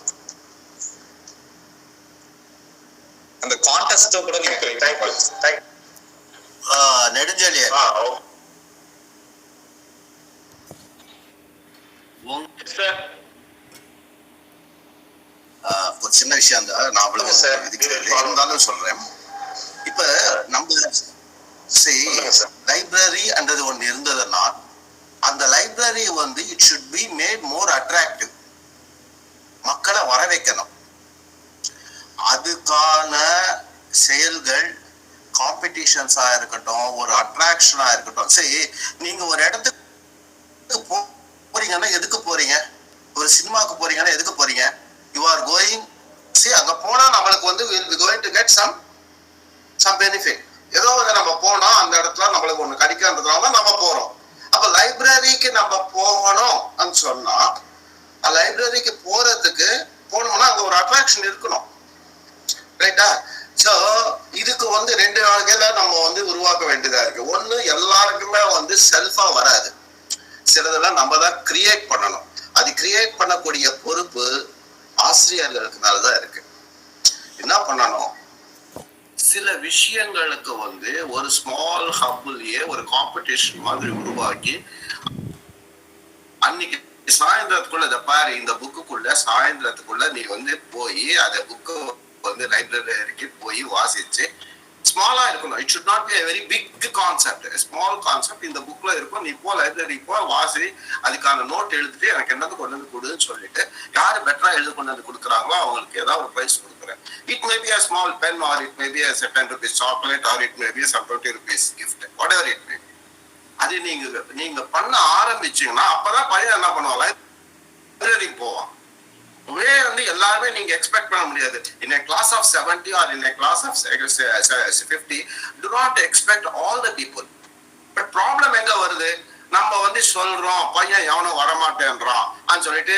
அந்த கான்டெஸ்ட் கூட நீங்க நெடுஞ்செழியன் ஒரு சின்ன விஷயம் தான், நான் அவ்வளவு இருந்தாலும் சொல்றேன். இப்ப நம்ம லைப்ரரி என்றது ஒன்று இருந்ததுன்னா அந்த லைப்ரரி வந்து it should be made more attractive. மக்களை வர வைக்கணும். அதுக்கான செயல்கள் காம்படிஷன்ஸா இருக்கட்டும், ஒரு அட்ராக்ஷனா இருக்கட்டும். சரி, நீங்க ஒரு இடத்துக்கு போறீங்கன்னா எதுக்கு போறீங்க? ஒரு சினிமாவுக்கு போறீங்கன்னா எதுக்கு போறீங்க? யூ ஆர் கோயிங், சரி அங்க போனா நம்மளுக்கு வந்து will be going to get some benefit. ஏதோ வந்து நம்ம போனோம், அந்த இடத்துல நம்மளுக்கு ஒண்ணு கிடைக்கிறதுனால தான் நம்ம போறோம். அப்ப லைப்ரரிக்கு நம்ம போகணும் சொன்னா, லைப்ரரிக்கு போனோம்னா அங்க ஒரு அட்ராக்ஷன் இருக்கணும், ரைட்டா? சோ இதுக்கு வந்து 2 வகையில நம்ம வந்து உருவாக்க வேண்டியதா இருக்கு. ஒண்ணு, எல்லாருக்குமே வந்து செல்ஃபா வராது, சிலதெல்லாம் நம்ம தான் கிரியேட் பண்ணணும். அது கிரியேட் பண்ணக்கூடிய பொறுப்பு ஆசிரியர்களுக்கு மேலதான் இருக்கு. என்ன பண்ணணும், சில விஷயங்களுக்கு வந்து ஒரு ஸ்மால் ஹப்லயே ஒரு காம்படிஷன் மாதிரி உருவாக்கி, அன்னைக்கு சாயந்தரத்துக்குள்ள இதை பாரு, இந்த புக்குக்குள்ள சாயந்தரத்துக்குள்ள நீ வந்து போய் அந்த புக்கு வந்து லைப்ரரிக்கு போய் வாசிச்சு, ஸ்மாலா இருக்கணும். It should not be a very big concept, small concept. இந்த புக்ல இருக்கும், நீ போ லைப்ரரி போ, வாசி, அதுக்கான நோட் எழுதிட்டு எனக்கு என்னது கொண்டு வந்து கொடுன்னு சொல்லிட்டு, யாரு பெட்டரா எழுதி கொண்டு வந்து கொடுக்குறாங்களோ அவங்களுக்கு ஏதாவது ஒரு பிரைஸ் கொடுக்குறேன். It may be a small pen, or it may be a 10 rupees chocolate, or it may be some 20 rupees gift, whatever it may be. அது நீங்க பண்ண ஆரம்பிச்சீங்கன்னா அப்பதான் பையன் என்ன பண்ணுவாங்க, லைப்ரரிக்கு போவான். வந்து எல்லாருமே நீங்க எக்ஸ்பெக்ட் பண்ண முடியாது. in a class of 70 or in a class of 50, do not expect all the people. But problem எங்க வருது, நம்ம வந்து சொல்றோம் பையன் எவனும் வரமாட்டேன்றான் சொல்லிட்டு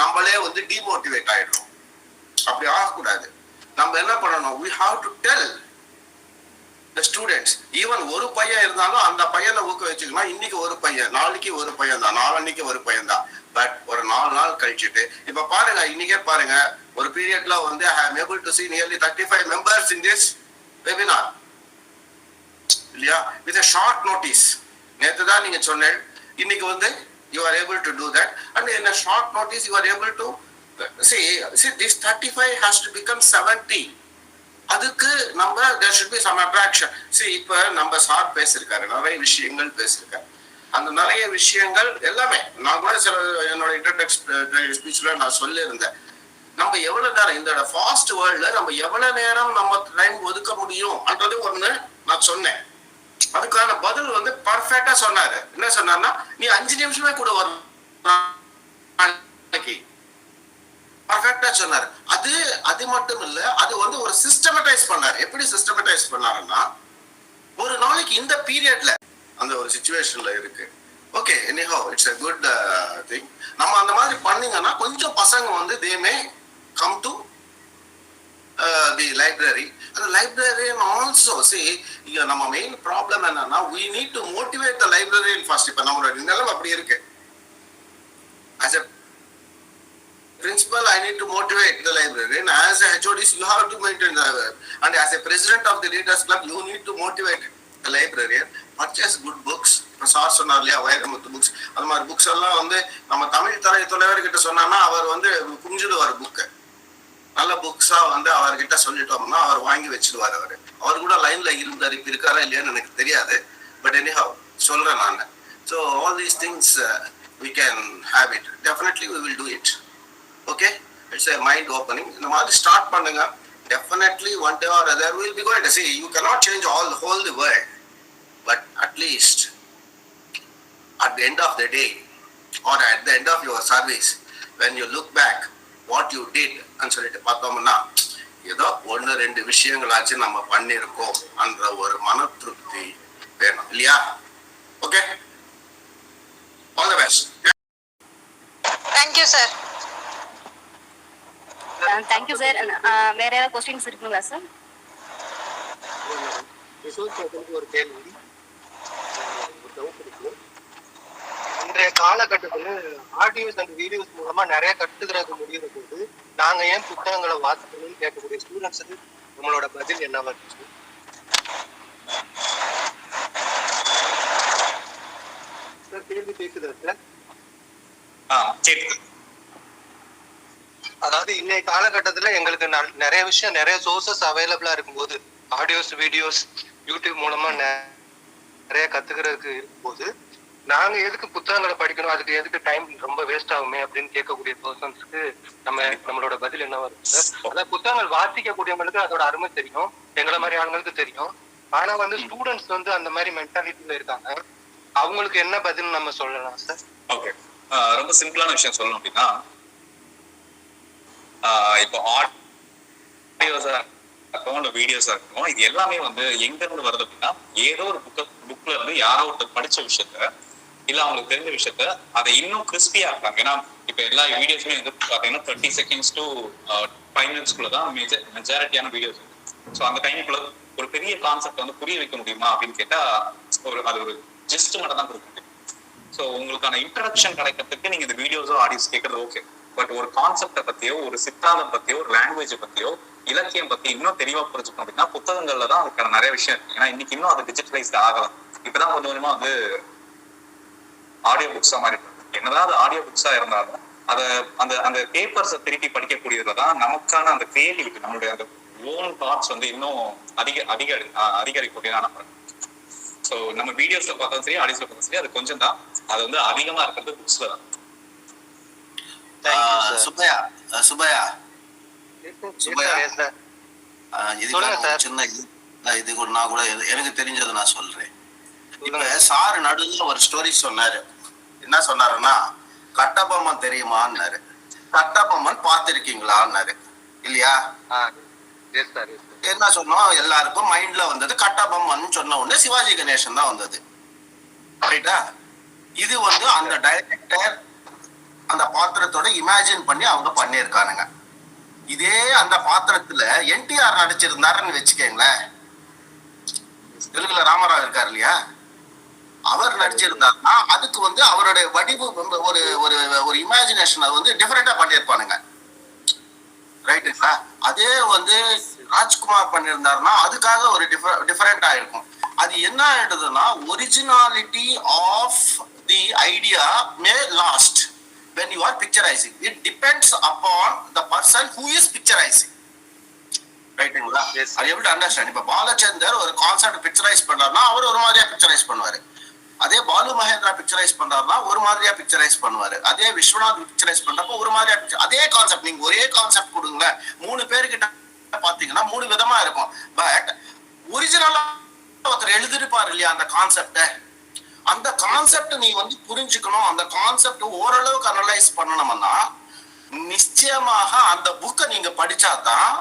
நம்மளே வந்து டிமோட்டிவேட் ஆயிடுறோம். அப்படி ஆகக்கூடாது. நம்ம என்ன பண்ணணும், we have to tell the students, even ஒரு பையன் இருந்தாலும் அந்த பையனை ஊக்குவிச்சுக்கணும். இன்னைக்கு ஒரு பையன், நாளைக்கு ஒரு பையன் தான், நாளன்னைக்கு ஒரு பையன் தான். பட் ஒரு 4 நாள் கழிச்சுட்டு, இப்ப பாருங்க, இன்னைக்கே பாருங்க, ஒரு பீரியட்ல வந்து I am able to see nearly 35 members in this webinar, இல்லையா? with a short notice. நேத்து தான் நீங்க சொன்னேன், இன்னைக்கு வந்து you are able to do that, and in a short notice you are able to see this 35 has to become 70. அதுக்கு நம்ம there should be some attraction. see இப்ப நம்ம சார் பேசிருக்காரு, நிறைய விஷயங்கள் பேசிருக்காரு. அந்த நிறைய விஷயங்கள் எல்லாமே நான் கூட சில என்னோட இன்ட்ரோடக்ஷன் ஸ்பீச்ல நான் சொல்லியிருந்தேன். நம்ம எவ்வளவு நேரம் இந்த ஃபாஸ்ட் வேர்ல்ட்ல நம்ம எவ்வளவு நேரம் நம்ம டைம் ஒதுக்க முடியும் என்றது ஒண்ணு நான் சொன்னேன். அதுக்கான பதில் வந்து பர்ஃபெக்டா சொன்னாரு. என்ன சொன்னார்னா, நீ 5 நிமிஷமே கூட வரும், பர்ஃபெக்டா சொன்னாரு. அது மட்டும் இல்ல, அது வந்து ஒரு சிஸ்டமடைஸ் பண்ணாரு. எப்படி சிஸ்டமடைஸ் பண்ணாருன்னா, ஒரு நாளைக்கு இந்த பீரியட்ல அந்த ஒரு சிச்சுவேஷன்ல இருக்கு. Okay, anyhow it's a good thing. நம்ம அந்த மாதிரி பண்ணீங்கன்னா கொஞ்சம் பசங்க வந்து they may come to the library. The librarian also, see, நம்ம மெயின் ப்ராப்ளம் என்னன்னா, we need to motivate the librarian first. இப்ப நம்மளோட நிலைமை அப்படி இருக்கு. as a principal, I need to motivate the librarian. As a HODs, you have to maintain the, and as a president of the Leaders Club, you need to motivate the librarian. Purchase good books. இப்போ sir சொன்னார் இல்லையா, Vairamuthu books, அது மாதிரி books எல்லாம் வந்து நம்ம தமிழ் தலைவர்கிட்ட சொன்னோம்னா அவர் வந்து புரிஞ்சுடுவார். புக்கு நல்ல புக்ஸா வந்து அவர்கிட்ட சொல்லிட்டோம்னா அவர் வாங்கி வச்சிடுவார். அவர் கூட லைன்ல இருந்தார், இப்ப இருக்காரா இல்லையான்னு எனக்கு தெரியாது. பட் எனிஹவ் சொல்றேன் நான். So all these things we can have it. Definitely we will do it. Okay, it's a mind opening. இந்த மாதிரி ஸ்டார்ட் பண்ணுங்க. Definitely one day or other will be going to see. You cannot change the whole world, but at least at the end of the day or at the end of your service, when you look back what you did and சொல்லிட்டு பார்த்தோம்னா, ஏதோ 1-2 விஷயங்களாச்சும் நம்ம பண்ணியிருக்கோம் என்ற ஒரு மன திருப்தி வேணும், இல்லையா? Okay, all the best. Thank you sir. Thank you sir. வேற ஏதாவது கொஸ்டின்ஸ் இருக்குங்களா சார்? ஒரு கேள்வி, ஒரு டவுட் இருக்கு. இன்றைய காலகட்டத்துல ஆடியோஸ் அண்ட் வீடியோஸ் மூலமா நிறைய கற்றுக்கிறது முடிகிற போது நாங்க ஏன் புத்தகங்களை வாசிக்கணும்னு கேட்கக்கூடிய ஸ்டூடெண்ட்ஸுக்கு நம்மளோட பதில் என்னவா இருந்துச்சு? சார் கேள்வி கேட்குதா சார்? அதாவது இன்னைய காலகட்டத்துல எங்களுக்கு நிறைய விஷயம், நிறைய சோர்சஸ் அவைலபிளா இருக்கும்போது, ஆடியோஸ் வீடியோஸ் யூடியூப் மூலமா நிறைய கத்துக்கிறதுக்கு இருக்கும்போது நாங்க எதுக்கு புத்தகங்களை படிக்கணும், அதுக்கு எதுக்கு டைம் ரொம்ப வேஸ்ட் ஆகுமே அப்படின்னு கேட்கக்கூடிய பர்சன்ஸ்க்கு நம்மளோட பதில் என்னவா இருக்கு சார்? அதாவது புத்தகங்கள் வாசிக்க கூடியவங்களுக்கு அதோட அருமை தெரியும், எங்களை மாதிரி ஆளுங்களுக்கு தெரியும். ஆனா ஸ்டூடெண்ட்ஸ் அந்த மாதிரி மென்டாலிட்டியில இருக்காங்க, அவங்களுக்கு என்ன பதில் நம்ம சொல்லலாம் சார்? ஓகே, ரொம்ப சிம்பிளான விஷயம் சொல்லணும் அப்படின்னா, இப்போ ஆடியோஸா இருக்கட்டும், வீடியோஸா இருக்கட்டும், இது எல்லாமே எங்க இருந்து வருது அப்படின்னா, ஏதோ ஒரு புக்ல இருந்து யாரோ ஒருத்தர் படிச்ச விஷயத்த இல்ல அவங்களுக்கு தெரிஞ்ச விஷயத்த அதை இன்னும் கிறிஸ்பியா இருக்காங்க. ஏன்னா இப்ப எல்லா வீடியோஸுமே பாத்தீங்கன்னா 30 seconds to 5 minutesக்குள்ளதான் மெஜாரிட்டியான வீடியோஸ். ஸோ அந்த டைமுக்குள்ள ஒரு பெரிய கான்செப்ட் புரிய வைக்க முடியுமா அப்படின்னு கேட்டா அது ஒரு ஜஸ்ட் மட்டும் தான் கொடுக்க முடியும். ஸோ உங்களுக்கான இன்ட்ரடக்ஷன் கிடைக்கிறதுக்கு நீங்க இந்த வீடியோஸோ ஆடியோஸ் கேட்கறது ஓகே. பட் ஒரு கான்செப்டை பத்தியோ, ஒரு சித்தாந்தம் பத்தியோ, ஒரு லாங்குவேஜை பத்தியோ, இலக்கியம் பத்தி இன்னும் தெளிவா புரிஞ்சுக்கணும் அப்படின்னா புத்தகங்கள்ல தான் அதுக்கான நிறைய விஷயம் இருக்கு. ஏன்னா இன்னைக்கு இன்னும் அது டிஜிட்டலைஸ்ட் ஆகலாம். இப்பதான் கொஞ்சம் கொஞ்சமா ஆடியோ புக்ஸா மாறி என்னதான் அது ஆடியோ புக்ஸா இருந்தாலும் அதை அந்த பேப்பர்ஸை திருப்பி படிக்கக்கூடியதுலதான் நமக்கான அந்த கிரியேட்டிவிட்டி, நம்மளுடைய அந்த ஓன் தாட்ஸ் இன்னும் அதிகரிக்கும் அப்படின்னு நான் நம்புறேன். ஸோ நம்ம வீடியோஸ்ல பார்த்தாலும் சரி, ஆடியோஸ்ல பார்த்தாலும் சரி, அது கொஞ்சம் தான், அது அதிகமா இருக்கிறது புக்ஸ்ல தான். சுப்பையா சின்ன இது நான் கூட எனக்கு தெரிஞ்சதை நான் சொல்றேன். இப்ப சார் நடுவில் ஒரு ஸ்டோரி சொன்னாரு. என்ன சொன்னாருன்னா, கட்டபொம்மன் தெரியுமான்னாரு. கட்டபொம்மன் பார்த்திருக்கீங்களான்னாரு இல்லையா? என்ன சொன்னோம், எல்லாருக்கும் மைண்ட்ல வந்தது கட்டபொம்மன் சொன்ன உடனே சிவாஜி கணேசன் தான் வந்தது. ரைட்டா? இது அந்த டைரக்டர் அந்த பாத்திரத்தோட இமேஜின் பண்ணி அவங்க பண்ணியிருக்கானுங்க. இதே அந்த பாத்திரத்துல என்டிஆர் நடிச்சிருந்தாருன்னு வச்சுக்கீங்களேன், தெலுங்குல ராமராவ் இருக்காரு இல்லையா, அவர் நடிச்சிருந்தாருன்னா அதுக்கு அவருடைய வடிவு ஒரு ஒரு ஒரு இமேஜினேஷன் டிஃபரெண்டா பண்ணியிருப்பானுங்க. ரைட்டுங்களா? அதே ராஜ்குமார் பண்ணியிருந்தாருன்னா அதுக்காக ஒரு டிஃபரெண்டா இருக்கும். அது என்ன ஆயிடுதுன்னா, originality of the idea may lost when you are picturizing. It depends upon the person who is picturizing. ரைட்டுங்களா? அது எப்படி அண்டர்ஸ்டாண்ட்? இப்ப பாலச்சந்தர் ஒரு கான்செப்ட் பிக்சரைஸ் பண்றாருன்னா அவர் ஒரு மாதிரியா பிக்சரைஸ் பண்ணுவாரு. அதே பாலு மகேந்திரா பிக்சரைஸ் பண்றாருன்னா ஒரு மாதிரியா பிக்சரைஸ் பண்ணுவாரு. அதே விஸ்வநாத் பிக்சரைஸ் பண்றப்போ ஒரு மாதிரியா அதே கான்செப்ட். நீங்க ஒரே கான்செப்ட் கொடுங்க, 3 பேருக்கிட்ட பாத்தீங்கன்னா 3 விதமா இருக்கும். பட் ஒரிஜினலா ஒருத்தர் எழுதிருப்பாரு இல்லையா அந்த கான்செப்ட, அந்த கான்செப்ட் நீ புரிஞ்சுக்கணும். அந்த கான்செப்ட் ஓரளவுக்கு அனலைஸ் பண்ணணும்னா நிச்சயமாக அந்த புக்கை நீங்க படிச்சாதான்.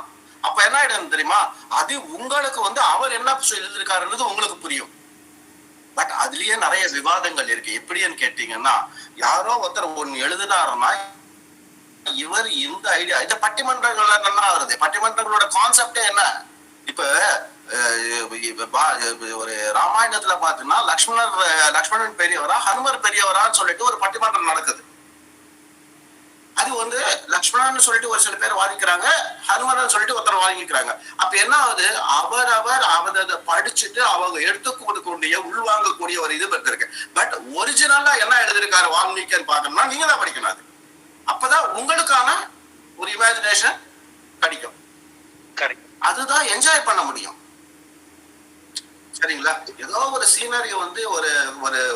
அப்ப என்ன ஆயிடும் தெரியுமா, அது உங்களுக்கு அவர் என்ன எழுதிருக்காருன்றது உங்களுக்கு புரியும். பட் அதுலயே நிறைய விவாதங்கள் இருக்கு. எப்படின்னு கேட்டீங்கன்னா, யாரோ ஒருத்தர் ஒண்ணு எழுதினாருன்னா இவர் இந்த ஐடியா, இந்த பட்டிமன்றங்கள் என்ன வருது, பட்டிமன்றங்களோட கான்செப்டே என்ன? இப்ப ஒரு ராமாயணத்துல பாத்தீங்கன்னா லக்ஷ்மணன் பெரியவரா ஹனுமர் பெரியவரான்னு சொல்லிட்டு ஒரு பட்டிமன்றம் நடக்குது. அது லக்ஷ்மணன் சொல்லிட்டு ஒரு சில பேர் வாங்கிக்கிறாங்க, ஹனுமன் சொல்லிட்டு ஒருத்தர் வாங்கிக்கிறாங்க. அப்ப என்ன ஆகுது, அவரவர் அதை படிச்சுட்டு அவங்க எடுத்துக்கூடிய உள்வாங்கக்கூடிய ஒரு இது இருக்கு. பட் ஒரிஜினலா என்ன எழுதிருக்காரு வால்மீகின்னு பாக்கணும்னா நீங்க தான் படிக்கணும். அது அப்பதான் உங்களுக்கான ஒரு இமேஜினேஷன் கிடைக்கும். அதுதான் என்ஜாய் பண்ண முடியும். சரிங்களா? ஏதோ ஒரு சீனரி ஒரு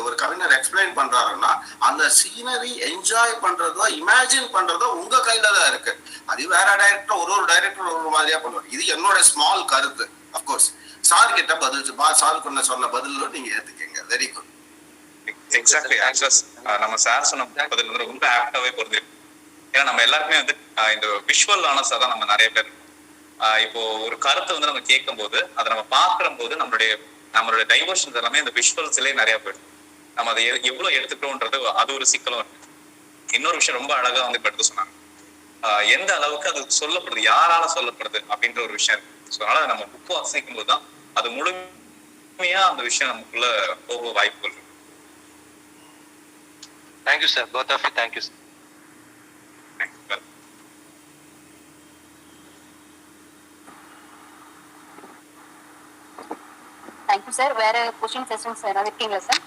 ஒரு கவிஞர் எக்ஸ்பிளைன் பண்றாருன்னா அந்த சீனரி என்ஜாய் பண்றதோ இமேஜின் பண்றதோ உங்க கையில தான் இருக்கு. அது வேற டைரக்டர் ஒரு டைரக்டர் ஒரு மாதிரியா பண்ணுவார். இது என்னோட ஸ்மால் கருத்து. அப்கோர்ஸ் சார் கிட்ட பதில் சார் சொன்ன பதில் நீங்க ஏத்துக்கீங்க. Very good. எக்ஸாக்ட்லி. நம்ம சார் சொன்ன பதில் ரொம்ப ஆப்டாவே பொருந்தது. ஏன்னா நம்ம எல்லாருமே இந்த விஷுவல் ஆனஸா தான் நம்ம நிறைய பேர் இப்போ ஒரு கருத்தை நம்ம கேட்கும் போது அதை நம்ம பாக்குற போது நம்மளுடைய டைவர்ஷன்ஸ் எல்லாமே இந்த விஷுவல்ஸ்லயே நிறைய போயிடும். நம்ம அதை எவ்வளவு எடுத்துக்கிறோம்ன்றது அது ஒரு சிக்கலும் இருக்கு. இன்னொரு விஷயம் ரொம்ப அழகா இப்ப எடுத்து சொன்னாங்க, எந்த அளவுக்கு அது சொல்லப்படுது, யாரால சொல்லப்படுது அப்படின்ற ஒரு விஷயம் இருக்கு. ஸோ அதனால நம்ம புக்கு வாசிக்கும் போதுதான் அது முழுமையா முழுமையா அந்த விஷயம் நமக்குள்ள போக வாய்ப்புகள் இருக்கு. Thank you sir, both of you, thank you sir. Thank you sir. வேற கொஸ்டின் செஷன்ஸ் ஏதாவது இருக்கீங்களா சார்?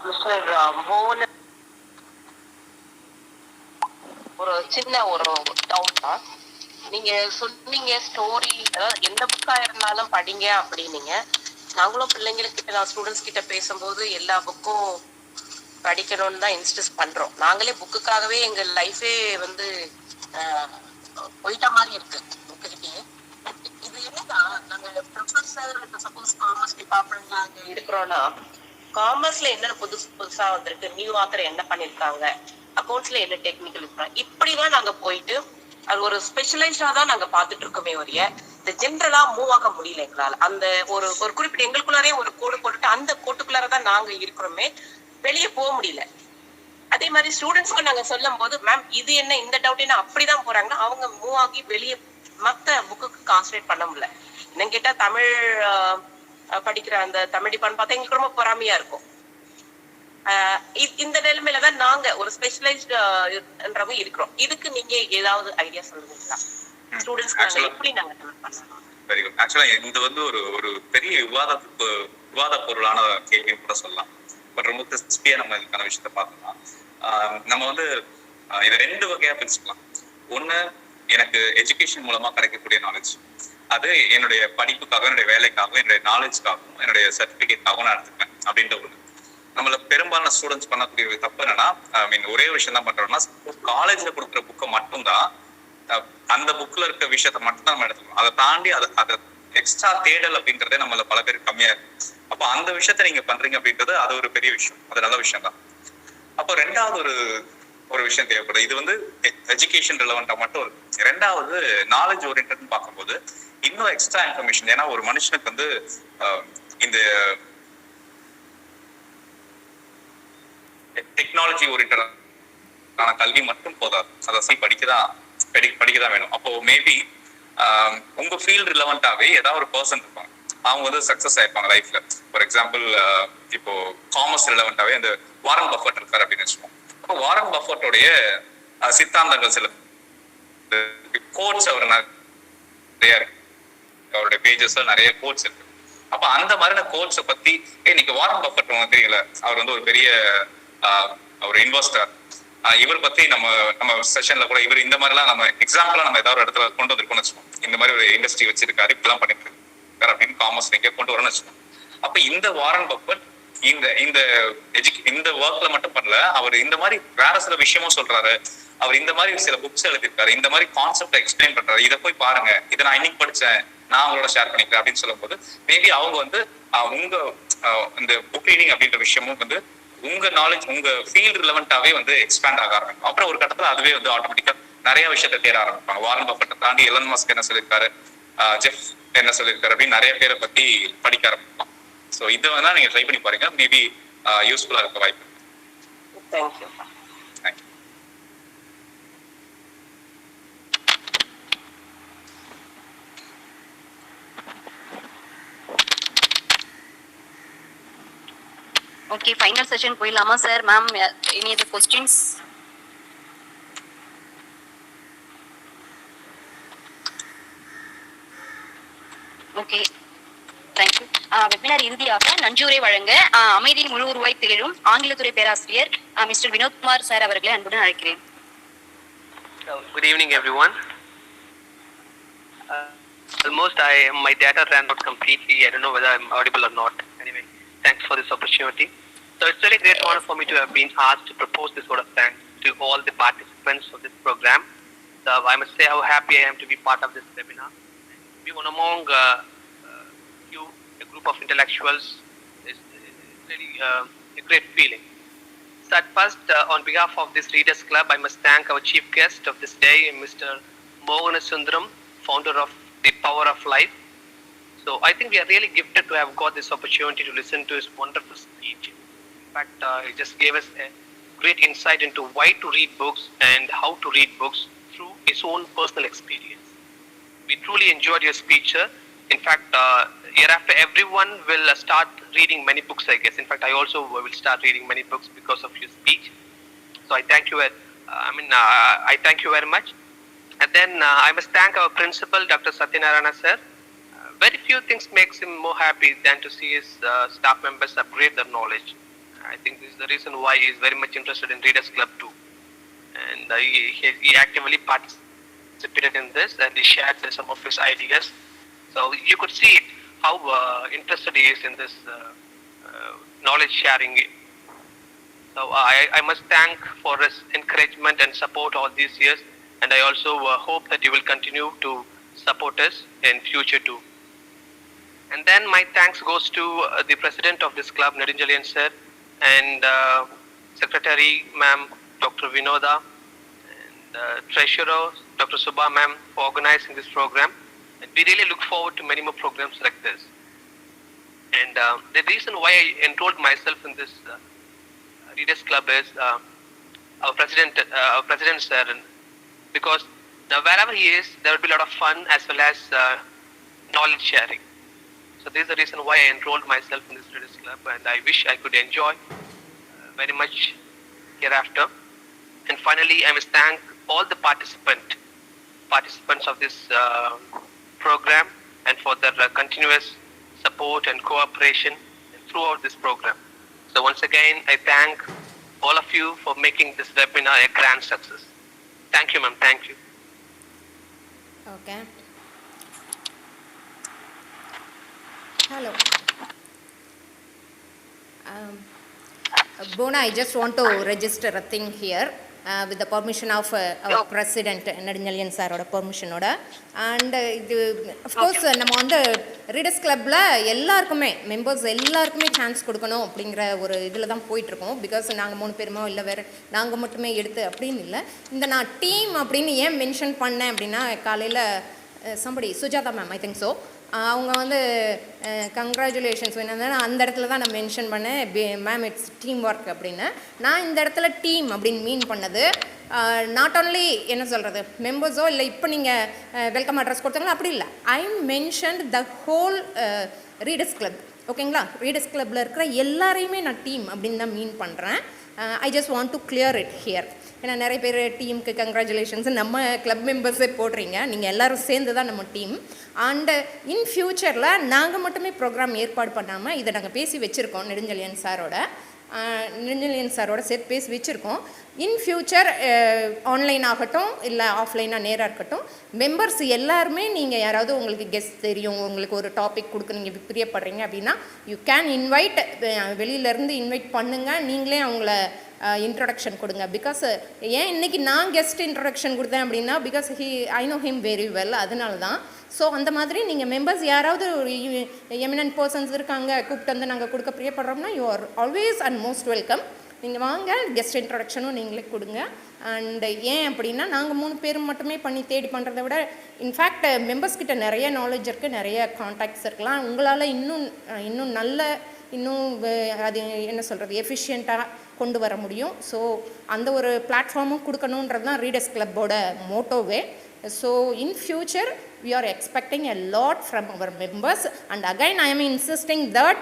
மிஸ்டர் மோகன், ஒரு சின்ன ஒரு டவுட் தான். நீங்க சொன்னீங்க ஸ்டோரி, அதாவது எந்த புக்கா இருந்தாலும் படிங்க அப்படின்னீங்க. நாங்களும் பிள்ளைங்களுக்கு, நான் ஸ்டூடெண்ட்ஸ் கிட்ட பேசும்போது எல்லா புக்கும் படிக்கணும்னு தான் இன்ஸ்டிஸ் பண்றோம். நாங்களே புக்குக்காகவே எங்க லைஃபே வந்து போயிட்ட மாதிரி இருக்கு புக்குக்கிட்டே. இது என்னன்னா, நாங்க ப்ரொஃபஸர் சப்போஸ் காமர்ஸ் டிபார்ட்மெண்ட்ல அங்க இருக்கிறோம்னா, காமர்ஸ்ல என்ன புதுசா வந்திருக்கு, நியூ ஆத்தர் என்ன பண்ணிருக்காங்க, அக்கௌண்ட்ஸ்ல என்ன டெக்னிக்கல் இருக்காங்க, இப்படிதான் நாங்க போயிட்டு அது ஒரு ஸ்பெஷலைஸ்டா தான் நாங்க பாத்துட்டு இருக்கோமே ஒழிய இந்த ஜென்ரலா மூவ் ஆக முடியல எங்களால. அந்த ஒரு ஒரு குறிப்பிட்ட எங்களுக்குள்ளாரே ஒரு கோடு போட்டுட்டு அந்த கோட்டுக்குள்ளாரதான் நாங்க இருக்கிறோமே, வெளியே போக முடியல. அதே மாதிரி ஸ்டூடெண்ட்ஸ்க்கு நாங்க சொல்லும் போது, மேம் இது என்ன இந்த டவுட் என்ன அப்படிதான் போறாங்கன்னா, அவங்க மூவ் ஆகி வெளியே மத்த புக்குக்கு கான்சன்ட்ரேட் பண்ண முடியல. என்னன்னு கேட்டா, தமிழ் படிக்கிற அந்த தமிழ் டிபார்ட்மெண்ட் பார்த்தா எங்களுக்கு ரொம்ப பொறாமையா இருக்கும். இந்த நிலைமையில தான் நாங்க ஒரு ஸ்பெஷலைஸ்ட்ன்றவங்க இருக்கிறோம். இதுக்கு நீங்க ஏதாவது ஐடியா சொல்லுவீங்களா? ஸ்டூடெண்ட்ஸ்க்கு எப்படி நாங்க பண்ணலாம்? Very good. ஆக்சுவலா இது வந்து ஒரு ஒரு பெரிய விவாத பொருளான கேள்வி கூட சொல்லலாம். பட் ரொம்ப கிறிஸ்பியா நம்ம இதுக்கான விஷயத்த பார்த்தோம்னா, நம்ம வந்து இதை 2 வகையா பிரிச்சுக்கலாம். ஒண்ணு, எனக்கு எஜுகேஷன் மூலமா கிடைக்கக்கூடிய நாலேஜ், அது என்னுடைய படிப்புக்காகவும் என்னுடைய வேலைக்காகவும் என்னுடைய நாலேஜ்க்காகவும் என்னுடைய சர்டிபிகேட்காகவும் நான் எடுத்துப்பேன் அப்படின்ற ஒண்ணு. நம்மள பெரும்பாலான ஸ்டூடெண்ட்ஸ் பண்ணக்கூடிய தப்பு என்னன்னா, ஒரே விஷயம் தான் பண்றோம்னா, காலேஜ்ல கொடுக்குற புக்கை மட்டும்தான், அந்த புக்ல இருக்க விஷயத்த மட்டும் தான் நம்ம எடுத்துக்கணும். அதை தாண்டி அதை எக்ஸ்ட்ரா தேடல் அப்படின்றதே நம்மள பல பேர் கம்மியா இருக்கு. அப்போ அந்த விஷயத்த நீங்க பண்றீங்க அப்படின்றது அது ஒரு பெரிய விஷயம், அது நல்ல விஷயம் தான். அப்போ 2வது ஒரு விஷயம் தேவைப்படுது. இது வந்து எஜுகேஷன் ரிலவெண்டா மட்டும் இருக்கு. 2வது நாலேஜ் ஓரியன்ட் பார்க்கும்போது இன்னும் எக்ஸ்ட்ரா இன்ஃபர்மேஷன். ஏன்னா ஒரு மனுஷனுக்கு வந்து இந்த டெக்னாலஜி ஓரியன்டான கல்வி மட்டும் போதாது, அதை படிக்கதான் வேணும். அப்போ மேபி உங்க ஃபீல்டு ரிலவெண்டாவே ஏதாவது ஒரு பர்சன் இருப்பாங்க, அவங்க வந்து சக்சஸ் ஆயிருப்பாங்க லைஃப்ல. ஃபார் எக்ஸாம்பிள், இப்போ காமர்ஸ் ரிலவெண்டாவே அந்த வாரன் பஃபட் இருக்காரு அப்படின்னு வச்சுக்கோம். அப்போ வாரன் பஃபட்டோடைய சித்தாந்தங்கள், சில கோட்ஸ் அவர் நிறைய இருக்கு, அவருடைய பேஜஸ்ல நிறைய கோட்ஸ் இருக்கு. அப்ப அந்த மாதிரியான கோட்ஸை பத்தி இன்னைக்கு வாரன் பஃபட் தெரியல, அவர் வந்து ஒரு பெரிய ஒரு இன்வெஸ்டர், இவர் பத்தி நம்ம செஷன்ல கூட இவர் இந்த மாதிரிலாம் நம்ம எக்ஸாம்பிளா நம்ம ஏதாவது ஒரு இடத்துல கொண்டு வந்திருக்கோம்னு வச்சுக்கோம். இந்த மாதிரி ஒரு இண்டஸ்ட்ரி வச்சிருக்காரு, இப்பெல்லாம் பண்ணிட்டு இருக்காரு அப்படின்னு காமர்ஸ் நீங்க கொண்டு வரணும்னு வச்சுக்கோம். அப்ப இந்த வாரன் பஃபட் இந்த ஒர்க்ல மட்டும் பண்ணல, அவர் இந்த மாதிரி வேற சில விஷயமும் சொல்றாரு, அவர் இந்த மாதிரி சில புக்ஸ் எழுதியிருக்காரு, இந்த மாதிரி கான்செப்ட் எக்ஸ்பிளைன் பண்றாரு, இதை போய் பாருங்க, இதை நான் இன்னைக்கு படிச்சேன், நான் அவங்களோட ஷேர் பண்ணிக்கிறேன் அப்படின்னு சொல்லும் போது மேபி அவங்க வந்து உங்க இந்த புக் ரீடிங் அப்படின்ற விஷயமும் வந்து உங்க நாலேஜ், உங்க ஃபீல்டு ரிலவெண்டாவே வந்து எக்ஸ்பேண்ட் ஆக ஆரம்பிக்கும். அப்புறம் ஒரு கட்டத்துல அதுவே வந்து ஆட்டோமேட்டிக்கா நிறைய விஷயத்த தேட ஆரம்பிப்பாங்க. வாரன் பஃபட்டை தாண்டி எலன் மஸ்க் என்ன சொல்லியிருக்காரு, ஜெஃப் என்ன சொல்லியிருக்காரு அப்படின்னு நிறைய பேரை பத்தி படிக்க ஆரம்பிப்பாங்க. ஸோ இதை வேணா நீங்க ட்ரை பண்ணி பாருங்க, மேபி யூஸ்ஃபுல்லா இருக்க வாய்ப்பு. தேங்க்யூ. ஓகே, ஃபைனல் செஷன் போயிடலாமா sir? Ma'am, any other questions? Okay, thank you. Webinar இறுதியாக நன்றியுரை வழங்க அமைதியின் முழு உருவாய் திகழும் ஆங்கிலத்துறை பேராசிரியர் மிஸ்டர் வினோத்குமார் சார் அவர்களை அன்புடன் அழைக்கிறேன். Good evening, everyone. Almost my data ran out completely. I don't know whether I'm audible or not. Anyway, thanks for this opportunity. So it's really great honor for me to have been asked to propose this vote of thanks to all the participants of this program. So I must say how happy I am to be part of this webinar. Be one among a group of intellectuals is really a great feeling. So at first, on behalf of this Readers Club, I must thank our chief guest of this day, Mr. Moganasundram, founder of The Power of Life. So I think we are really gifted to have got this opportunity to listen to his wonderful speech. In fact, he just gave us a great insight into why to read books and how to read books through his own personal experience. We truly enjoyed your speech, sir. In fact, hereafter everyone will start reading many books, I guess. In fact, I also will start reading many books because of your speech. So I thank you. I thank you very much. And then I must thank our principal, Dr. Satyanarayana, sir. Very few things makes him more happy than to see his staff members upgrade their knowledge. I think this is the reason why he is very much interested in Readers Club too. And he actively participated in this, and he shared some of his ideas. So you could see how interested he is in this knowledge sharing. So I must thank for his encouragement and support all these years, and I also hope that you will continue to support us in future too. And then my thanks goes to the president of this club, Nedunjalian sir, and secretary ma'am, Dr. Vinoda, and treasurer, Dr. Subha ma'am, for organizing this program. And we really look forward to many more programs like this. And the reason why I enrolled myself in this Readers Club is our president sir, because now wherever he is, there will be a lot of fun as well as knowledge sharing. So this is the reason why I enrolled myself in this Readers Club, and I wish I could enjoy very much hereafter. And finally, I must thank all the participants of this program, and for their continuous support and cooperation throughout this program. So once again, I thank all of you for making this webinar a grand success. Thank you, ma'am. Thank you. Okay. Hello. Bona, I just want to register a thing here with the permission of our president, Nedunjalian sir, permission oda. And of course, நம்ம வந்து readers கிளப்ல எல்லாருக்குமே members எல்லாருக்குமே chance கொடுக்கணும் அப்படிங்கிற ஒரு இதில் தான் போயிட்டுருக்கோம். பிகாஸ் நாங்கள் 3 பேருமோ இல்லை வேறு நாங்கள் மட்டுமே எடுத்து அப்படின்னு இல்லை. இந்த நான் டீம் அப்படின்னு ஏன் மென்ஷன் பண்ணேன் அப்படின்னா, காலையில் somebody Sujatha ma'am, I think so, அவங்க வந்து கங்க்ராச்சுலேஷன்ஸ் வேணும்னா அந்த இடத்துல தான் நான் மென்ஷன் பண்ணேன், மேம் இட்ஸ் டீம் ஒர்க் அப்படின்னு. நான் இந்த இடத்துல டீம் அப்படின்னு மீன் பண்ணது நாட் ஓன்லி என்ன சொல்கிறது மெம்பர்ஸோ இல்லை இப்போ நீங்கள் வெல்கம் அட்ரஸ் கொடுத்தாங்களோ அப்படி இல்லை. ஐ mention the whole readers club. ஓகேங்களா? ரீடர்ஸ் கிளப்பில் இருக்கிற எல்லாரையுமே நான் டீம் அப்படின்னு தான் மீன் பண்ணுறேன். I just want to clear it here. ஏன்னா நிறைய பேர் டீமுக்கு கங்க்ராச்சுலேஷன்ஸ் நம்ம கிளப் மெம்பர்ஸே போடுறீங்க, நீங்கள் எல்லோரும் சேர்ந்து தான் நம்ம டீம். அண்டு இன் ஃப்யூச்சரில் நாங்கள் மட்டுமே ப்ரோக்ராம் ஏற்பாடு பண்ணாமல் இதை நாங்கள் பேசி வச்சுருக்கோம், நெடுஞ்செழியன் சாரோட சேர்த்து பேசி வச்சுருக்கோம். இன் ஃப்யூச்சர் ஆன்லைன் ஆகட்டும் இல்லை ஆஃப்லைனாக நேராக இருக்கட்டும், மெம்பர்ஸ் எல்லாருமே நீங்கள் யாராவது உங்களுக்கு கெஸ்ட் தெரியும், உங்களுக்கு ஒரு டாபிக் கொடுக்க நீங்கள் பிரியப்படுறீங்க அப்படின்னா யூ கேன் இன்வைட், வெளியிலேருந்து இன்வைட் பண்ணுங்கள், நீங்களே அவங்கள இன்ட்ரடக்ஷன் கொடுங்க. பிகாஸ் ஏன் இன்றைக்கி நான் கெஸ்ட் இன்ட்ரடக்ஷன் கொடுத்தேன் அப்படின்னா, because I know him very well, அதனால தான். ஸோ அந்த மாதிரி நீங்கள் மெம்பர்ஸ் யாராவது எமினன்ட் பர்சன்ஸ் இருக்காங்க கூப்பிட்டு வந்து நாங்கள் கொடுக்க பிரியப்படுறோம்னா you are always and most welcome. நீங்கள் வாங்க, கெஸ்ட் இன்ட்ரடக்ஷனும் நீங்களே கொடுங்க. அண்ட் ஏன் அப்படின்னா, நாங்கள் 3 பேரும் மட்டுமே பண்ணி தேடி பண்ணுறதை விட இன்ஃபேக்ட் மெம்பர்ஸ்கிட்ட நிறைய நாலேஜ் இருக்குது, நிறைய கான்டாக்ட்ஸ் இருக்கலாம். உங்களால் இன்னும் நல்ல அது என்ன சொல்கிறது எஃபிஷியண்ட்டாக கொண்டு வர முடியும். ஸோ அந்த ஒரு பிளாட்ஃபார்மும் கொடுக்கணுன்றது தான் ரீடர்ஸ் கிளப்போட மோட்டோவே. So in future we are expecting a lot from our members, and again I am insisting that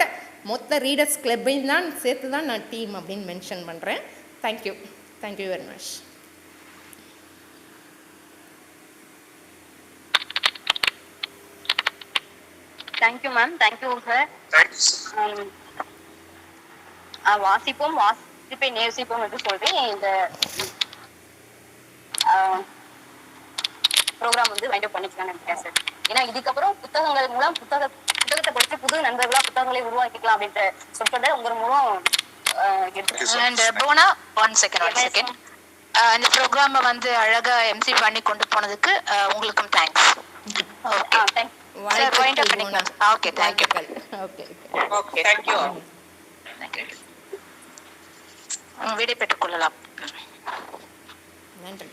மொத்த ரீடர்ஸ் கிளப்பையும் தான் சேர்த்து தான் நான் டீம் அப்படின்னு மென்ஷன் பண்ணுறேன். Thank you very much. Thank you ma'am. Thank you sir. வாசிப்பை நேசிப்போம் என்று சொல்லி இந்த ப்ரோக்ராம் வந்து வைண்ட் அப் பண்ணிக்கலாம்னு நினைக்கிறேன் சார். ஏன்னா இதுக்கப்புறம் புத்தகங்கள் மூலம் புத்தகத்தை படித்து புது நண்பர்களா புத்தகங்களை உருவாக்கிக்கலாம் அப்படின்ற சொல்றதை உங்க மூலம் போனா ஒன் செகண்ட் இந்த ப்ரோக்ராம வந்து அழகா எம்சி பண்ணி கொண்டு போனதுக்கு உங்களுக்கும் தேங்க்ஸ். விடை பெற்றுக் கொள்ளலாம். நன்றி.